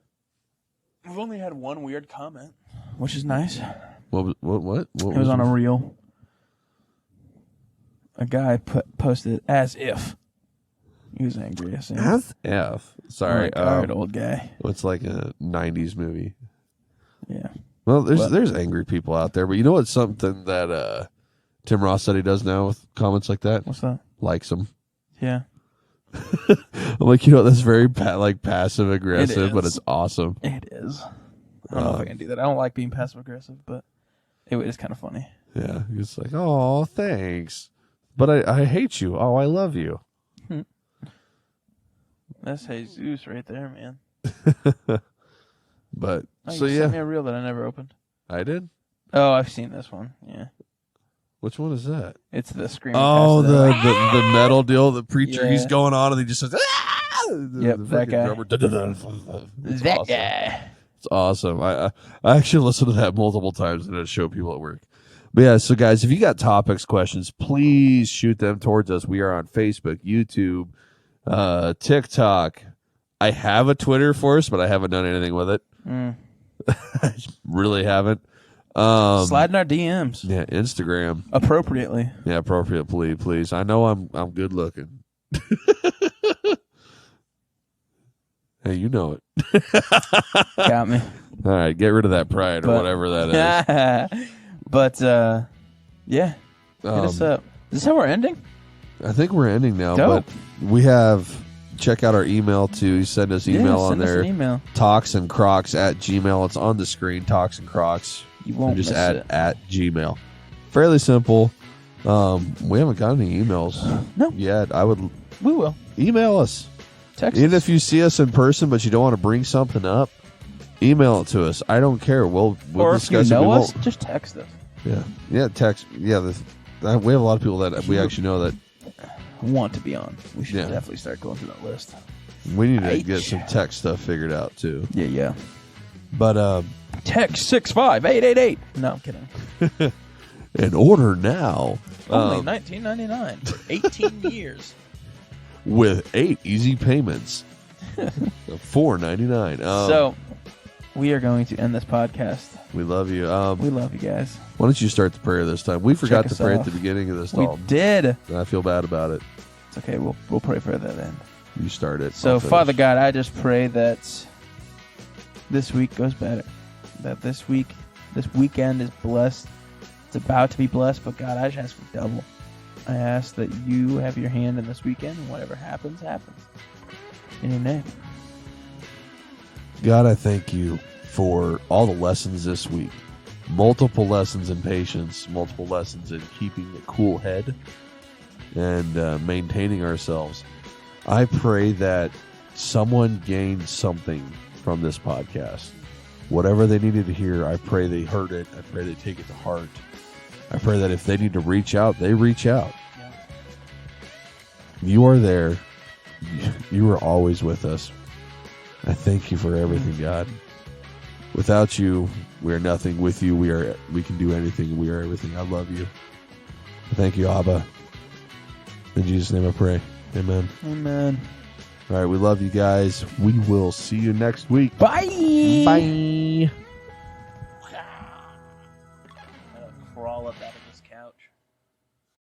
[SPEAKER 2] We've only had one weird comment, which is nice.
[SPEAKER 1] What
[SPEAKER 2] it was on a reel. A guy posted as if he was angry.
[SPEAKER 1] As if. Sorry,
[SPEAKER 2] all right, old guy.
[SPEAKER 1] It's like a '90s movie.
[SPEAKER 2] Yeah.
[SPEAKER 1] Well, there's angry people out there, but you know what's something that Tim Ross said he does now with comments like that?
[SPEAKER 2] What's that?
[SPEAKER 1] Likes them.
[SPEAKER 2] Yeah.
[SPEAKER 1] I'm like, that's very passive aggressive, but it's awesome.
[SPEAKER 2] It is. I don't know if I can do that. I don't like being passive aggressive, but it is kind of funny.
[SPEAKER 1] Yeah, it's like, oh, thanks, but I hate you. Oh, I love you.
[SPEAKER 2] That's Jesus right there, man.
[SPEAKER 1] But
[SPEAKER 2] you sent me a reel that I never opened.
[SPEAKER 1] I did.
[SPEAKER 2] Oh, I've seen this one. Yeah.
[SPEAKER 1] Which one is that?
[SPEAKER 2] It's the scream.
[SPEAKER 1] Oh, the metal deal. The preacher,
[SPEAKER 2] Yeah.
[SPEAKER 1] he's going on and he just says, ah!
[SPEAKER 2] Yep, that guy.
[SPEAKER 1] That
[SPEAKER 2] guy.
[SPEAKER 1] It's awesome. I actually listen to that multiple times and I show people at work. But yeah, so guys, if you got topics, questions, please shoot them towards us. We are on Facebook, YouTube, TikTok. I have a Twitter for us, but I haven't done anything with it. I really haven't.
[SPEAKER 2] Slide in our DMs.
[SPEAKER 1] Yeah, Instagram.
[SPEAKER 2] Appropriately.
[SPEAKER 1] Yeah, appropriately, please. I know I'm good looking. Hey, you know it.
[SPEAKER 2] Got me.
[SPEAKER 1] All right, get rid of that pride or whatever that
[SPEAKER 2] is. But, yeah. Hit us up. Is this how we're ending?
[SPEAKER 1] I think we're ending now.
[SPEAKER 2] Dope.
[SPEAKER 1] But we have, check out our email too. Send us email on there.
[SPEAKER 2] Email.
[SPEAKER 1] talksandcrocs@gmail. It's on the screen. Talks and Crocs.
[SPEAKER 2] You won't
[SPEAKER 1] just
[SPEAKER 2] miss
[SPEAKER 1] add
[SPEAKER 2] it.
[SPEAKER 1] at Gmail. Fairly simple. We haven't got any emails yet.
[SPEAKER 2] We will.
[SPEAKER 1] Email us.
[SPEAKER 2] Text
[SPEAKER 1] Even
[SPEAKER 2] us.
[SPEAKER 1] if you see us in person, but you don't want to bring something up, email it to us. I don't care. We'll
[SPEAKER 2] or
[SPEAKER 1] discuss
[SPEAKER 2] if you know
[SPEAKER 1] it.
[SPEAKER 2] us, just text us.
[SPEAKER 1] Yeah. Text. Yeah, we have a lot of people that we actually know that
[SPEAKER 2] want to be on. We should definitely start going through that list.
[SPEAKER 1] We need to get some tech stuff figured out too.
[SPEAKER 2] Yeah.
[SPEAKER 1] But
[SPEAKER 2] text 65888. No, I'm kidding.
[SPEAKER 1] And order now.
[SPEAKER 2] Only $19.99. 18 years.
[SPEAKER 1] With 8 easy payments. $4.99.
[SPEAKER 2] So we are going to end this podcast.
[SPEAKER 1] We love you.
[SPEAKER 2] We love you guys.
[SPEAKER 1] Why don't you start the prayer this time? We forgot to pray at the beginning of this.
[SPEAKER 2] We did.
[SPEAKER 1] And I feel bad about it.
[SPEAKER 2] It's okay. We'll pray for that end.
[SPEAKER 1] You start it.
[SPEAKER 2] So Father God, I just pray that this week goes better. That this weekend is blessed. It's about to be blessed, but God, I just ask for double. I ask that you have your hand in this weekend, and whatever happens, happens. In your name.
[SPEAKER 1] God, I thank you for all the lessons this week. Multiple lessons in patience, multiple lessons in keeping a cool head and maintaining ourselves. I pray that someone gained something from this podcast. Whatever they needed to hear, I pray they heard it. I pray they take it to heart. I pray that if they need to reach out, they reach out.
[SPEAKER 2] Yeah.
[SPEAKER 1] You are there. You are always with us. I thank you for everything, God. Without you, we are nothing. With you, we can do anything. We are everything. I love you. Thank you, Abba. In Jesus' name I pray. Amen.
[SPEAKER 2] Amen.
[SPEAKER 1] All right, we love you guys. We will see you next week.
[SPEAKER 2] Bye.
[SPEAKER 1] Bye.